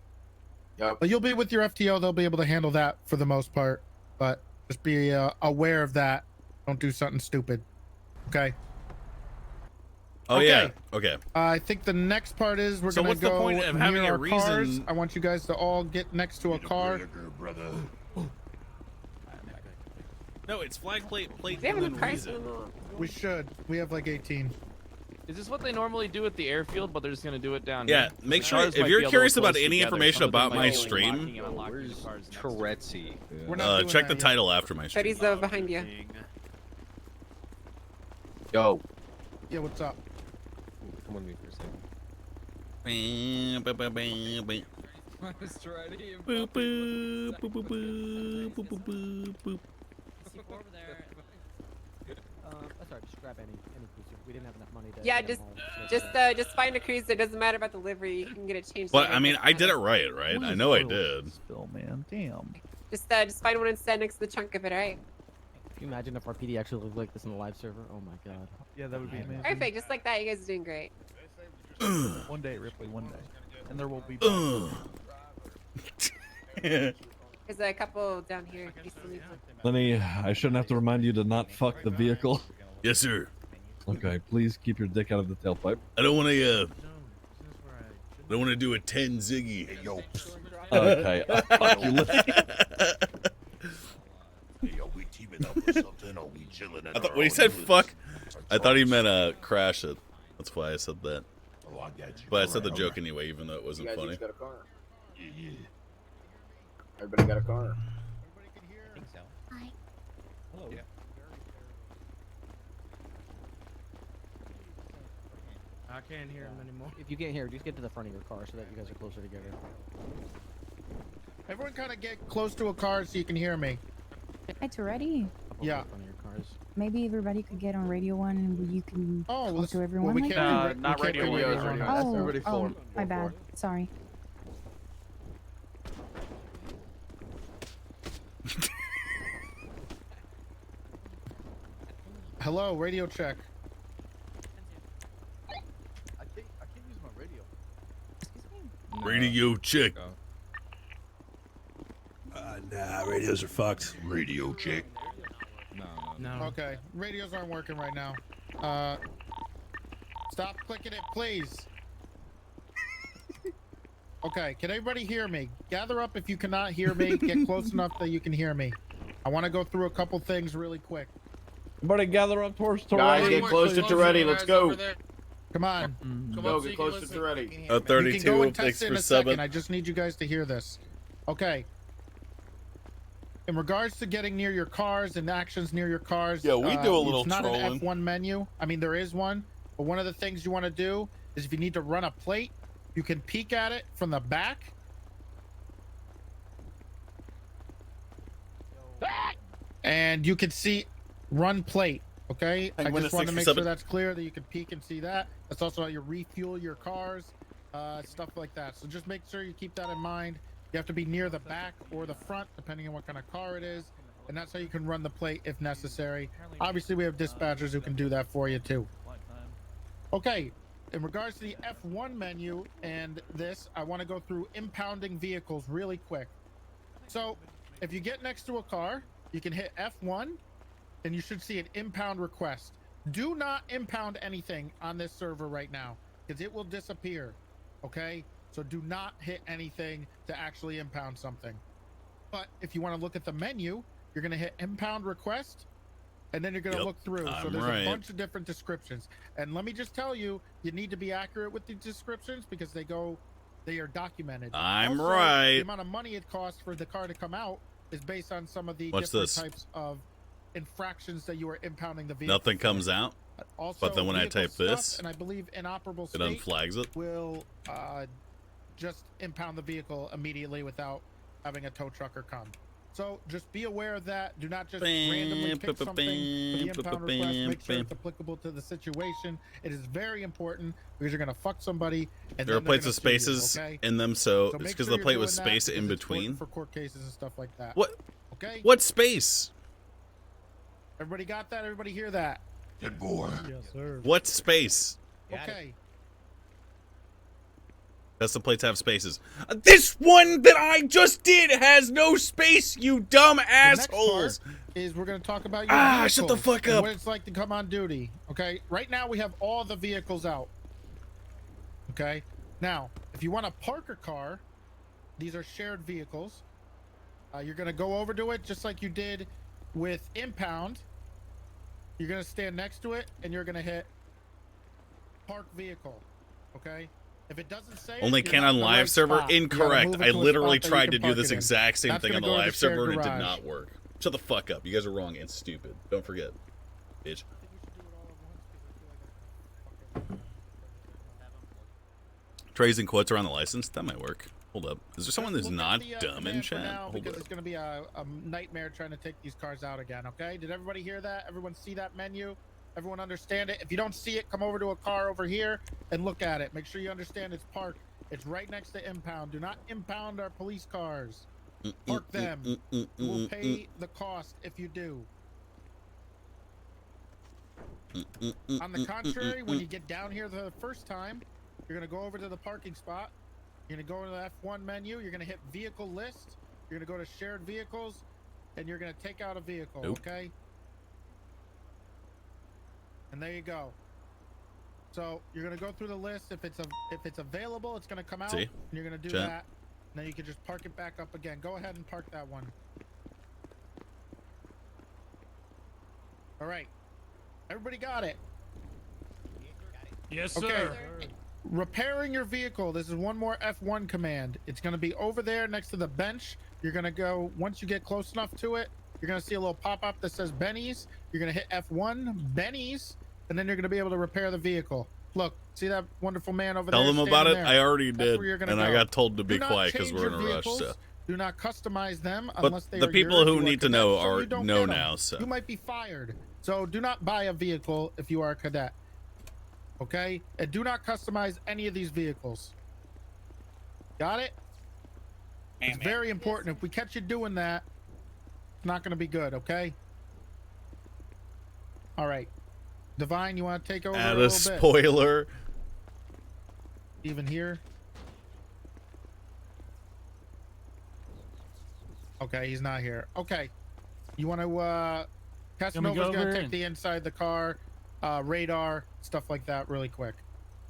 [SPEAKER 18] Yep.
[SPEAKER 17] But you'll be with your FTO. They'll be able to handle that for the most part. But just be aware of that. Don't do something stupid. Okay?
[SPEAKER 2] Oh, yeah. Okay.
[SPEAKER 17] I think the next part is we're
[SPEAKER 2] So
[SPEAKER 17] going
[SPEAKER 2] what's
[SPEAKER 17] to
[SPEAKER 2] the
[SPEAKER 17] go
[SPEAKER 2] point of
[SPEAKER 17] near
[SPEAKER 2] having a
[SPEAKER 17] our cars.
[SPEAKER 2] reason-
[SPEAKER 17] I want you guys to all get next to a car.
[SPEAKER 2] No, it's flag plate
[SPEAKER 15] Do they have
[SPEAKER 2] and
[SPEAKER 15] a
[SPEAKER 2] then
[SPEAKER 15] price
[SPEAKER 2] reason.
[SPEAKER 15] on
[SPEAKER 17] We should. We have like 18.
[SPEAKER 11] Is this what they normally do at the airfield, but they're just gonna do it down
[SPEAKER 2] Yeah,
[SPEAKER 11] here?
[SPEAKER 2] make
[SPEAKER 11] The
[SPEAKER 2] sure
[SPEAKER 11] cars
[SPEAKER 2] if
[SPEAKER 11] might
[SPEAKER 2] you're
[SPEAKER 11] be a
[SPEAKER 2] curious
[SPEAKER 11] little
[SPEAKER 2] about
[SPEAKER 11] close
[SPEAKER 2] any
[SPEAKER 11] together.
[SPEAKER 2] information
[SPEAKER 11] Some of them
[SPEAKER 2] about
[SPEAKER 11] might
[SPEAKER 2] my
[SPEAKER 11] be
[SPEAKER 2] stream,
[SPEAKER 11] locking and unlocking the cars next to each
[SPEAKER 10] Tourette'sy.
[SPEAKER 17] We're not doing
[SPEAKER 2] check
[SPEAKER 17] that
[SPEAKER 2] the
[SPEAKER 17] yet.
[SPEAKER 2] title after my stream.
[SPEAKER 15] Freddy's behind you.
[SPEAKER 10] Yo.
[SPEAKER 17] Yeah, what's up?
[SPEAKER 10] Come with me for a second.
[SPEAKER 2] Boop, boop, boop, boop, boop, boop, boop, boop.
[SPEAKER 5] That's alright. Just grab any cruiser. We didn't have enough money to.
[SPEAKER 15] Yeah,
[SPEAKER 5] get them all.
[SPEAKER 15] just find a cruiser. It doesn't matter about the livery. You can get it changed.
[SPEAKER 2] But
[SPEAKER 15] later.
[SPEAKER 2] I mean,
[SPEAKER 15] Doesn't
[SPEAKER 2] I did it
[SPEAKER 15] matter.
[SPEAKER 2] right? I know I did.
[SPEAKER 19] Spill, man. Damn.
[SPEAKER 15] Just find one instead next to the chunk of it. All right.
[SPEAKER 5] Can you imagine if our PD actually looked like this on the live server? Oh my god.
[SPEAKER 19] Yeah, that would be amazing.
[SPEAKER 15] Perfect. Just like that. You guys are doing great.
[SPEAKER 19] One day, Ripley, one day. And there will be.
[SPEAKER 15] There's a couple down here. If you still need one.
[SPEAKER 23] Lenny, I shouldn't have to remind you to not fuck the vehicle.
[SPEAKER 2] Yes, sir.
[SPEAKER 23] Okay, please keep your dick out of the tailpipe.
[SPEAKER 2] I don't want to. I don't want to do a 10 Ziggy. Hey, yo.
[SPEAKER 23] Okay, fuck you, Lenny.
[SPEAKER 4] Hey, are we teaming up or something? Are we chilling at
[SPEAKER 2] I thought
[SPEAKER 4] our
[SPEAKER 2] when he
[SPEAKER 4] own
[SPEAKER 2] said
[SPEAKER 4] hoods?
[SPEAKER 2] fuck, I thought he meant crash it. That's why I said that.
[SPEAKER 4] Oh, I got you.
[SPEAKER 2] But I said the
[SPEAKER 4] Alright,
[SPEAKER 2] joke anyway, even though it
[SPEAKER 18] You
[SPEAKER 2] wasn't
[SPEAKER 18] guys
[SPEAKER 2] funny.
[SPEAKER 18] each got a car.
[SPEAKER 4] Yeah.
[SPEAKER 18] Everybody got a car.
[SPEAKER 6] I can't hear him anymore.
[SPEAKER 5] If you can't hear, just get to the front of your car so that you guys are closer together.
[SPEAKER 17] Everyone kind of get close to a car so you can hear me.
[SPEAKER 1] Hi, Toretti.
[SPEAKER 17] Yeah.
[SPEAKER 1] Maybe everybody could get on radio one and you can talk to everyone.
[SPEAKER 17] we
[SPEAKER 1] like
[SPEAKER 17] can't
[SPEAKER 1] that?
[SPEAKER 17] do radio one.
[SPEAKER 1] Oh, my bad. Sorry.
[SPEAKER 17] Hello, radio check.
[SPEAKER 12] I can't use my radio.
[SPEAKER 2] Radio check.
[SPEAKER 4] Nah, radios are fucked. Radio check.
[SPEAKER 6] No.
[SPEAKER 17] Okay, radios aren't working right now. Stop clicking it, please. Okay, can everybody hear me? Gather up if you cannot hear me. Get close enough that you can hear me. I want to go through a couple things really quick.
[SPEAKER 23] Everybody gather up towards Toretti.
[SPEAKER 18] Guys, get close to Toretti. Let's go.
[SPEAKER 17] Come on.
[SPEAKER 18] Go, get close to Toretti.
[SPEAKER 17] You can go
[SPEAKER 2] 32.
[SPEAKER 17] and
[SPEAKER 2] Thanks
[SPEAKER 17] test it
[SPEAKER 2] for
[SPEAKER 17] in a second.
[SPEAKER 2] subbing.
[SPEAKER 17] I just need you guys to hear this. Okay. In regards to getting near your cars and actions near your cars,
[SPEAKER 2] Yeah, we do a little
[SPEAKER 17] it's not
[SPEAKER 2] trolling.
[SPEAKER 17] an F1 menu. I mean, there is one, but one of the things you want to do is if you need to run a plate, you can peek at it from the back. And you can see run plate. Okay, I just want to make sure that's clear that you can peek and see that. That's also how you refuel your cars, stuff like that. So just make sure you keep that in mind. You have to be near the back or the front, depending on what kind of car it is. And that's how you can run the plate if necessary. Obviously, we have dispatchers who can do that for you too. Okay, in regards to the F1 menu and this, I want to go through impounding vehicles really quick. So if you get next to a car, you can hit F1 and you should see an impound request. Do not impound anything on this server right now because it will disappear. Okay, so do not hit anything to actually impound something. But if you want to look at the menu, you're going to hit impound request and then you're going to look through. So there's a bunch of different descriptions. And let me just tell you, you need to be accurate with the descriptions because they are documented.
[SPEAKER 2] I'm
[SPEAKER 17] Also,
[SPEAKER 2] right.
[SPEAKER 17] The amount of money it costs for the car to come out is based on some of the
[SPEAKER 2] What's
[SPEAKER 17] different
[SPEAKER 2] this?
[SPEAKER 17] types of infractions that you are impounding the vehicle.
[SPEAKER 2] Nothing comes out.
[SPEAKER 17] Also,
[SPEAKER 2] But then when I
[SPEAKER 17] vehicle
[SPEAKER 2] type
[SPEAKER 17] stuff,
[SPEAKER 2] this,
[SPEAKER 17] and I believe inoperable
[SPEAKER 2] it
[SPEAKER 17] state
[SPEAKER 2] unflags it.
[SPEAKER 17] will just impound the vehicle immediately without having a tow trucker come. So just be aware of that. Do not just randomly pick something for the impound request. Make sure it's applicable to the situation. It is very important because you're going to fuck somebody. And
[SPEAKER 2] There are
[SPEAKER 17] then they're
[SPEAKER 2] plates
[SPEAKER 17] gonna
[SPEAKER 2] with
[SPEAKER 17] sue you,
[SPEAKER 2] spaces
[SPEAKER 17] okay?
[SPEAKER 2] in them, so
[SPEAKER 17] So
[SPEAKER 2] it's
[SPEAKER 17] make
[SPEAKER 2] because
[SPEAKER 17] sure
[SPEAKER 2] the plate
[SPEAKER 17] you're
[SPEAKER 2] was
[SPEAKER 17] doing that
[SPEAKER 2] space in
[SPEAKER 17] because it's important
[SPEAKER 2] between.
[SPEAKER 17] for court cases and stuff like that.
[SPEAKER 2] What?
[SPEAKER 17] Okay.
[SPEAKER 2] What space?
[SPEAKER 17] Everybody got that? Everybody hear that?
[SPEAKER 4] Good boy.
[SPEAKER 14] Yes, sir.
[SPEAKER 2] What space?
[SPEAKER 17] Okay.
[SPEAKER 2] Custom plates have spaces. This one that I just did has no space, you dumb assholes.
[SPEAKER 17] The next part is we're going to talk about your
[SPEAKER 2] Shut the
[SPEAKER 17] vehicles
[SPEAKER 2] fuck
[SPEAKER 17] and
[SPEAKER 2] up.
[SPEAKER 17] what it's like to come on duty. Okay. Right now we have all the vehicles out. Okay. Now, if you want to park a car, these are shared vehicles. You're going to go over to it just like you did with impound. You're going to stand next to it and you're going to hit park vehicle. Okay. If it doesn't say
[SPEAKER 2] Only
[SPEAKER 17] it, you're
[SPEAKER 2] can
[SPEAKER 17] not
[SPEAKER 2] on
[SPEAKER 17] in the
[SPEAKER 2] live
[SPEAKER 17] right
[SPEAKER 2] server?
[SPEAKER 17] spot. You gotta
[SPEAKER 2] Incorrect.
[SPEAKER 17] move it
[SPEAKER 2] I
[SPEAKER 17] to a
[SPEAKER 2] literally
[SPEAKER 17] spot that you
[SPEAKER 2] tried
[SPEAKER 17] can
[SPEAKER 2] to do
[SPEAKER 17] park
[SPEAKER 2] this
[SPEAKER 17] it in.
[SPEAKER 2] exact same
[SPEAKER 17] That's
[SPEAKER 2] thing on
[SPEAKER 17] gonna
[SPEAKER 2] the
[SPEAKER 17] go to
[SPEAKER 2] live
[SPEAKER 17] shared
[SPEAKER 2] server and it did
[SPEAKER 17] garage.
[SPEAKER 2] not work. Shut the fuck up. You guys are wrong and stupid. Don't forget. Bitch. Trays and quotes around the license? That might work. Hold up. Is there someone that's
[SPEAKER 17] Look at
[SPEAKER 2] not
[SPEAKER 17] the,
[SPEAKER 2] dumb in
[SPEAKER 17] command for
[SPEAKER 2] chat?
[SPEAKER 17] now,
[SPEAKER 2] Hold
[SPEAKER 17] because
[SPEAKER 2] up.
[SPEAKER 17] it's going to be a nightmare trying to take these cars out again. Okay, did everybody hear that? Everyone see that menu? Everyone understand it? If you don't see it, come over to a car over here and look at it. Make sure you understand it's parked. It's right next to impound. Do not impound our police cars. Park them. You will pay the cost if you do. On the contrary, when you get down here the first time, you're going to go over to the parking spot. You're going to go into the F1 menu. You're going to hit vehicle list. You're going to go to shared vehicles, and you're going to take out a vehicle, okay? And there you go. So you're going to go through the list. If it's available, it's going to come out.
[SPEAKER 2] See?
[SPEAKER 17] And you're going to do
[SPEAKER 2] Chat.
[SPEAKER 17] that. And then you can just park it back up again. Go ahead and park that one. All right. Everybody got it?
[SPEAKER 7] Yes,
[SPEAKER 17] Okay.
[SPEAKER 7] sir.
[SPEAKER 17] Repairing your vehicle. This is one more F1 command. It's going to be over there next to the bench. You're going to go, once you get close enough to it, you're going to see a little pop-up that says Benny's. You're going to hit F1, Benny's, and then you're going to be able to repair the vehicle. Look, see that wonderful man over
[SPEAKER 2] Tell
[SPEAKER 17] there?
[SPEAKER 2] them about it.
[SPEAKER 17] standing there?
[SPEAKER 2] I already
[SPEAKER 17] That's
[SPEAKER 2] did,
[SPEAKER 17] where you're gonna
[SPEAKER 2] and I
[SPEAKER 17] go.
[SPEAKER 2] got told to be
[SPEAKER 17] Do not
[SPEAKER 2] quiet because
[SPEAKER 17] change
[SPEAKER 2] we're in
[SPEAKER 17] your
[SPEAKER 2] a rush.
[SPEAKER 17] vehicles.
[SPEAKER 2] So,
[SPEAKER 17] Do not customize them
[SPEAKER 2] but
[SPEAKER 17] unless they
[SPEAKER 2] the
[SPEAKER 17] are
[SPEAKER 2] people
[SPEAKER 17] yours.
[SPEAKER 2] who
[SPEAKER 17] You are
[SPEAKER 2] need to
[SPEAKER 17] cadet,
[SPEAKER 2] know
[SPEAKER 17] so
[SPEAKER 2] are
[SPEAKER 17] you don't
[SPEAKER 2] know
[SPEAKER 17] get 'em.
[SPEAKER 2] now. So,
[SPEAKER 17] You might be fired. So do not buy a vehicle if you are a cadet. Okay? And do not customize any of these vehicles. Got it? It's very important. If we catch you doing that, it's not going to be good, okay? All right. Divine, you want to take over
[SPEAKER 2] add
[SPEAKER 17] a
[SPEAKER 2] a
[SPEAKER 17] little bit?
[SPEAKER 2] spoiler.
[SPEAKER 17] Even here? Okay, he's not here. Okay. You want to, Casanova's
[SPEAKER 14] go
[SPEAKER 17] going
[SPEAKER 14] over
[SPEAKER 17] to take
[SPEAKER 14] and-
[SPEAKER 17] the inside of the car, radar, stuff like that really quick.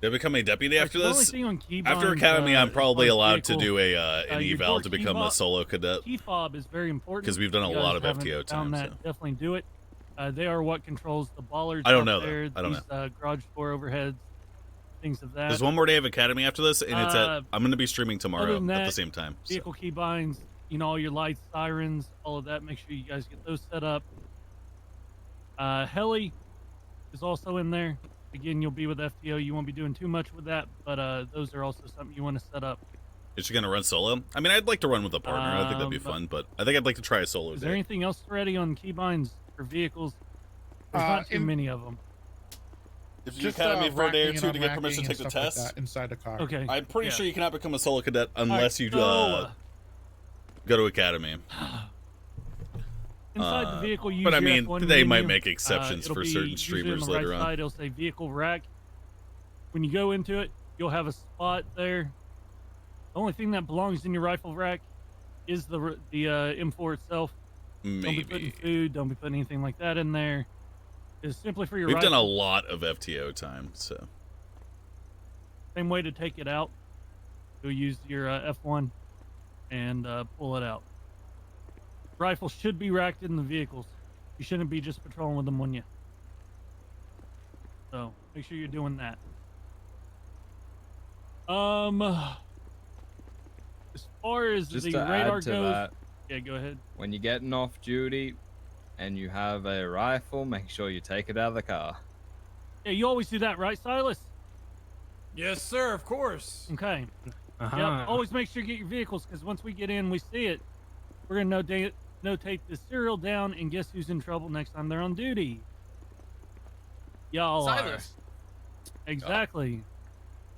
[SPEAKER 2] Did I become a deputy after
[SPEAKER 14] The only
[SPEAKER 2] this?
[SPEAKER 14] thing on Keybinds,
[SPEAKER 2] After academy, I'm
[SPEAKER 14] as
[SPEAKER 2] probably
[SPEAKER 14] far as
[SPEAKER 2] allowed to
[SPEAKER 14] vehicle,
[SPEAKER 2] do an
[SPEAKER 14] your
[SPEAKER 2] eval
[SPEAKER 14] door
[SPEAKER 2] to become
[SPEAKER 14] key
[SPEAKER 2] a solo cadet.
[SPEAKER 14] Key fob is very important.
[SPEAKER 2] Because we've done
[SPEAKER 14] If
[SPEAKER 2] a
[SPEAKER 14] you guys
[SPEAKER 2] lot of
[SPEAKER 14] haven't
[SPEAKER 2] FTO
[SPEAKER 14] found
[SPEAKER 2] time,
[SPEAKER 14] that,
[SPEAKER 2] so.
[SPEAKER 14] definitely do it. They are what controls the bollards.
[SPEAKER 2] I don't
[SPEAKER 14] up
[SPEAKER 2] know that.
[SPEAKER 14] there,
[SPEAKER 2] I don't
[SPEAKER 14] these, garage door overheads, things of that.
[SPEAKER 2] There's one more day of academy after this, and it's at.
[SPEAKER 14] Uh,
[SPEAKER 2] I'm going to be streaming
[SPEAKER 14] Other
[SPEAKER 2] tomorrow
[SPEAKER 14] than
[SPEAKER 2] at the
[SPEAKER 14] that,
[SPEAKER 2] same time. So.
[SPEAKER 14] Vehicle keybinds, you know, all your lights, sirens, all of that. Make sure you guys get those set up. Heli is also in there. Again, you'll be with FTO. You won't be doing too much with that, but those are also something you want to set up.
[SPEAKER 2] Is she going to run solo? I mean, I'd like to run with a partner. I think that'd be fun, but I think I'd like to try a solo
[SPEAKER 14] Is
[SPEAKER 2] day.
[SPEAKER 14] there anything else ready on keybinds for vehicles? There's not too many of them.
[SPEAKER 2] If you academy for a day or
[SPEAKER 17] racking
[SPEAKER 2] two
[SPEAKER 17] and
[SPEAKER 2] to get
[SPEAKER 17] unracking
[SPEAKER 2] permission to
[SPEAKER 17] and
[SPEAKER 2] take the
[SPEAKER 17] stuff like
[SPEAKER 2] test.
[SPEAKER 17] that inside the car.
[SPEAKER 14] Okay.
[SPEAKER 2] I'm pretty
[SPEAKER 14] yeah.
[SPEAKER 2] sure you cannot become a solo cadet unless you
[SPEAKER 14] so,
[SPEAKER 2] go to academy.
[SPEAKER 14] Inside the vehicle, use
[SPEAKER 2] but I
[SPEAKER 14] your
[SPEAKER 2] mean,
[SPEAKER 14] F1
[SPEAKER 2] they might
[SPEAKER 14] menu.
[SPEAKER 2] make exceptions
[SPEAKER 14] It'll
[SPEAKER 2] for
[SPEAKER 14] be
[SPEAKER 2] certain
[SPEAKER 14] usually
[SPEAKER 2] streamers
[SPEAKER 14] on the
[SPEAKER 2] later
[SPEAKER 14] right
[SPEAKER 2] on.
[SPEAKER 14] side, it'll say vehicle rack. When you go into it, you'll have a spot there. The only thing that belongs in your rifle rack is the M4 itself. Don't be putting
[SPEAKER 2] Maybe.
[SPEAKER 14] food. Don't be putting anything like that in there. It's simply for your
[SPEAKER 2] We've done a
[SPEAKER 14] rifle.
[SPEAKER 2] lot of FTO time, so.
[SPEAKER 14] Same way to take it out. You'll use your F1 and pull it out. Rifles should be racked in the vehicles. You shouldn't be just patrolling with them on you. So make sure you're doing that. As far as
[SPEAKER 16] Just
[SPEAKER 14] the
[SPEAKER 16] to
[SPEAKER 14] radar
[SPEAKER 16] add to
[SPEAKER 14] goes,
[SPEAKER 16] that,
[SPEAKER 14] yeah, go ahead.
[SPEAKER 16] when you're getting off duty and you have a rifle, make sure you take it out of the car.
[SPEAKER 14] Yeah, you always do that, right, Silas?
[SPEAKER 7] Yes, sir. Of course.
[SPEAKER 14] Okay.
[SPEAKER 6] Uh-huh.
[SPEAKER 14] Yep. Always make sure you get your vehicles, because once we get in, we see it. We're gonna notate the serial down, and guess who's in trouble next time they're on duty? Y'all
[SPEAKER 7] Silas.
[SPEAKER 14] are. Exactly.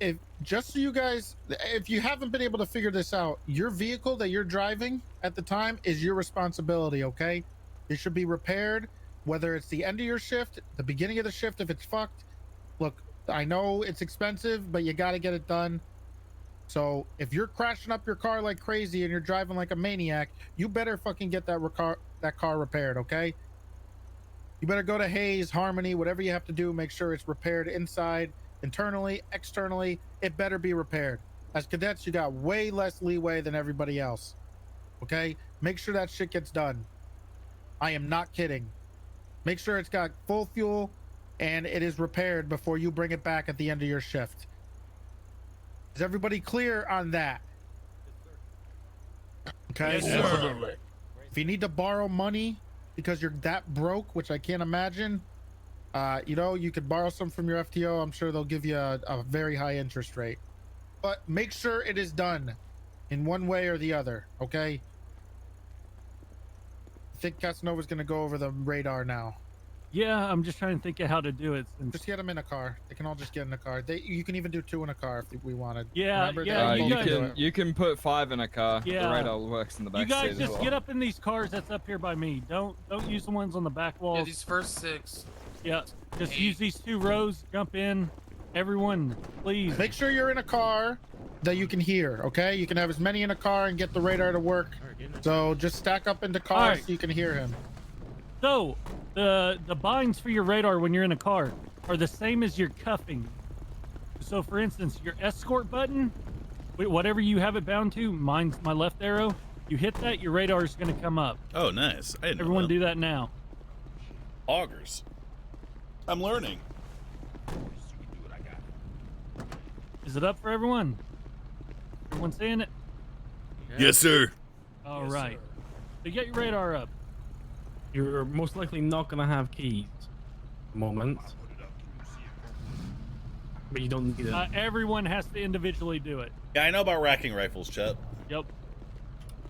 [SPEAKER 17] If just so you guys, if you haven't been able to figure this out, your vehicle that you're driving at the time is your responsibility. Okay, it should be repaired, whether it's the end of your shift, the beginning of the shift. If it's fucked, look, I know it's expensive, but you got to get it done. So if you're crashing up your car like crazy and you're driving like a maniac, you better fucking get that car repaired. Okay, you better go to Hayes, Harmony, whatever you have to do. Make sure it's repaired inside. Internally, externally, it better be repaired. As cadets, you got way less leeway than everybody else. Okay? Make sure that shit gets done. I am not kidding. Make sure it's got full fuel and it is repaired before you bring it back at the end of your shift. Is everybody clear on that? Okay?
[SPEAKER 7] Yes, sir.
[SPEAKER 17] If you need to borrow money because you're that broke, which I can't imagine, you know, you could borrow some from your FTO. I'm sure they'll give you a very high interest rate. But make sure it is done in one way or the other, okay? I think Casanova's going to go over the radar now.
[SPEAKER 14] Yeah, I'm just trying to think of how to do it. Since...
[SPEAKER 17] Just get them in a car. They can all just get in a car. You can even do 2 in a car if we wanted.
[SPEAKER 14] Yeah,
[SPEAKER 17] Remember,
[SPEAKER 14] yeah,
[SPEAKER 16] you can put 5 in a car.
[SPEAKER 14] Yeah.
[SPEAKER 16] The radar works in the back
[SPEAKER 14] You guys
[SPEAKER 16] seat
[SPEAKER 14] just
[SPEAKER 16] as well.
[SPEAKER 14] get up in these cars that's up here by me. Don't use the ones on the back walls.
[SPEAKER 3] Yeah, these first 6.
[SPEAKER 14] Yeah, just use these 2 rows. Jump in, everyone, please.
[SPEAKER 17] Make sure you're in a car that you can hear. Okay, you can have as many in a car and get the radar to work. So just stack up into cars so you can hear him.
[SPEAKER 14] So the binds for your radar when you're in a car are the same as your cuffing. So for instance, your escort button, whatever you have it bound to, mine's my left arrow. You hit that, your radar is going to come up.
[SPEAKER 2] Oh, nice. I didn't know
[SPEAKER 14] Everyone
[SPEAKER 2] that.
[SPEAKER 14] do that now.
[SPEAKER 2] Augers. I'm learning.
[SPEAKER 14] Is it up for everyone? Everyone seeing it?
[SPEAKER 2] Yes, sir.
[SPEAKER 14] All right. So get your radar up.
[SPEAKER 6] You're most likely not gonna have keys. Moment.
[SPEAKER 3] But you don't need it.
[SPEAKER 14] Everyone has to individually do it.
[SPEAKER 2] Yeah, I know about racking rifles, Chet.
[SPEAKER 14] Yep.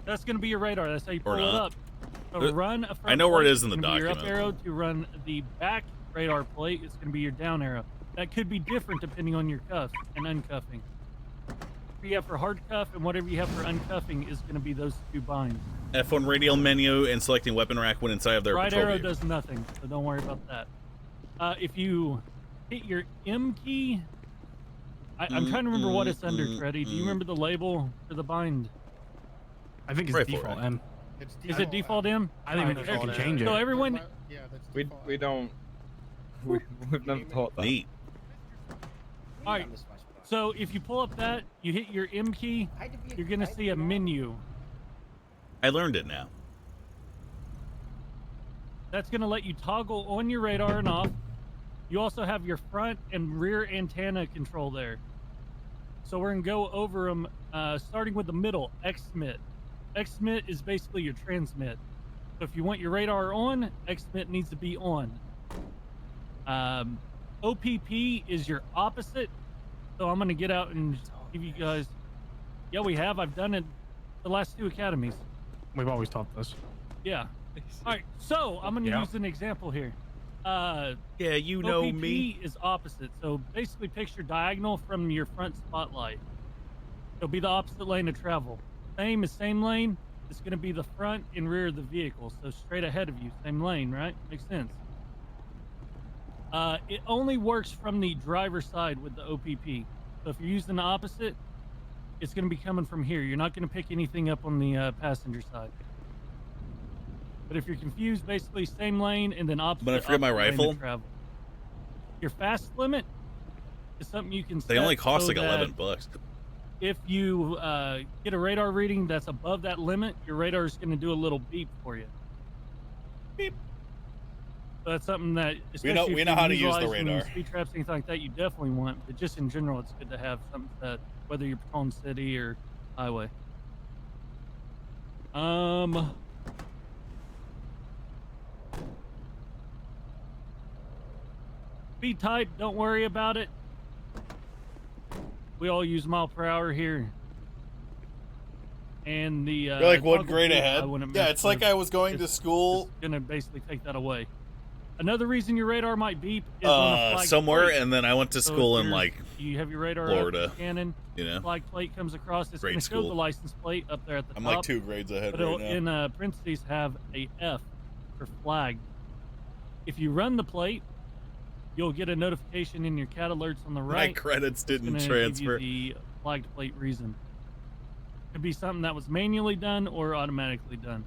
[SPEAKER 14] That's going to be your radar. That's how you pull
[SPEAKER 2] Or
[SPEAKER 14] it
[SPEAKER 2] not.
[SPEAKER 14] up. So run a front
[SPEAKER 2] I know where it
[SPEAKER 14] plate,
[SPEAKER 2] is in the
[SPEAKER 14] it's gonna be
[SPEAKER 2] document.
[SPEAKER 14] Your up arrow to run the back radar plate. It's going to be your down arrow. That could be different depending on your cuff and uncuffing. What you have for hard cuff and whatever you have for uncuffing is going to be those two binds.
[SPEAKER 2] F1 radial menu and selecting weapon rack when inside of their
[SPEAKER 14] Right
[SPEAKER 2] patrol
[SPEAKER 14] arrow
[SPEAKER 2] vehicle.
[SPEAKER 14] does nothing, so don't worry about that. If you hit your M key, I'm trying to remember what it's under, Freddy. Do you remember the label for the bind?
[SPEAKER 3] I think it's default M.
[SPEAKER 14] Is it default M?
[SPEAKER 3] I think we can change it.
[SPEAKER 14] So everyone,
[SPEAKER 10] We don't. We've never taught that.
[SPEAKER 2] Neat.
[SPEAKER 14] all right. So if you pull up that, you hit your M key, you're gonna see a menu.
[SPEAKER 2] I learned it now.
[SPEAKER 14] That's gonna let you toggle on your radar and off. You also have your front and rear antenna control there. So we're gonna go over them, starting with the middle, XMIT. XMIT is basically your transmit. So if you want your radar on, XMIT needs to be on. OPP is your opposite. So I'm gonna get out and give you guys. Yeah, we have. I've done it the last 2 academies.
[SPEAKER 3] We've always taught this.
[SPEAKER 14] Yeah. All right. So I'm gonna
[SPEAKER 3] Yeah.
[SPEAKER 14] use an example here.
[SPEAKER 2] Yeah, you know
[SPEAKER 14] OPP
[SPEAKER 2] me.
[SPEAKER 14] is opposite. So basically picture diagonal from your front spotlight. It'll be the opposite lane of travel. Same lane. It's going to be the front and rear of the vehicle. So straight ahead of you. Same lane, right? Makes sense. It only works from the driver's side with the OPP. So if you're using the opposite, it's going to be coming from here. You're not going to pick anything up on the passenger side. But if you're confused, basically same lane and then opposite.
[SPEAKER 2] But I forget my
[SPEAKER 14] opposite lane of
[SPEAKER 2] rifle.
[SPEAKER 14] travel. Your fast limit is something you can set.
[SPEAKER 2] They only cost
[SPEAKER 14] so
[SPEAKER 2] like
[SPEAKER 14] that
[SPEAKER 2] $11.
[SPEAKER 14] If you get a radar reading that's above that limit, your radar is going to do a little beep for you. Beep. So that's something that
[SPEAKER 2] We know
[SPEAKER 14] especially if
[SPEAKER 2] how
[SPEAKER 14] you're
[SPEAKER 2] to use the
[SPEAKER 14] utilizing
[SPEAKER 2] radar.
[SPEAKER 14] Speed traps, anything like that, you definitely want. But just in general, it's good to have something that whether you're patrolling city or highway. Speed type, don't worry about it. We all use mile per hour here. And the
[SPEAKER 2] You're like one
[SPEAKER 14] toggle
[SPEAKER 2] grade
[SPEAKER 14] beep,
[SPEAKER 2] ahead.
[SPEAKER 14] I wouldn't
[SPEAKER 2] Yeah,
[SPEAKER 14] mess
[SPEAKER 2] it's like
[SPEAKER 14] with.
[SPEAKER 2] I was going to school.
[SPEAKER 14] It's gonna basically take that away. Another reason your radar might beep is on a flag
[SPEAKER 2] somewhere,
[SPEAKER 14] plate.
[SPEAKER 2] and then I went to
[SPEAKER 14] So
[SPEAKER 2] school
[SPEAKER 14] if
[SPEAKER 2] in like
[SPEAKER 14] you have your radar
[SPEAKER 2] Florida,
[SPEAKER 14] up, scanning,
[SPEAKER 2] you know.
[SPEAKER 14] flag plate comes across. It's
[SPEAKER 2] Grade
[SPEAKER 14] going to show
[SPEAKER 2] school.
[SPEAKER 14] the license plate up there at the
[SPEAKER 2] I'm
[SPEAKER 14] top.
[SPEAKER 2] like 2 grades ahead
[SPEAKER 14] but
[SPEAKER 2] right
[SPEAKER 14] it'll,
[SPEAKER 2] now.
[SPEAKER 14] in parentheses, have a F for flag. If you run the plate, you'll get a notification in your cat alerts on the
[SPEAKER 2] My
[SPEAKER 14] right.
[SPEAKER 2] credits
[SPEAKER 14] It's
[SPEAKER 2] didn't
[SPEAKER 14] gonna
[SPEAKER 2] transfer.
[SPEAKER 14] Give you the flagged plate reason. Could be something that was manually done or automatically done.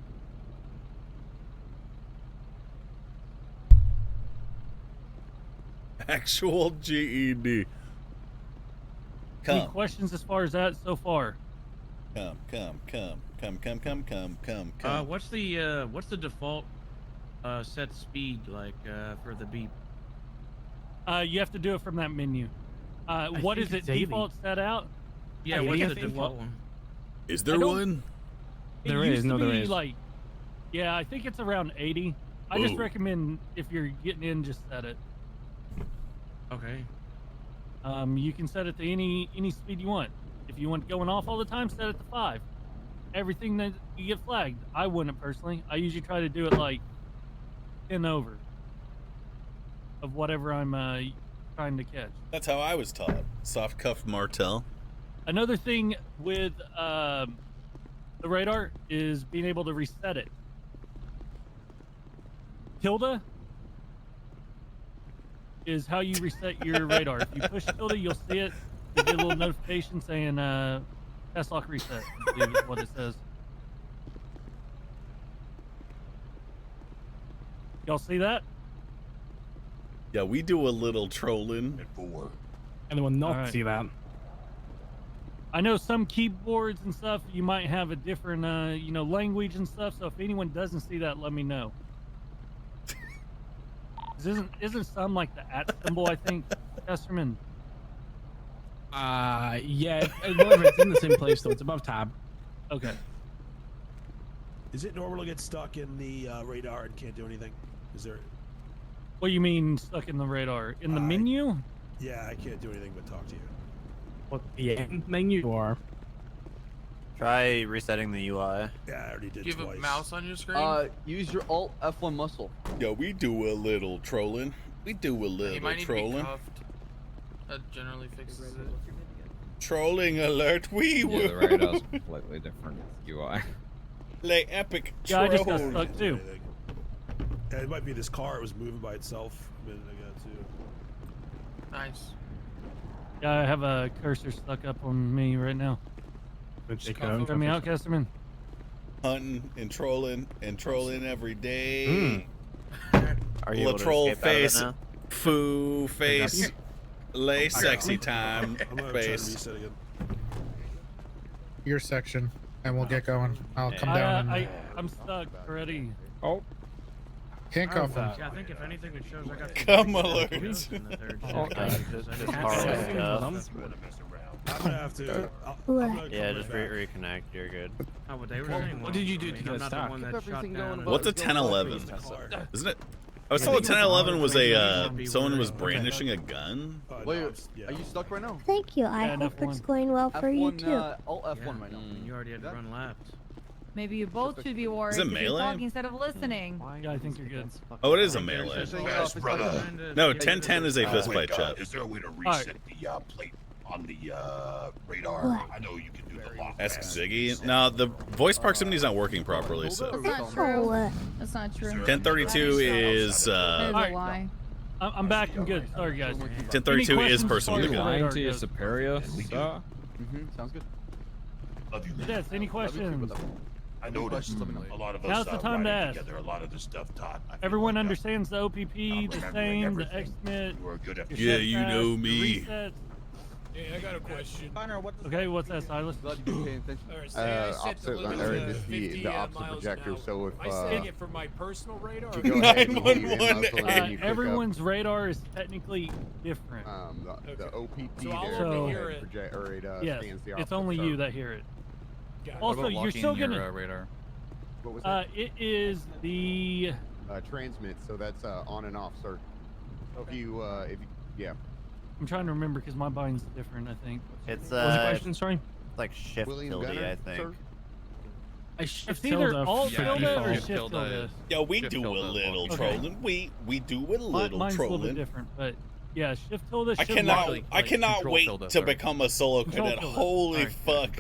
[SPEAKER 2] Actual GED.
[SPEAKER 14] Any
[SPEAKER 2] Come,
[SPEAKER 14] questions as far as that so far?
[SPEAKER 2] come.
[SPEAKER 6] What's the default set speed like for the beep?
[SPEAKER 14] You have to do it from that menu. What
[SPEAKER 3] think
[SPEAKER 14] is it
[SPEAKER 3] it's 80.
[SPEAKER 14] default set out?
[SPEAKER 6] Yeah,
[SPEAKER 14] I
[SPEAKER 6] what's
[SPEAKER 14] think
[SPEAKER 6] the
[SPEAKER 14] it's
[SPEAKER 6] default one?
[SPEAKER 2] Is there
[SPEAKER 14] I don't-
[SPEAKER 2] one?
[SPEAKER 14] It
[SPEAKER 3] There
[SPEAKER 14] used
[SPEAKER 3] is,
[SPEAKER 14] to
[SPEAKER 3] no, there
[SPEAKER 14] be
[SPEAKER 3] is.
[SPEAKER 14] like, yeah, I think it's around 80. I just
[SPEAKER 2] Whoa.
[SPEAKER 14] recommend if you're getting in, just set it.
[SPEAKER 6] Okay.
[SPEAKER 14] You can set it to any speed you want. If you want going off all the time, set it to 5. Everything that you get flagged, I wouldn't personally. I usually try to do it like 10 over of whatever I'm trying to catch.
[SPEAKER 2] That's how I was taught. Soft cuff Martel.
[SPEAKER 14] Another thing with the radar is being able to reset it. Tilde is how you reset your radar. If you push tilde, you'll see it. You get a little notification saying test lock reset, I believe is what it says. Y'all see that?
[SPEAKER 2] Yeah, we do a little trolling.
[SPEAKER 3] Anyone not
[SPEAKER 14] Alright.
[SPEAKER 3] see that?
[SPEAKER 14] I know some keyboards and stuff, you might have a different, language and stuff. So if anyone doesn't see that, let me know. Isn't some like the @ symbol? I think, Kesterman.
[SPEAKER 3] Yeah. Whatever. It's in the same place, though. It's above tab.
[SPEAKER 14] Okay.
[SPEAKER 9] Is it normal to get stuck in the radar and can't do anything? Is there?
[SPEAKER 14] What do you mean stuck in the radar? In the menu?
[SPEAKER 9] Yeah, I can't do anything but talk to you.
[SPEAKER 3] What the menu are?
[SPEAKER 20] Try resetting the UI.
[SPEAKER 9] Yeah, I already did
[SPEAKER 8] Do you have
[SPEAKER 9] twice.
[SPEAKER 8] a mouse on your screen?
[SPEAKER 12] Use your Alt F1 muscle.
[SPEAKER 2] Yo, we do a little trolling. We do a
[SPEAKER 8] You
[SPEAKER 2] little
[SPEAKER 8] might need to be
[SPEAKER 2] trolling.
[SPEAKER 8] cuffed. That generally fixes it.
[SPEAKER 2] Trolling alert. We
[SPEAKER 16] Yeah, the
[SPEAKER 2] will.
[SPEAKER 16] radar's completely different UI.
[SPEAKER 2] Like epic
[SPEAKER 14] Yeah, I just got
[SPEAKER 2] troll.
[SPEAKER 14] stuck too.
[SPEAKER 9] Yeah, it might be this car. It was moving by itself a minute ago too.
[SPEAKER 8] Nice.
[SPEAKER 14] Yeah, I have a cursor stuck up on me right now. Throw me out, Casterman.
[SPEAKER 2] Hunting and trolling every day.
[SPEAKER 20] Are you able to
[SPEAKER 2] troll
[SPEAKER 20] escape out of it
[SPEAKER 2] face,
[SPEAKER 20] now?
[SPEAKER 2] foo face, lay sexy time
[SPEAKER 9] I'm gonna try to
[SPEAKER 2] face.
[SPEAKER 9] reset again.
[SPEAKER 17] Your section, and we'll get going. I'll come down and
[SPEAKER 14] I'm stuck already.
[SPEAKER 3] Oh.
[SPEAKER 17] handcuff him.
[SPEAKER 6] Yeah, I think if anything, it shows I got.
[SPEAKER 2] Come alert.
[SPEAKER 9] I'm gonna have to.
[SPEAKER 20] Yeah, just reconnect. You're good.
[SPEAKER 6] Oh, what they were saying.
[SPEAKER 3] What did you do to
[SPEAKER 6] I'm
[SPEAKER 3] get
[SPEAKER 6] not
[SPEAKER 3] stuck?
[SPEAKER 6] the one that shot down.
[SPEAKER 2] What's a 1011? Isn't it? I was told a 1011 was a someone was brandishing a gun.
[SPEAKER 12] Wait, are you stuck right now?
[SPEAKER 21] Thank you. I hope it's going well for you
[SPEAKER 12] F1,
[SPEAKER 21] too.
[SPEAKER 12] Alt F1 right now.
[SPEAKER 6] You already had to run laps.
[SPEAKER 13] Maybe you both should be worried
[SPEAKER 2] Is it
[SPEAKER 13] if you're
[SPEAKER 2] melee?
[SPEAKER 13] talking instead of listening.
[SPEAKER 14] Yeah, I think you're good.
[SPEAKER 2] Oh, it is a melee.
[SPEAKER 4] Fast, brother.
[SPEAKER 2] No, 1010 is a fist fight chat.
[SPEAKER 4] Is there a way to reset the plate on the radar? I know you can do the lock.
[SPEAKER 2] Ask Ziggy. No, the voice proximity is not working properly. So
[SPEAKER 1] That's not true. That's not true.
[SPEAKER 2] 1032 is
[SPEAKER 1] That is a lie.
[SPEAKER 14] I'm back and good. Sorry, guys.
[SPEAKER 2] 1032 is person with a gun.
[SPEAKER 16] Lying to your superior, sir.
[SPEAKER 12] Sounds good.
[SPEAKER 4] Love you, man.
[SPEAKER 14] Yes, any questions?
[SPEAKER 4] I noticed a lot of us
[SPEAKER 14] Now's the time to
[SPEAKER 4] riding
[SPEAKER 14] ask.
[SPEAKER 4] together. A lot of the stuff taught. I feel
[SPEAKER 14] Everyone
[SPEAKER 4] like,
[SPEAKER 14] understands the OPP, the
[SPEAKER 4] remembering
[SPEAKER 14] same, the
[SPEAKER 4] everything.
[SPEAKER 14] XMIT.
[SPEAKER 4] You were a good at
[SPEAKER 2] Yeah, you know
[SPEAKER 14] your
[SPEAKER 2] me.
[SPEAKER 14] resets.
[SPEAKER 7] Hey, I got a question.
[SPEAKER 14] Okay, what's that, Silas?
[SPEAKER 12] Glad you're paying attention.
[SPEAKER 7] Alright, say I set the limit to 50 miles an hour.
[SPEAKER 22] So if
[SPEAKER 7] I setting it for my personal radar.
[SPEAKER 22] you go ahead and leave your muscle and then you pick up,
[SPEAKER 14] Everyone's radar is technically different.
[SPEAKER 22] the OPP
[SPEAKER 7] So I'll
[SPEAKER 22] there
[SPEAKER 7] only
[SPEAKER 22] it
[SPEAKER 7] hear it.
[SPEAKER 22] project, or it
[SPEAKER 14] Yes,
[SPEAKER 22] scans the
[SPEAKER 14] it's
[SPEAKER 22] opposite.
[SPEAKER 14] only
[SPEAKER 22] So
[SPEAKER 14] you that hear it.
[SPEAKER 7] Got it.
[SPEAKER 14] Also, you're still gonna.
[SPEAKER 22] radar. What was that?
[SPEAKER 14] It is the.
[SPEAKER 22] Transmit, so that's on and off, sir. If you, yeah.
[SPEAKER 14] I'm trying to remember because my bind's different. I think.
[SPEAKER 20] It's
[SPEAKER 14] What was the question? Sorry.
[SPEAKER 20] like shift
[SPEAKER 22] William
[SPEAKER 20] tilde,
[SPEAKER 22] Gunner,
[SPEAKER 20] I think.
[SPEAKER 22] sir?
[SPEAKER 14] It's either alt tilde or shift tilde.
[SPEAKER 2] Yo, we do a little trolling. We do a little
[SPEAKER 14] Mine's a little bit
[SPEAKER 2] trolling.
[SPEAKER 14] different, but yeah, shift tilde.
[SPEAKER 2] I cannot wait to become a solo
[SPEAKER 14] Control
[SPEAKER 2] cadet.
[SPEAKER 14] tilde.
[SPEAKER 2] Holy
[SPEAKER 14] Alright,
[SPEAKER 2] fuck.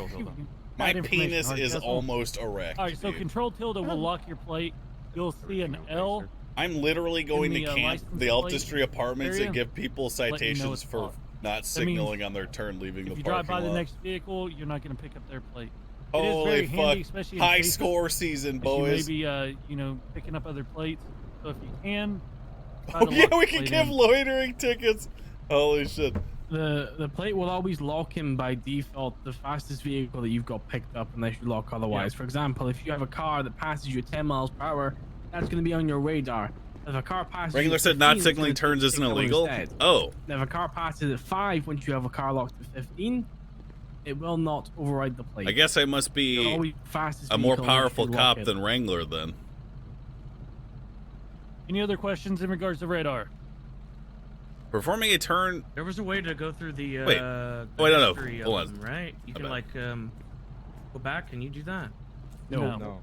[SPEAKER 2] My
[SPEAKER 14] That information
[SPEAKER 2] penis
[SPEAKER 14] hard,
[SPEAKER 2] is
[SPEAKER 14] that's all.
[SPEAKER 2] almost erect.
[SPEAKER 14] All right, so
[SPEAKER 2] dude.
[SPEAKER 14] control tilde will lock your plate. You'll see an L.
[SPEAKER 2] I'm literally going to
[SPEAKER 14] the,
[SPEAKER 2] camp
[SPEAKER 14] license
[SPEAKER 2] the
[SPEAKER 14] plate
[SPEAKER 2] Altistry apartments
[SPEAKER 14] area,
[SPEAKER 2] and give people
[SPEAKER 14] letting you know
[SPEAKER 2] citations
[SPEAKER 14] it's
[SPEAKER 2] for
[SPEAKER 14] locked.
[SPEAKER 2] not
[SPEAKER 14] means
[SPEAKER 2] signaling on their turn leaving
[SPEAKER 14] If
[SPEAKER 2] the
[SPEAKER 14] you drive
[SPEAKER 2] parking
[SPEAKER 14] by the
[SPEAKER 2] lot.
[SPEAKER 14] next vehicle, you're not going to pick up their plate. It is
[SPEAKER 2] Holy
[SPEAKER 14] very
[SPEAKER 2] fuck.
[SPEAKER 14] handy, especially in
[SPEAKER 2] High
[SPEAKER 14] cases
[SPEAKER 2] score season,
[SPEAKER 14] that
[SPEAKER 2] boys.
[SPEAKER 14] You may be, picking up other plates. So if you can, try
[SPEAKER 2] Oh
[SPEAKER 14] to
[SPEAKER 2] yeah,
[SPEAKER 14] lock
[SPEAKER 2] we
[SPEAKER 14] the
[SPEAKER 2] can
[SPEAKER 14] plate
[SPEAKER 2] give
[SPEAKER 14] in.
[SPEAKER 2] loitering tickets. Holy shit.
[SPEAKER 3] The plate will always lock him by default the fastest vehicle that you've got picked up unless you lock otherwise. For example, if you have a car that passes you at 10 miles per hour, that's going to be on your radar. If a car passes you
[SPEAKER 2] Regular
[SPEAKER 3] at
[SPEAKER 2] said not
[SPEAKER 3] 15,
[SPEAKER 2] signaling
[SPEAKER 3] it's gonna
[SPEAKER 2] turns isn't
[SPEAKER 3] take that
[SPEAKER 2] illegal.
[SPEAKER 3] instead.
[SPEAKER 2] Oh.
[SPEAKER 3] Now, if a car passes at 5 once you have a car locked at 15, it will not override the plate.
[SPEAKER 2] I guess I must
[SPEAKER 3] It'll
[SPEAKER 2] be
[SPEAKER 3] always fastest
[SPEAKER 2] a more
[SPEAKER 3] vehicle unless
[SPEAKER 2] powerful
[SPEAKER 3] you lock
[SPEAKER 2] cop
[SPEAKER 3] it.
[SPEAKER 2] than Wrangler then.
[SPEAKER 14] Any other questions in regards to radar?
[SPEAKER 2] Performing a turn.
[SPEAKER 6] There was a way to go through the
[SPEAKER 2] Wait.
[SPEAKER 6] the
[SPEAKER 2] Wait, no.
[SPEAKER 6] history of
[SPEAKER 2] Hold on.
[SPEAKER 6] them, right? You
[SPEAKER 2] My
[SPEAKER 6] can
[SPEAKER 2] bad.
[SPEAKER 6] like go back. Can you do that?
[SPEAKER 14] No.
[SPEAKER 6] No.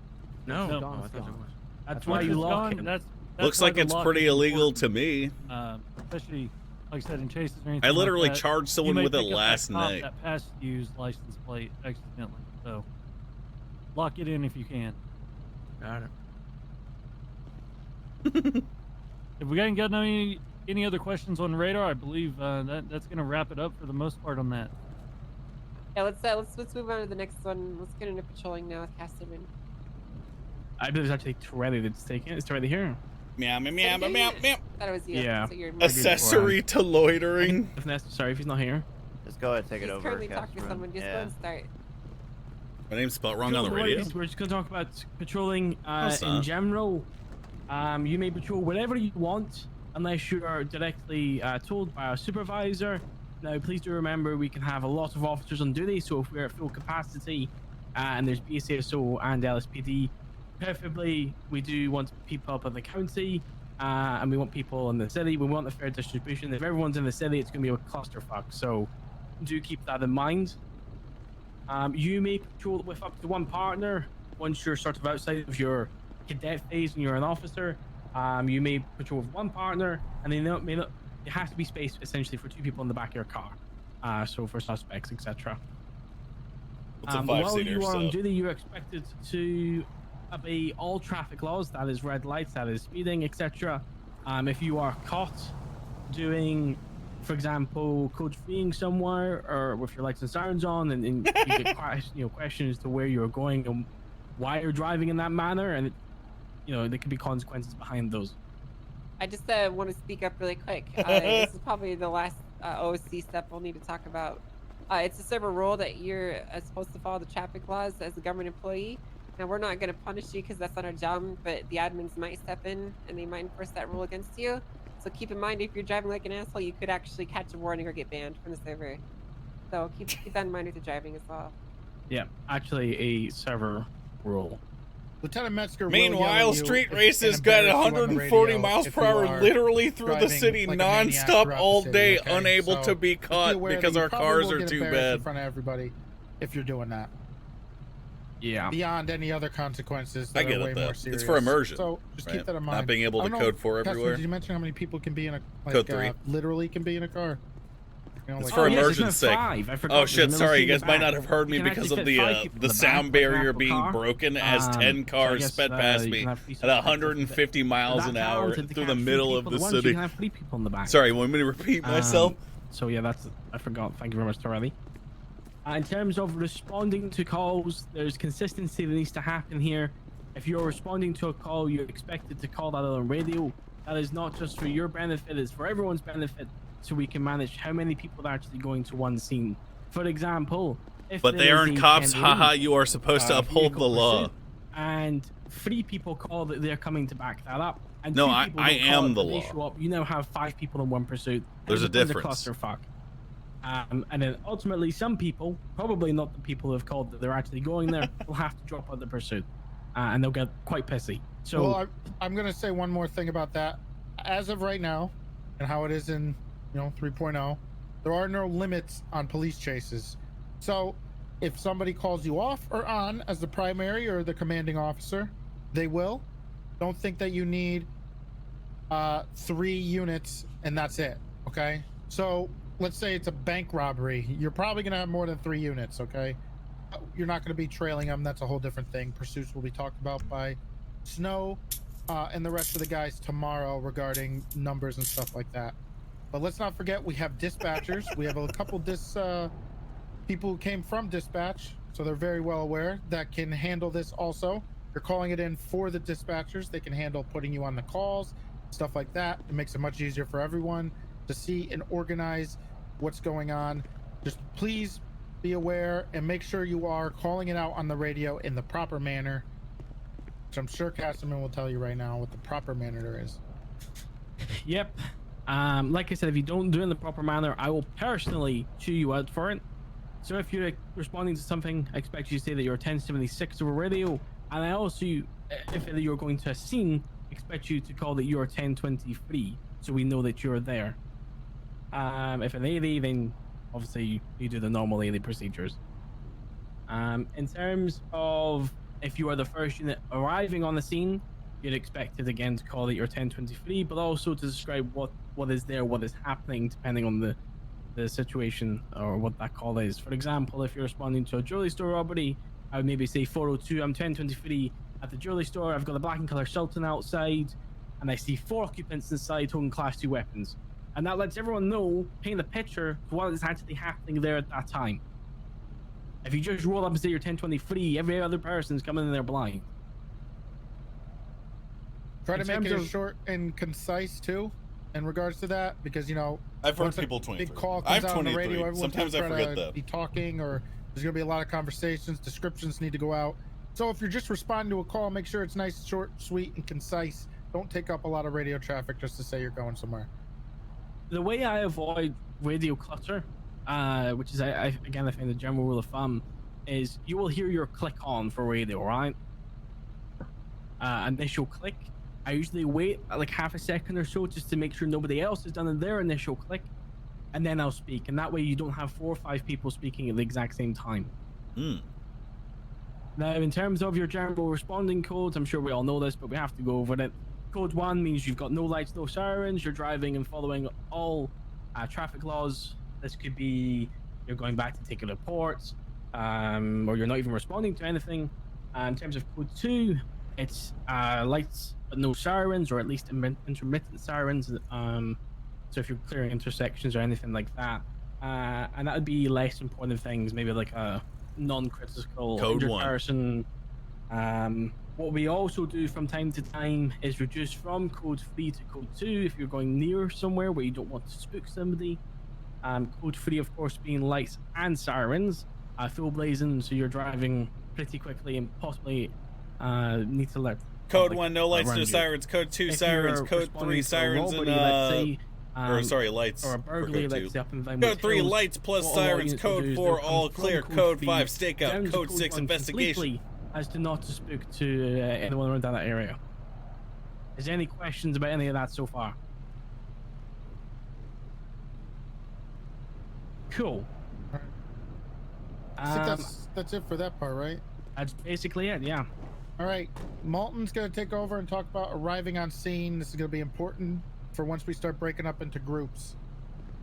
[SPEAKER 14] No.
[SPEAKER 6] Oh, I thought there was.
[SPEAKER 3] That's why you lock him.
[SPEAKER 14] That's
[SPEAKER 2] Looks
[SPEAKER 14] why
[SPEAKER 2] like
[SPEAKER 14] the
[SPEAKER 2] it's
[SPEAKER 14] lock
[SPEAKER 2] pretty
[SPEAKER 14] is
[SPEAKER 2] illegal
[SPEAKER 14] important.
[SPEAKER 2] to me.
[SPEAKER 14] Especially, like I said, in chases or anything
[SPEAKER 2] I literally
[SPEAKER 14] like that,
[SPEAKER 2] charged someone
[SPEAKER 14] you may
[SPEAKER 2] with it
[SPEAKER 14] pick up that
[SPEAKER 2] last
[SPEAKER 14] cop
[SPEAKER 2] night.
[SPEAKER 14] That passed you's license plate accidentally. So, lock it in if you can.
[SPEAKER 6] Got it.
[SPEAKER 14] If we ain't got any other questions on radar, I believe that's gonna wrap it up for the most part on that.
[SPEAKER 15] Yeah, let's move on to the next one. Let's get into patrolling now with Casterman.
[SPEAKER 3] I believe it's actually Torelli that's taking it. It's Torelli here.
[SPEAKER 2] Meow, meow, meow, meow, meow, meow.
[SPEAKER 15] Thought it was you.
[SPEAKER 3] Yeah.
[SPEAKER 15] So you're
[SPEAKER 2] Accessory to loitering.
[SPEAKER 3] If sorry if he's not here.
[SPEAKER 20] Just go ahead and take
[SPEAKER 15] He's
[SPEAKER 20] it over.
[SPEAKER 15] currently talking to
[SPEAKER 20] Casterman.
[SPEAKER 15] someone. Just go and start.
[SPEAKER 2] My name's spelled wrong on the
[SPEAKER 3] Cool,
[SPEAKER 2] radio.
[SPEAKER 3] ladies, we're just going to talk about patrolling
[SPEAKER 2] That's
[SPEAKER 3] in
[SPEAKER 2] not.
[SPEAKER 3] general. You may patrol whatever you want unless you are directly told by our supervisor. Now, please do remember we can have a lot of officers on duty, so if we're at full capacity and there's BCSO and LSPD, preferably we do want people up in the county. and we want people in the city. We want the fair distribution. If everyone's in the city, it's going to be a clusterfuck. So do keep that in mind. You may patrol with up to one partner once you're sort of outside of your cadet phase and you're an officer. You may patrol with one partner, and then it has to be space essentially for 2 people in the back of your car. So for suspects, etc.
[SPEAKER 2] What's a
[SPEAKER 3] While
[SPEAKER 2] five-seater,
[SPEAKER 3] you are on
[SPEAKER 2] so?
[SPEAKER 3] duty, you're expected to obey all traffic laws. That is red lights, that is speeding, etc. If you are caught doing, for example, code freeing somewhere or with your lights and sirens on, and you get questions to where you're going and why you're driving in that manner, and there could be consequences behind those.
[SPEAKER 15] I just want to speak up really quick. This is probably the last OSC step we'll need to talk about. It's a server rule that you're supposed to follow the traffic laws as a government employee. Now, we're not going to punish you because that's not our job, but the admins might step in and they might enforce that rule against you. So keep in mind, if you're driving like an asshole, you could actually catch a warning or get banned from the server. So keep that in mind with your driving as well.
[SPEAKER 3] Yeah, actually a server rule.
[SPEAKER 17] Lieutenant Metzger.
[SPEAKER 2] Meanwhile, street races got 140 miles per hour literally through the city non-stop all day, unable to be caught because our cars are too bad.
[SPEAKER 17] In front of everybody, if you're doing that.
[SPEAKER 3] Yeah.
[SPEAKER 17] Beyond any other consequences that
[SPEAKER 2] I get
[SPEAKER 17] are way
[SPEAKER 2] it, though.
[SPEAKER 17] more
[SPEAKER 2] It's
[SPEAKER 17] serious.
[SPEAKER 2] for immersion,
[SPEAKER 17] So just
[SPEAKER 2] right?
[SPEAKER 17] keep that in mind.
[SPEAKER 2] Not being able
[SPEAKER 17] I
[SPEAKER 2] to
[SPEAKER 17] don't know,
[SPEAKER 2] code 4
[SPEAKER 17] Customer,
[SPEAKER 2] everywhere.
[SPEAKER 17] Did you mention how many people can be in a
[SPEAKER 2] Code 3.
[SPEAKER 17] literally can be in a car?
[SPEAKER 2] It's for immersion's sake. Oh shit! Sorry, you guys might not have heard me because of the sound barrier being broken. As 10 cars sped past me at 150 miles an hour through the middle of the city.
[SPEAKER 3] You can have 3 people in the back.
[SPEAKER 2] Sorry, want me to repeat myself?
[SPEAKER 3] So yeah, I forgot. Thank you very much, Torelli. In terms of responding to calls, there's consistency that needs to happen here. If you're responding to a call, you're expected to call that on radio. That is not just for your benefit; it's for everyone's benefit. So we can manage how many people are actually going to one scene. For example, if
[SPEAKER 2] but they aren't cops, haha, you are supposed to uphold the law.
[SPEAKER 3] And 3 people call that they're coming to back that up. And
[SPEAKER 2] no,
[SPEAKER 3] 2
[SPEAKER 2] I
[SPEAKER 3] people don't call
[SPEAKER 2] am
[SPEAKER 3] it,
[SPEAKER 2] the
[SPEAKER 3] but they
[SPEAKER 2] law.
[SPEAKER 3] show up, you now have 5 people in one pursuit.
[SPEAKER 2] There's a
[SPEAKER 3] It's
[SPEAKER 2] difference.
[SPEAKER 3] clusterfuck. And then ultimately, some people, probably not the people who have called that they're actually going there, will have to drop out the pursuit. And they'll get quite pissy. So,
[SPEAKER 17] well, I'm going to say one more thing about that. As of right now, and how it is in 3.0, there are no limits on police chases. So if somebody calls you off or on as the primary or the commanding officer, they will. Don't think that you need 3 units and that's it. Okay, so let's say it's a bank robbery. You're probably gonna have more than 3 units. Okay, you're not gonna be trailing them. That's a whole different thing. Pursuits will be talked about by Snow and the rest of the guys tomorrow regarding numbers and stuff like that. But let's not forget, we have dispatchers. We have a couple people who came from dispatch, so they're very well aware that can handle this also. You're calling it in for the dispatchers. They can handle putting you on the calls, stuff like that. It makes it much easier for everyone to see and organize what's going on. Just please be aware and make sure you are calling it out on the radio in the proper manner, which I'm sure Castleman will tell you right now what the proper manner there is.
[SPEAKER 3] Yep. Like I said, if you don't do it in the proper manner, I will personally chew you out for it. So if you're responding to something, I expect you to say that you're 1076 over radio, and I also, if you're going to a scene, expect you to call that you're 1023, so we know that you're there. If an 80, then obviously you do the normal 80 procedures. In terms of if you are the first unit arriving on the scene, you're expected again to call that you're 1023, but also to describe what is there, what is happening, depending on the situation or what that call is. For example, if you're responding to a jewelry store robbery, I would maybe say 402, I'm 1023 at the jewelry store, I've got a black and color Sultan outside, and I see 4 occupants inside holding class 2 weapons. And that lets everyone know, paint the picture of what is actually happening there at that time. If you just roll up and say you're 1023, every other person's coming in there blind.
[SPEAKER 17] Try to make it as short and concise too, in regards to that, because
[SPEAKER 2] I've heard
[SPEAKER 17] once a
[SPEAKER 2] people 23.
[SPEAKER 17] big call
[SPEAKER 2] I
[SPEAKER 17] comes
[SPEAKER 2] have
[SPEAKER 17] out on the
[SPEAKER 2] 23.
[SPEAKER 17] radio, everyone's
[SPEAKER 2] Sometimes
[SPEAKER 17] gonna
[SPEAKER 2] I
[SPEAKER 17] try
[SPEAKER 2] forget
[SPEAKER 17] to
[SPEAKER 2] that.
[SPEAKER 17] be talking, or there's gonna be a lot of conversations. Descriptions need to go out. So if you're just responding to a call, make sure it's nice, short, sweet, and concise. Don't take up a lot of radio traffic just to say you're going somewhere.
[SPEAKER 3] The way I avoid radio clutter, which is again I think the general rule of thumb, is you will hear your click on for radio, right? Initial click, I usually wait like half a second or so just to make sure nobody else has done their initial click, and then I'll speak. And that way you don't have 4 or 5 people speaking at the exact same time. Now, in terms of your general responding codes, I'm sure we all know this, but we have to go over it. Code 1 means you've got no lights, no sirens. You're driving and following all traffic laws. This could be you're going back to take a report, or you're not even responding to anything. In terms of code 2, it's lights but no sirens, or at least intermittent sirens. So if you're clearing intersections or anything like that, and that would be less important things, maybe like a non-critical
[SPEAKER 2] Code 1.
[SPEAKER 3] person. What we also do from time to time is reduce from code 3 to code 2 if you're going near somewhere where you don't want to spook somebody. Code 3, of course, being lights and sirens, full blazing, so you're driving pretty quickly and possibly need to let
[SPEAKER 2] Code 1, no lights,
[SPEAKER 3] around
[SPEAKER 2] no
[SPEAKER 3] you.
[SPEAKER 2] sirens. Code 2,
[SPEAKER 3] If
[SPEAKER 2] sirens.
[SPEAKER 3] you're
[SPEAKER 2] Code 3,
[SPEAKER 3] responding to a
[SPEAKER 2] sirens,
[SPEAKER 3] robbery,
[SPEAKER 2] and
[SPEAKER 3] let's say,
[SPEAKER 2] or sorry, lights.
[SPEAKER 3] or a
[SPEAKER 2] for
[SPEAKER 3] burglary,
[SPEAKER 2] code
[SPEAKER 3] let's
[SPEAKER 2] 2.
[SPEAKER 3] say up in Vinewood
[SPEAKER 2] Code 3,
[SPEAKER 3] Hills,
[SPEAKER 2] lights plus
[SPEAKER 3] what a lot of
[SPEAKER 2] sirens.
[SPEAKER 3] units will do
[SPEAKER 2] Code
[SPEAKER 3] is
[SPEAKER 2] 4,
[SPEAKER 3] they'll come
[SPEAKER 2] all
[SPEAKER 3] from
[SPEAKER 2] clear.
[SPEAKER 3] code
[SPEAKER 2] Code
[SPEAKER 3] 3
[SPEAKER 2] 5, stakeout.
[SPEAKER 3] down to
[SPEAKER 2] Code
[SPEAKER 3] code
[SPEAKER 2] 6,
[SPEAKER 3] 1
[SPEAKER 2] investigation.
[SPEAKER 3] completely as to not to spook to anyone around that area. Is there any questions about any of that so far? Cool.
[SPEAKER 17] I think that's it for that part, right?
[SPEAKER 3] That's basically it, yeah.
[SPEAKER 17] All right, Malton's gonna take over and talk about arriving on scene. This is gonna be important for once we start breaking up into groups.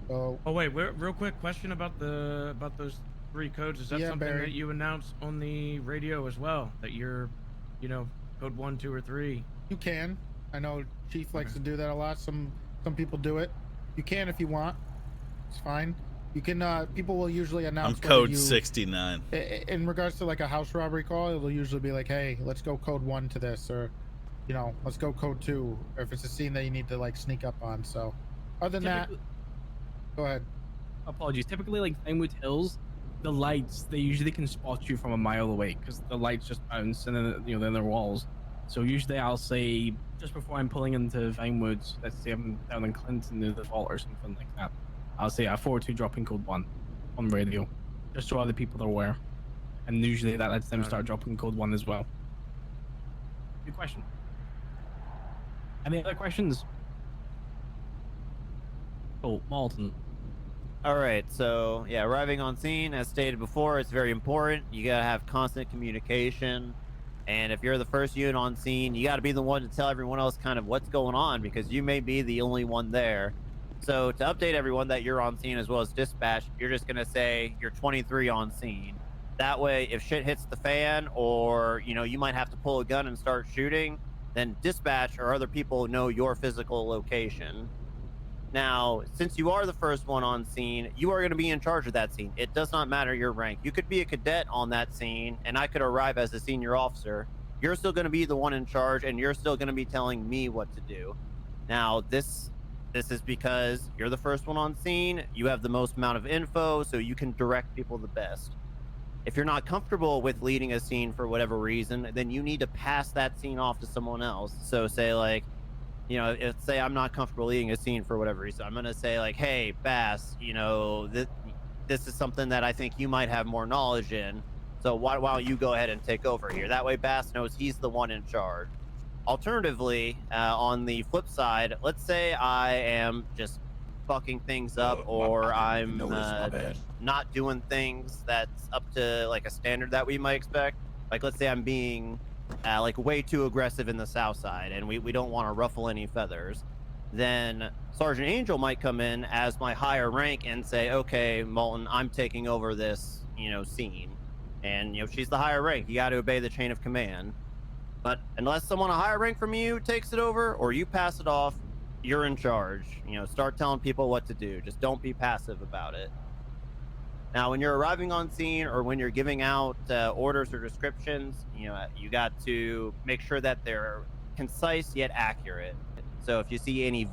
[SPEAKER 17] So.
[SPEAKER 6] Oh wait, real quick question about those 3 codes. Is that
[SPEAKER 17] Yeah,
[SPEAKER 6] something
[SPEAKER 17] Barry.
[SPEAKER 6] that you announced on the radio as well? That you're, code 1, 2, or 3?
[SPEAKER 17] You can. I know Chief likes to do that a lot. Some people do it. You can if you want. It's fine. You can. People will usually announce.
[SPEAKER 2] I'm code
[SPEAKER 17] whether you-
[SPEAKER 2] 69.
[SPEAKER 17] In regards to like a house robbery call, it'll usually be like, "Hey, let's go code 1 to this," or, let's go code 2. Or if it's a scene that you need to like sneak up on. So, other than that, go ahead.
[SPEAKER 3] Apologies. Typically, like Vinewood Hills, the lights, they usually can spot you from a mile away because the lights just bounce and then then they're walls. So usually I'll say just before I'm pulling into Vinewood, let's say I'm down in Clinton near the vault or something like that, I'll say I forward to dropping code 1 on radio, just so other people are aware. And usually that lets them start dropping code 1 as well. Good question. Any other questions? Oh, Malton.
[SPEAKER 20] All right, so yeah, arriving on scene, as stated before, it's very important. You gotta have constant communication, and if you're the first unit on scene, you gotta be the one to tell everyone else kind of what's going on, because you may be the only one there. So to update everyone that you're on scene as well as dispatch, you're just gonna say you're 23 on scene. That way, if shit hits the fan, or you might have to pull a gun and start shooting, then dispatch or other people know your physical location. Now, since you are the first one on scene, you are going to be in charge of that scene. It does not matter your rank. You could be a cadet on that scene, and I could arrive as a senior officer. You're still going to be the one in charge, and you're still going to be telling me what to do. Now, this is because you're the first one on scene. You have the most amount of info, so you can direct people the best. If you're not comfortable with leading a scene for whatever reason, then you need to pass that scene off to someone else. So say like, say I'm not comfortable leading a scene for whatever reason, I'm gonna say like, hey, Bass, this is something that I think you might have more knowledge in. So why don't you go ahead and take over here? That way Bass knows he's the one in charge. Alternatively, on the flip side, let's say I am just fucking things up, or I'm not doing things that's up to like a standard that we might expect. Like let's say I'm being like way too aggressive in the south side, and we don't want to ruffle any feathers. Then Sergeant Angel might come in as my higher rank and say, okay, Molten, I'm taking over this, scene. And, she's the higher rank. You got to obey the chain of command. But unless someone a higher rank from you takes it over, or you pass it off, you're in charge. Start telling people what to do. Just don't be passive about it. Now, when you're arriving on scene, or when you're giving out orders or descriptions, you got to make sure that they're concise yet accurate. So if you see any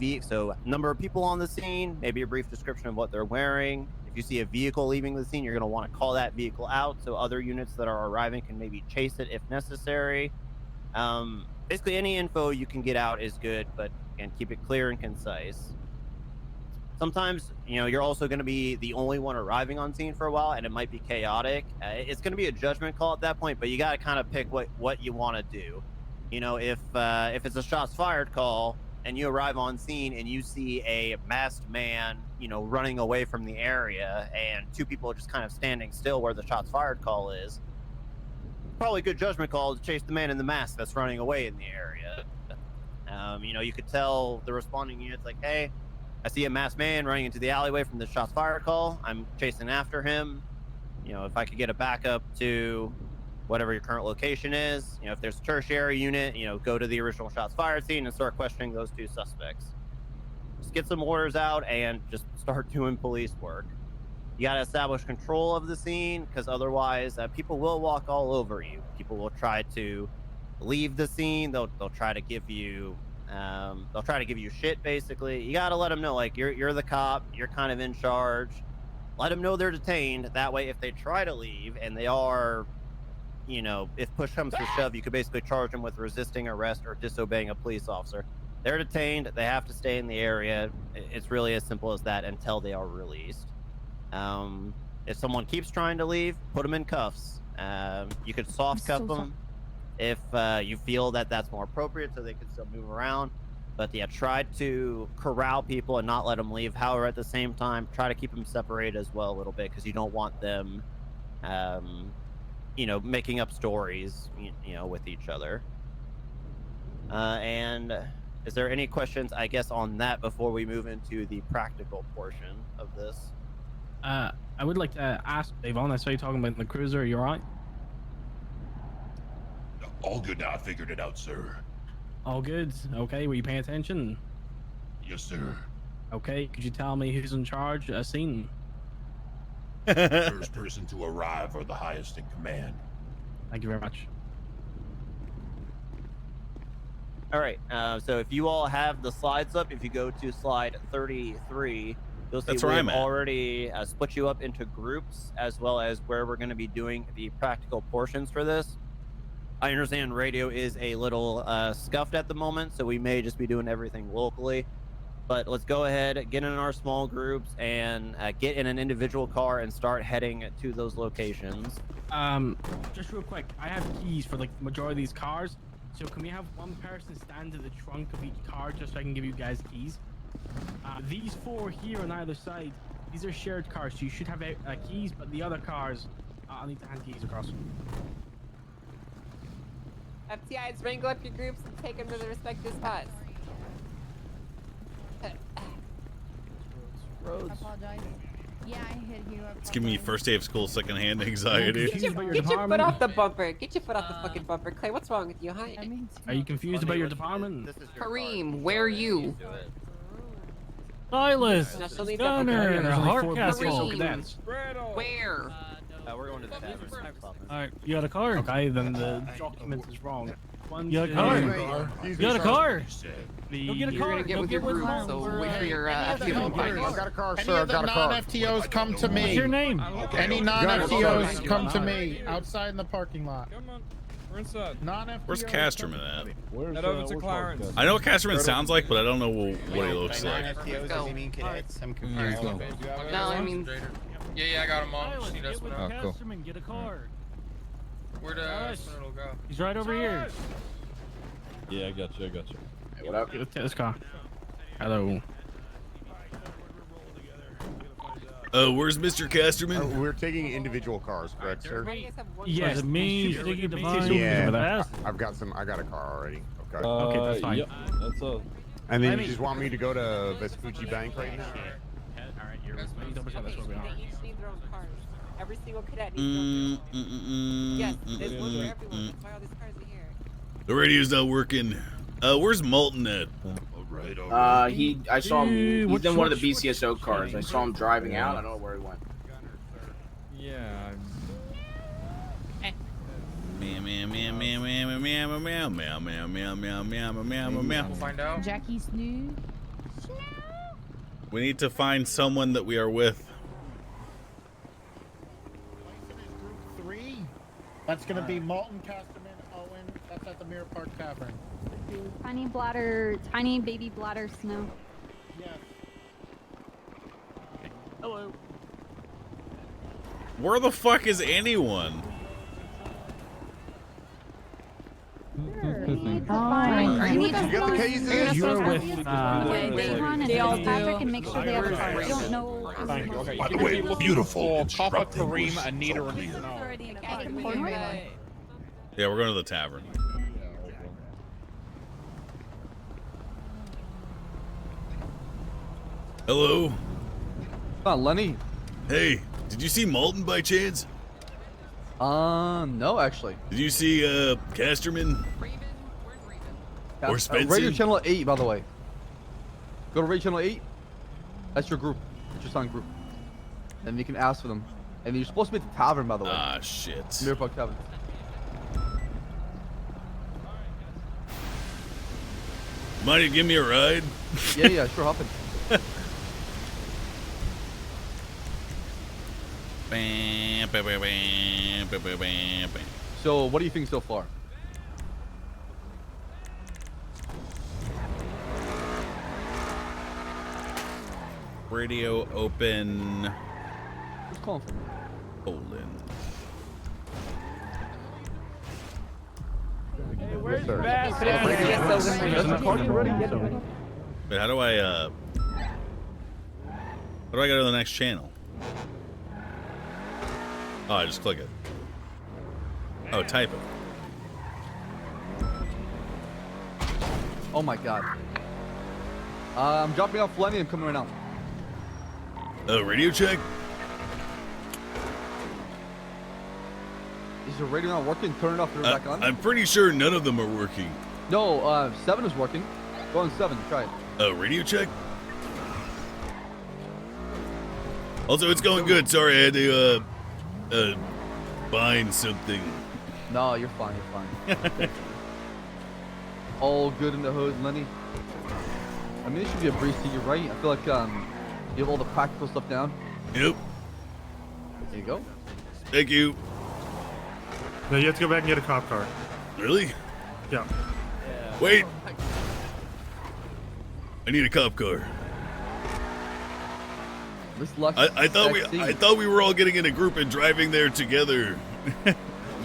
[SPEAKER 20] number of people on the scene, maybe a brief description of what they're wearing. If you see a vehicle leaving the scene, you're going to want to call that vehicle out so other units that are arriving can maybe chase it if necessary. Basically, any info you can get out is good, but again, keep it clear and concise. Sometimes, you're also going to be the only one arriving on scene for a while, and it might be chaotic. It's going to be a judgment call at that point, but you got to kind of pick what you want to do. You know, if it's a shots fired call and you arrive on scene and you see a masked man, you know, running away from the area and two people just kind of standing still where the shots fired call is, probably a good judgment call to chase the man in the mask that's running away in the area. You know, you could tell the responding units like, hey, I see a masked man running into the alleyway from the shots fired call. I'm chasing after him. You know, if I could get a backup to whatever your current location is, you know, if there's a tertiary unit, you know, go to the original shots fired scene and start questioning those two suspects. Just get some orders out and just start doing police work. You got to establish control of the scene, because otherwise people will walk all over you. People will try to leave the scene. They'll try to give you shit, basically. You got to let them know, like, you're the cop, you're kind of in charge. Let them know they're detained. That way, if they try to leave and they are, you know, if push comes to shove, you could basically charge them with resisting arrest or disobeying a police officer. They're detained. They have to stay in the area. It's really as simple as that until they are released. If someone keeps trying to leave, put them in cuffs. You could soft cuff them if you feel that that's more appropriate, so they can still move around. But yeah, try to corral people and not let them leave. However, at the same time, try to keep them separated as well a little bit, because you don't want them, you know, making up stories, you know, with each other. And is there any questions, I guess, on that before we move into the practical portion of this?
[SPEAKER 3] I would like to ask Davon. I saw you talking about the cruiser. Are you all right?
[SPEAKER 4] All good now. I figured it out, sir.
[SPEAKER 3] All good. Okay. Were you paying attention?
[SPEAKER 4] Yes, sir.
[SPEAKER 3] Okay. Could you tell me who's in charge? Scene.
[SPEAKER 4] First person to arrive or the highest in command.
[SPEAKER 3] Thank you very much.
[SPEAKER 20] All right. So if you all have the slides up, if you go to slide 33, you'll see we've already split you up into groups, as well as where we're going to be doing the practical portions for this. I understand radio is a little scuffed at the moment, so we may just be doing everything locally. But let's go ahead, get in our small groups, and get in an individual car and start heading to those locations.
[SPEAKER 3] Just real quick, I have keys for like the majority of these cars. So can we have one person stand in the trunk of each car just so I can give you guys keys? These four here on either side, these are shared cars, so you should have keys, but the other cars, I'll need to hand keys across.
[SPEAKER 15] FTIs, wrangle up your groups and take them to their respective spots.
[SPEAKER 1] Roads. I apologize. Yeah, I hit you.
[SPEAKER 2] It's giving me first day of school secondhand anxiety.
[SPEAKER 15] Get your foot off the bumper. Get your foot off the fucking bumper. Clay, what's wrong with you? Hi.
[SPEAKER 3] Are you confused about your department?
[SPEAKER 15] Kareem, where are you?
[SPEAKER 14] Silas,
[SPEAKER 3] Gunner,
[SPEAKER 14] Hardcastle.
[SPEAKER 15] Where?
[SPEAKER 20] We're going to the tavern.
[SPEAKER 14] Alright, you got a car?
[SPEAKER 3] Okay, then the document is wrong.
[SPEAKER 14] You got a car? You got a car?
[SPEAKER 15] Go get a car. You're gonna get with your group, so wait for your
[SPEAKER 17] I've
[SPEAKER 22] got a car,
[SPEAKER 17] Any
[SPEAKER 22] sir.
[SPEAKER 17] of the non-FTOs come to me.
[SPEAKER 14] What's your name?
[SPEAKER 17] Any non-FTOs come to me outside in the parking lot.
[SPEAKER 5] Come on. We're inside.
[SPEAKER 2] Where's Casterman at?
[SPEAKER 5] Head over to Clarence.
[SPEAKER 2] I know what Casterman sounds like, but I don't know what he looks like.
[SPEAKER 5] I'm confused.
[SPEAKER 15] No, I mean...
[SPEAKER 5] Yeah, I got him on. Just need us one out.
[SPEAKER 14] Oh, cool. Get a car.
[SPEAKER 5] Where'd it'll go?
[SPEAKER 14] He's right over here.
[SPEAKER 5] Yeah, I got you.
[SPEAKER 18] Hey, what up?
[SPEAKER 3] Let's take this car. Hello.
[SPEAKER 2] Where's Mr. Casterman?
[SPEAKER 22] We're taking individual cars, correct, sir?
[SPEAKER 3] Yes,
[SPEAKER 14] me.
[SPEAKER 22] Yeah, I got a car already. Okay.
[SPEAKER 3] Okay, that's fine.
[SPEAKER 5] Yep, that's all.
[SPEAKER 22] And then you just want me to go to Vespucci Bank right now?
[SPEAKER 3] Alright, you're double check. That's where we are.
[SPEAKER 15] They each need their own cars. Every single cadet needs their own car. Yes, there's one for everyone. That's why all these cars are here.
[SPEAKER 2] The radio's not working. Where's Malton at?
[SPEAKER 18] I saw him. He's in one of the BCSO cars. I saw him driving out. I don't know where he went.
[SPEAKER 5] Yeah.
[SPEAKER 2] Meow.
[SPEAKER 5] Find out.
[SPEAKER 1] Jackie Snoo.
[SPEAKER 2] We need to find someone that we are with.
[SPEAKER 17] Group 3. That's gonna be Malton, Casterman, Owen. That's at the Mirror Park Tavern.
[SPEAKER 21] Tiny baby bladder Snow.
[SPEAKER 17] Yes.
[SPEAKER 14] Hello.
[SPEAKER 2] Where the fuck is anyone?
[SPEAKER 21] Sure.
[SPEAKER 1] Fine.
[SPEAKER 21] Are you with us?
[SPEAKER 22] You got the cases?
[SPEAKER 3] You're with
[SPEAKER 1] They all Patrick and make sure they have a car. I don't know.
[SPEAKER 4] By the way, beautiful.
[SPEAKER 11] Papa
[SPEAKER 4] instructing
[SPEAKER 11] Kareem,
[SPEAKER 4] was
[SPEAKER 11] Anita,
[SPEAKER 4] so
[SPEAKER 11] or
[SPEAKER 4] clear.
[SPEAKER 2] Yeah, we're going to the tavern. Hello.
[SPEAKER 12] Lenny.
[SPEAKER 2] Hey, did you see Malton by chance?
[SPEAKER 12] No, actually.
[SPEAKER 2] Did you see Casterman? Or Spencer?
[SPEAKER 12] Radio Channel 8, by the way. Go to Radio Channel 8. That's your group. It's your son group. And you can ask for them. And you're supposed to be at the tavern, by the way.
[SPEAKER 2] Ah, shit.
[SPEAKER 12] Mirror Park Tavern.
[SPEAKER 2] Mind you give me a ride?
[SPEAKER 12] Yeah, sure, hop in. So, what do you think so far?
[SPEAKER 2] Radio open.
[SPEAKER 12] Who's calling for me?
[SPEAKER 2] Poland.
[SPEAKER 3] Hey, where's
[SPEAKER 12] sir.
[SPEAKER 3] Bass?
[SPEAKER 12] That's the party already?
[SPEAKER 2] Wait, how do I go to the next channel? Oh, I just click it. Oh, type it.
[SPEAKER 12] Oh my god. I'm dropping off Lenny and coming right now.
[SPEAKER 2] Radio check?
[SPEAKER 12] Is your radio not working? Turn it off, turn it back on.
[SPEAKER 2] I'm pretty sure none of them are working.
[SPEAKER 12] No, 7 is working. Go on 7, try it.
[SPEAKER 2] Radio check? Also, it's going good. Sorry, I had to, bind something.
[SPEAKER 12] No, you're fine, you're fine. All good in the hood, Lenny. I mean, it should be a breeze to you, right? I feel like, you have all the practical stuff down.
[SPEAKER 2] Yep.
[SPEAKER 12] There you go.
[SPEAKER 2] Thank you.
[SPEAKER 9] No, you have to go back and get a cop car.
[SPEAKER 2] Really?
[SPEAKER 9] Yeah.
[SPEAKER 2] Wait. I need a cop car. I thought we were all getting in a group and driving there together.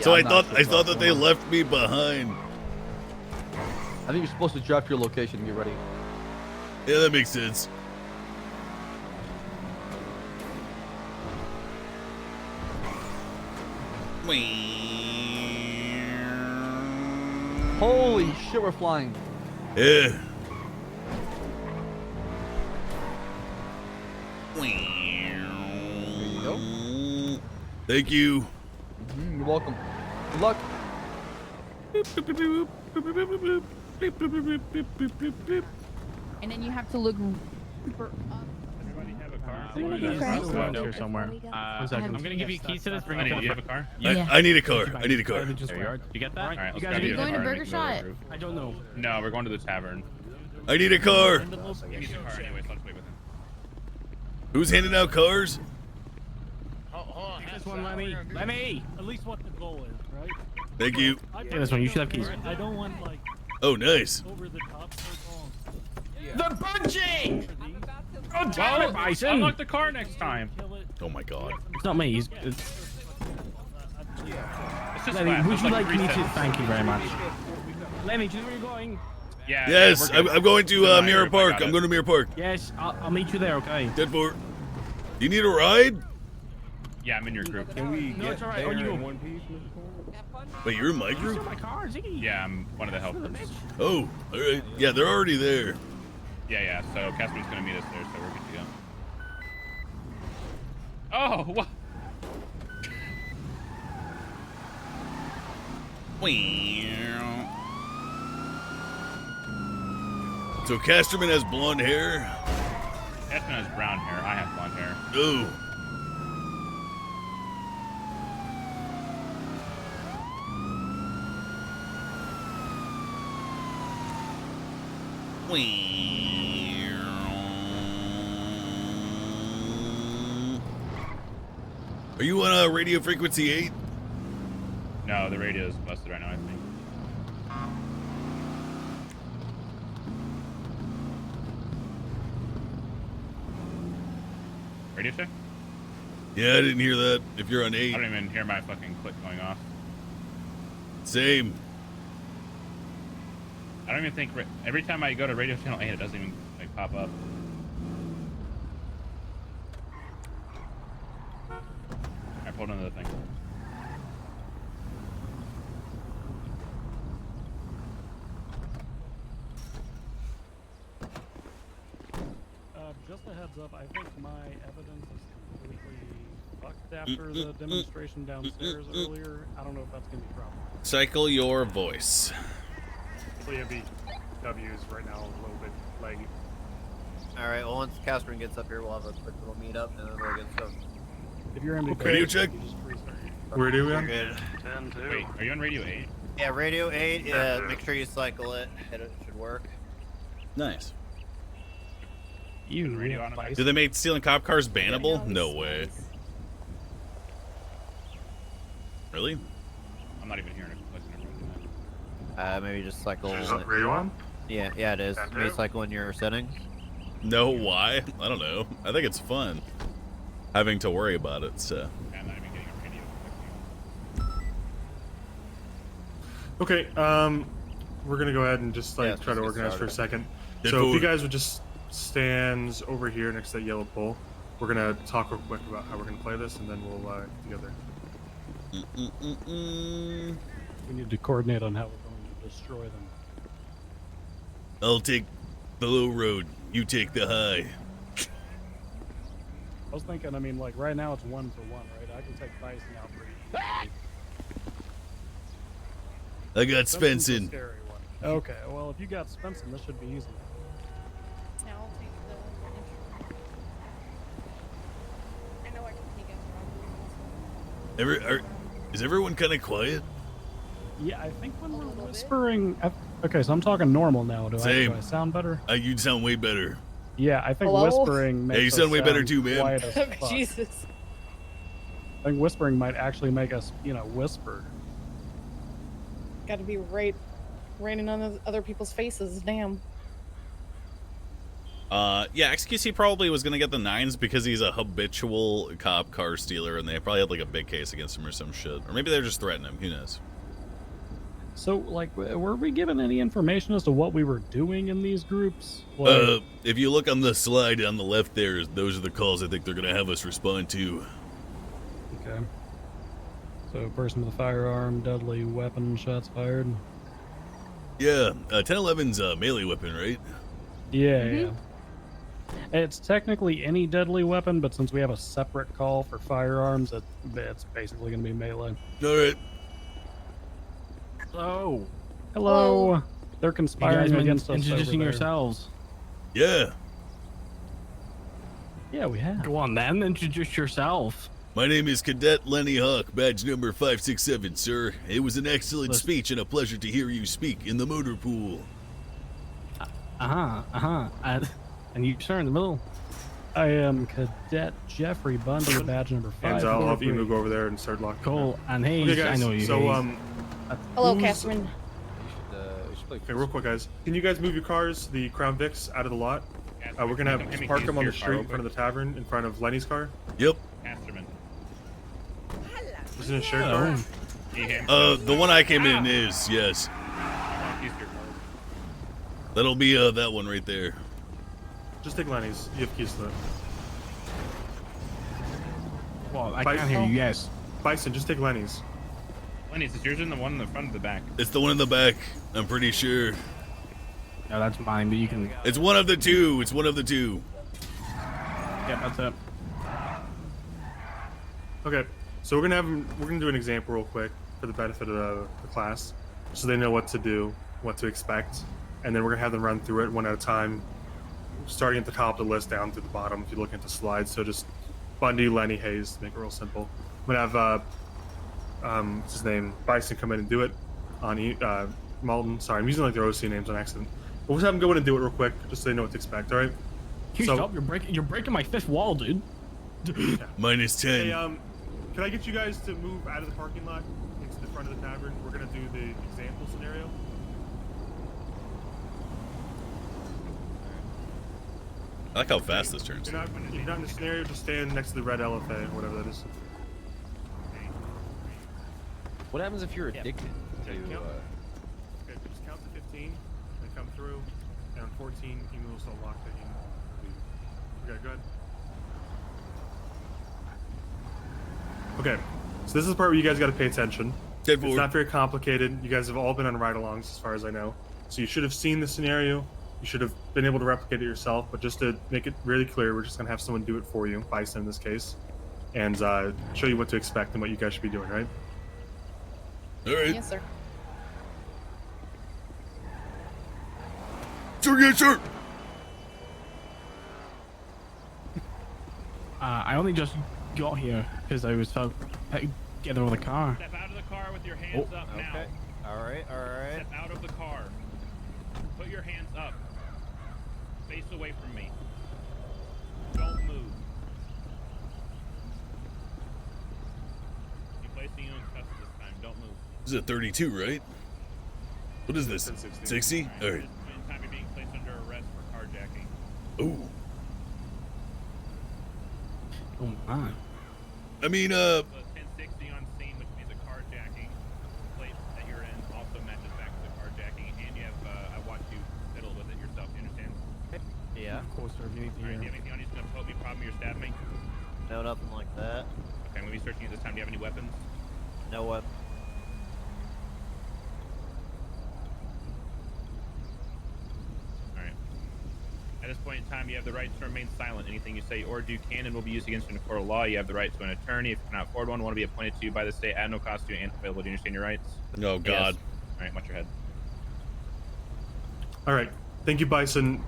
[SPEAKER 2] So I thought that they left me behind.
[SPEAKER 12] I think you're supposed to draft your location and get ready.
[SPEAKER 2] Yeah, that makes sense.
[SPEAKER 12] Holy shit, we're flying.
[SPEAKER 2] Yeah.
[SPEAKER 12] There you go.
[SPEAKER 2] Thank you.
[SPEAKER 12] You're welcome. Good luck.
[SPEAKER 1] And then you have to look super up.
[SPEAKER 3] Here somewhere. One second.
[SPEAKER 11] I'm gonna give you keys to this. Bring it to
[SPEAKER 3] You have a
[SPEAKER 11] car?
[SPEAKER 2] I need a car. I need a car.
[SPEAKER 11] There you are. You get that? All right,
[SPEAKER 1] You guys are going to Burger Shot?
[SPEAKER 3] I don't know.
[SPEAKER 11] No, we're going to the tavern.
[SPEAKER 2] I need a car.
[SPEAKER 11] He needs a car anyway, so let's wait with him.
[SPEAKER 2] Who's handing out cars?
[SPEAKER 3] Take this one, Let me.
[SPEAKER 14] At least what the goal is, right?
[SPEAKER 2] Thank you.
[SPEAKER 3] Take this one. You should have keys.
[SPEAKER 14] I don't want like
[SPEAKER 2] Oh, nice.
[SPEAKER 14] over the top
[SPEAKER 3] The bungee! Oh, damn
[SPEAKER 11] Well,
[SPEAKER 3] it, Bison!
[SPEAKER 11] unlock the car next time.
[SPEAKER 2] Oh my god.
[SPEAKER 3] It's not me. It's
[SPEAKER 11] just
[SPEAKER 3] Lenny,
[SPEAKER 11] flat.
[SPEAKER 3] would
[SPEAKER 11] It's
[SPEAKER 3] you
[SPEAKER 11] like
[SPEAKER 3] like me to?
[SPEAKER 11] recess.
[SPEAKER 3] Thank you very much. Lenny, do you know where you're going?
[SPEAKER 11] Yeah.
[SPEAKER 2] Yes,
[SPEAKER 11] yeah, we're good.
[SPEAKER 2] I'm going to
[SPEAKER 11] Good night,
[SPEAKER 2] Mirror
[SPEAKER 11] everybody.
[SPEAKER 2] Park.
[SPEAKER 11] Got
[SPEAKER 2] I'm
[SPEAKER 11] it.
[SPEAKER 2] going to Mirror Park.
[SPEAKER 3] Yes, I'll meet you there. Okay.
[SPEAKER 2] Dead for. You need a ride?
[SPEAKER 11] Yeah, I'm in your group.
[SPEAKER 3] Can we no, it's all right. On you go.
[SPEAKER 11] one piece?
[SPEAKER 2] Wait, you're in my group?
[SPEAKER 3] My car, Ziggy.
[SPEAKER 11] Yeah, I'm one of the helpers.
[SPEAKER 2] Oh, all right. Yeah, they're already there.
[SPEAKER 11] Yeah. So Casper's gonna meet us there, so we're good to go. Oh, what?
[SPEAKER 2] So Casterman has blonde hair?
[SPEAKER 11] Casper has brown hair. I have blonde hair.
[SPEAKER 2] Oh. Are you on radio frequency 8?
[SPEAKER 11] No, the radio is busted right now, I think. Radio check?
[SPEAKER 2] Yeah, I didn't hear that. If you're on 8.
[SPEAKER 11] I don't even hear my fucking click going off.
[SPEAKER 2] Same.
[SPEAKER 11] I don't even think every time I go to radio channel 8, it doesn't even like pop up. I pulled another thing.
[SPEAKER 14] Just a heads up, I think my evidence is completely fucked after the demonstration downstairs earlier. I don't know if that's going to be a problem.
[SPEAKER 2] Cycle your voice.
[SPEAKER 10] CMBW is right now a little bit laggy.
[SPEAKER 20] All right. Well, once Catherine gets up here, we'll have a quick little meetup and then we'll get started.
[SPEAKER 14] If you're in
[SPEAKER 2] Radio check.
[SPEAKER 10] Where do we?
[SPEAKER 20] Good.
[SPEAKER 10] 10-2.
[SPEAKER 11] Wait, are you on radio 8?
[SPEAKER 20] Yeah, radio 8. Yeah, make sure you cycle it. It should work.
[SPEAKER 2] Nice.
[SPEAKER 14] You
[SPEAKER 11] radio on it?
[SPEAKER 2] Do they make stealing cop cars bannable? No way. Really?
[SPEAKER 11] I'm not even hearing it.
[SPEAKER 20] Maybe just cycle.
[SPEAKER 10] Is radio on?
[SPEAKER 20] Yeah, it is. Maybe cycle in your settings.
[SPEAKER 2] No, why? I don't know. I think it's fun having to worry about it. So.
[SPEAKER 11] I'm not even getting a radio.
[SPEAKER 10] Okay, we're gonna go ahead and just like try to organize for a second.
[SPEAKER 2] Get
[SPEAKER 10] So if
[SPEAKER 2] forward.
[SPEAKER 10] you guys would just stand over here next to that yellow pole, we're gonna talk real quick about how we're gonna play this, and then we'll get together.
[SPEAKER 14] We need to coordinate on how we're going to destroy them.
[SPEAKER 2] I'll take the low road. You take the high.
[SPEAKER 14] I was thinking, I mean, like right now it's 1-for-1, right? I can take Bison out pretty easily.
[SPEAKER 2] I got
[SPEAKER 14] Spencen's a
[SPEAKER 2] Spenson.
[SPEAKER 14] scary one. Okay, well if you got Spenson, this should be easy.
[SPEAKER 2] Is everyone kind of quiet?
[SPEAKER 14] Yeah, I think when we're whispering. Okay, so I'm talking normal now. Do
[SPEAKER 2] Same.
[SPEAKER 14] I sound better?
[SPEAKER 2] You'd sound way better.
[SPEAKER 14] Yeah, I think
[SPEAKER 19] Hello?
[SPEAKER 14] whispering makes
[SPEAKER 2] Yeah, you
[SPEAKER 14] us
[SPEAKER 2] sound way better too, man.
[SPEAKER 14] quiet as fuck.
[SPEAKER 19] Jesus.
[SPEAKER 14] I think whispering might actually make us, whisper.
[SPEAKER 19] Got to be raining on other people's faces. Damn.
[SPEAKER 2] Yeah, XQC probably was gonna get the 9s because he's a habitual cop car stealer, and they probably had like a big case against him or some shit, or maybe they're just threatening him. Who knows?
[SPEAKER 14] So, like, were we given any information as to what we were doing in these groups?
[SPEAKER 2] If you look on the slide on the left there, those are the calls I think they're gonna have us respond to.
[SPEAKER 14] Okay. So, person with a firearm, deadly weapon, shots fired.
[SPEAKER 2] Yeah, 1011's a melee weapon, right?
[SPEAKER 14] Yeah, yeah. It's technically any deadly weapon, but since we have a separate call for firearms, it's basically going to be melee.
[SPEAKER 2] All right.
[SPEAKER 3] Hello.
[SPEAKER 14] Hello. They're
[SPEAKER 3] You guys
[SPEAKER 14] conspiring
[SPEAKER 3] been
[SPEAKER 14] against us.
[SPEAKER 3] introducing
[SPEAKER 14] over there.
[SPEAKER 3] yourselves.
[SPEAKER 2] Yeah.
[SPEAKER 14] Yeah, we have.
[SPEAKER 3] Go on then, introduce yourself.
[SPEAKER 2] My name is Cadet Lenny Hawk, badge number 567, sir. It was an excellent speech and a pleasure to hear you speak in the motor pool.
[SPEAKER 3] And you, sir, in the middle.
[SPEAKER 14] I am Cadet Jeffrey Bundy, badge number 5.
[SPEAKER 10] And I'll help you move over there and start locking.
[SPEAKER 3] Cool. And Hayes,
[SPEAKER 10] Okay, guys,
[SPEAKER 3] I know you.
[SPEAKER 10] So
[SPEAKER 3] Hayes.
[SPEAKER 19] Hello,
[SPEAKER 10] who's-
[SPEAKER 19] Catherine.
[SPEAKER 10] Okay, real quick, guys. Can you guys move your cars, the Crown Vics, out of the lot? We're gonna have park them on the street in front of the tavern, in front of Lenny's car.
[SPEAKER 2] Yep.
[SPEAKER 11] Casterman.
[SPEAKER 10] Is it a shared car?
[SPEAKER 2] The one I came in is, yes. That'll be that one right there.
[SPEAKER 10] Just take Lenny's. You have keys to it.
[SPEAKER 3] Well, I can't hear you. Yes.
[SPEAKER 10] Bison, just take Lenny's.
[SPEAKER 11] Lenny's, is yours in the one in the front or the back?
[SPEAKER 2] It's the one in the back, I'm pretty sure.
[SPEAKER 3] No, that's mine, but you can...
[SPEAKER 2] It's one of the two. It's one of the two.
[SPEAKER 3] Yeah, that's it.
[SPEAKER 10] Okay, so we're gonna do an example real quick for the benefit of the class, so they know what to do, what to expect, and then we're gonna have them run through it one at a time, starting at the top of the list down to the bottom. If you look at the slides, so just Bundy, Lenny, Hayes, to make it real simple. I'm gonna have what's his name, Bison, come in and do it on Malton. Sorry, I'm using like their OC names on accident. But we'll just have them go in and do it real quick, just so they know what to expect. All right.
[SPEAKER 3] Can you stop? You're breaking my fifth wall, dude.
[SPEAKER 2] Minus 10.
[SPEAKER 10] Hey, can I get you guys to move out of the parking lot into the front of the tavern? We're gonna do the example scenario.
[SPEAKER 2] I like how fast this turns.
[SPEAKER 10] If you're not in the scenario, just stand next to the red LFA, or whatever that is.
[SPEAKER 5] What happens if you're addicted to?
[SPEAKER 10] Okay, just count to 15, 14, email will start lockpicking. Okay, go ahead. Okay, so this is the part where you guys got to pay attention. It's not very complicated. You guys have all been on ride-alongs, as far as I know. So you should have seen the scenario. You should have been able to replicate it yourself. But just to make it really clear, we're just gonna have someone do it for you, Bison in this case, and show you what to expect and what you guys should be doing, right?
[SPEAKER 2] All right.
[SPEAKER 19] Yes, sir.
[SPEAKER 2] Sure, yes, sir.
[SPEAKER 3] I only just got here because I was getting over the car.
[SPEAKER 11] Step out of the car with your hands up now.
[SPEAKER 20] Okay. All right.
[SPEAKER 11] Step out of the car. Put your hands up. Face away from me. Don't move. Be placing you in custody this time. Don't move.
[SPEAKER 2] This is a 32, right? What is this? 60? All right.
[SPEAKER 11] Time you're being placed under arrest for carjacking.
[SPEAKER 2] Ooh.
[SPEAKER 3] Oh my.
[SPEAKER 2] I mean,
[SPEAKER 11] 1060 on scene, which means a carjacking. Place that you're in also matches back to the carjacking, and you have I want you fiddle with it yourself. You understand?
[SPEAKER 20] Yeah.
[SPEAKER 3] Of course, sir. If you need to
[SPEAKER 11] All right,
[SPEAKER 3] hear.
[SPEAKER 11] do you have anything on you that's gonna put me problem or stab me?
[SPEAKER 20] No, nothing like that.
[SPEAKER 11] Okay, I'm gonna be searching you this time. Do you have any weapons?
[SPEAKER 20] No weapon.
[SPEAKER 11] Alright. At this point in time, you have the right to remain silent. Anything you say or do can and will be used against you in a court of law. You have the right to an attorney. If you cannot afford one, want to be appointed to you by the state at no cost to you and available. Do you understand your rights?
[SPEAKER 2] Oh, God.
[SPEAKER 11] Alright, watch your head.
[SPEAKER 10] All right. Thank you, Bison.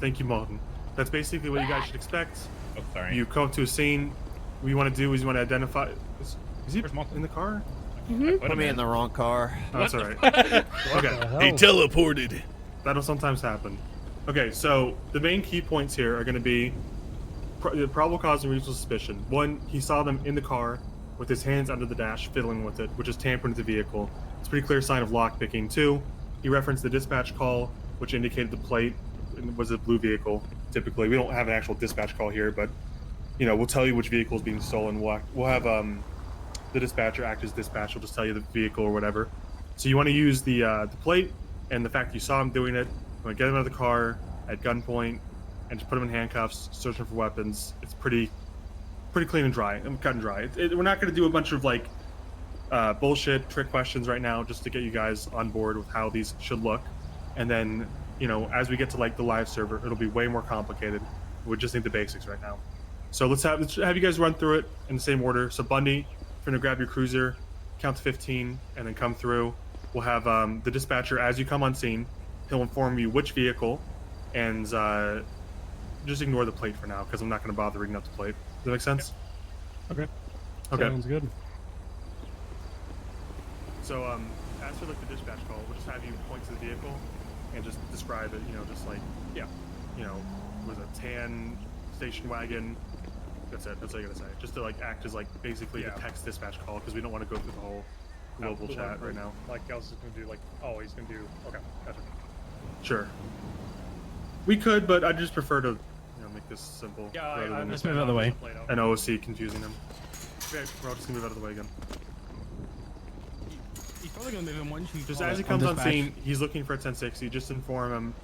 [SPEAKER 10] Thank you, Martin. That's basically what you guys should expect.
[SPEAKER 11] Oh, sorry.
[SPEAKER 10] You come up to a scene. What you want to do is you want to identify. Is he in the car?
[SPEAKER 20] Put me in the wrong car.
[SPEAKER 10] Oh, that's all right. Okay.
[SPEAKER 2] He teleported.
[SPEAKER 10] That'll sometimes happen. Okay, so the main key points here are going to be the probable cause and reasonable suspicion. One, he saw them in the car with his hands under the dash, fiddling with it, which is tampering with the vehicle. It's a pretty clear sign of lockpicking. Two, he referenced the dispatch call, which indicated the plate was a blue vehicle. Typically, we don't have an actual dispatch call here, but you know, we'll tell you which vehicle is being stolen. We'll have the dispatcher act as dispatch. We'll just tell you the vehicle or whatever. So you want to use the plate and the fact that you saw him doing it. You want to get him out of the car at gunpoint and just put him in handcuffs, searching for weapons. It's pretty clean and dry. Cut and dry. We're not going to do a bunch of like bullshit trick questions right now, just to get you guys on board with how these should look. And then, you know, as we get to like the live server, it'll be way more complicated. We just need the basics right now. So let's have you guys run through it in the same order. So Bundy, if you're gonna grab your cruiser, count to 15, and then come through. We'll have the dispatcher, as you come on scene, he'll inform you which vehicle, and just ignore the plate for now, because I'm not gonna bother reading up the plate. Does that make sense?
[SPEAKER 14] Okay.
[SPEAKER 10] Okay.
[SPEAKER 14] Sounds good.
[SPEAKER 10] So as for like the dispatch call, we'll just have you point to the vehicle and just describe it. You know, just like you know, was a tan station wagon. That's it. That's all you gotta say. Just to like act as like basically a text dispatch call, because we don't want to go through the whole global chat right now.
[SPEAKER 8] Like I was just gonna do like, oh, he's gonna do. Okay, gotcha.
[SPEAKER 10] Sure. We could, but I just prefer to, you know, make this simple.
[SPEAKER 8] Yeah,
[SPEAKER 10] rather than
[SPEAKER 3] Let's move out of the way.
[SPEAKER 10] an OOC confusing him. Okay, we're all just gonna move out of the way again.
[SPEAKER 3] He's probably gonna move him once you.
[SPEAKER 10] Just as he comes on scene, he's looking for a 1060. Just inform him,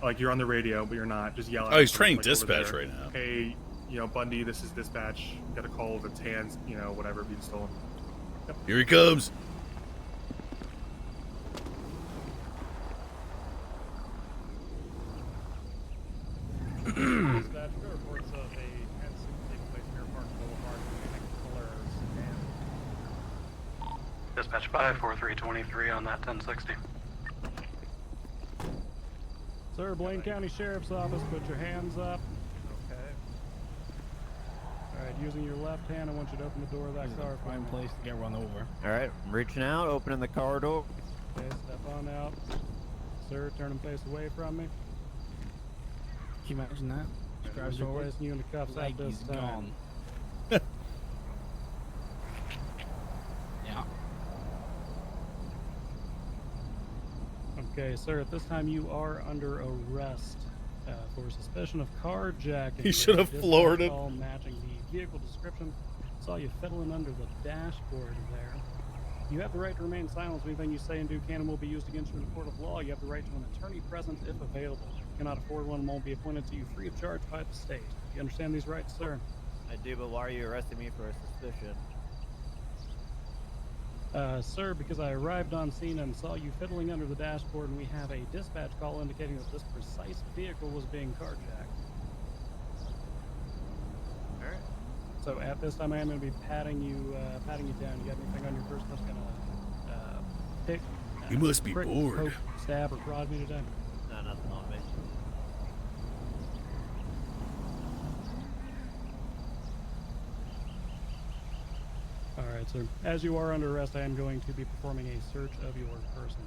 [SPEAKER 10] like you're on the radio, but you're not. Just yell at him.
[SPEAKER 2] Oh, he's trained
[SPEAKER 10] like, over
[SPEAKER 2] dispatch
[SPEAKER 10] there.
[SPEAKER 2] right now.
[SPEAKER 10] Hey, you know, Bundy, this is dispatch. Got a call of a tan, you know, whatever being stolen. Yep.
[SPEAKER 2] Here he comes.
[SPEAKER 8] Dispatch reports of a incident taking place near Park Boulevard with a color
[SPEAKER 13] Dispatch 54323 on that 1060.
[SPEAKER 8] Sir, Blaine County Sheriff's Office, put your hands up. Okay. Alright, using your left hand, I want you to open the door of that car.
[SPEAKER 3] Fine place to get run over.
[SPEAKER 20] All right, I'm reaching out, opening the car door.
[SPEAKER 8] Okay, step on out. Sir, turn and face away from me.
[SPEAKER 3] Can you imagine that? Just drives
[SPEAKER 8] We're
[SPEAKER 3] forward.
[SPEAKER 8] placing you in the cuffs
[SPEAKER 3] Like
[SPEAKER 8] at this
[SPEAKER 3] he's
[SPEAKER 8] time.
[SPEAKER 3] gone. Yeah.
[SPEAKER 8] Okay, sir, at this time you are under arrest for suspicion of carjacking.
[SPEAKER 2] He should have
[SPEAKER 8] Dispatch
[SPEAKER 2] floored it.
[SPEAKER 8] call matching the vehicle description. Saw you fiddling under the dashboard there. You have the right to remain silent. Anything you say and do can and will be used against you in a court of law. You have the right to an attorney present if available. cannot afford one won't be appointed to you free of charge by the state. You understand these rights, sir?
[SPEAKER 20] I do, but why are you arresting me for a suspicion?
[SPEAKER 8] Sir, because I arrived on scene and saw you fiddling under the dashboard, and we have a dispatch call indicating that this precise vehicle was being carjacked.
[SPEAKER 20] All right.
[SPEAKER 8] So at this time, I am going to be patting you down. You got anything on your person that's going to pick?
[SPEAKER 2] You must be
[SPEAKER 8] prick,
[SPEAKER 2] bored.
[SPEAKER 8] Poke, stab, or prod me today?
[SPEAKER 20] No, nothing on me.
[SPEAKER 8] All right, sir. As you are under arrest, I am going to be performing a search of your person.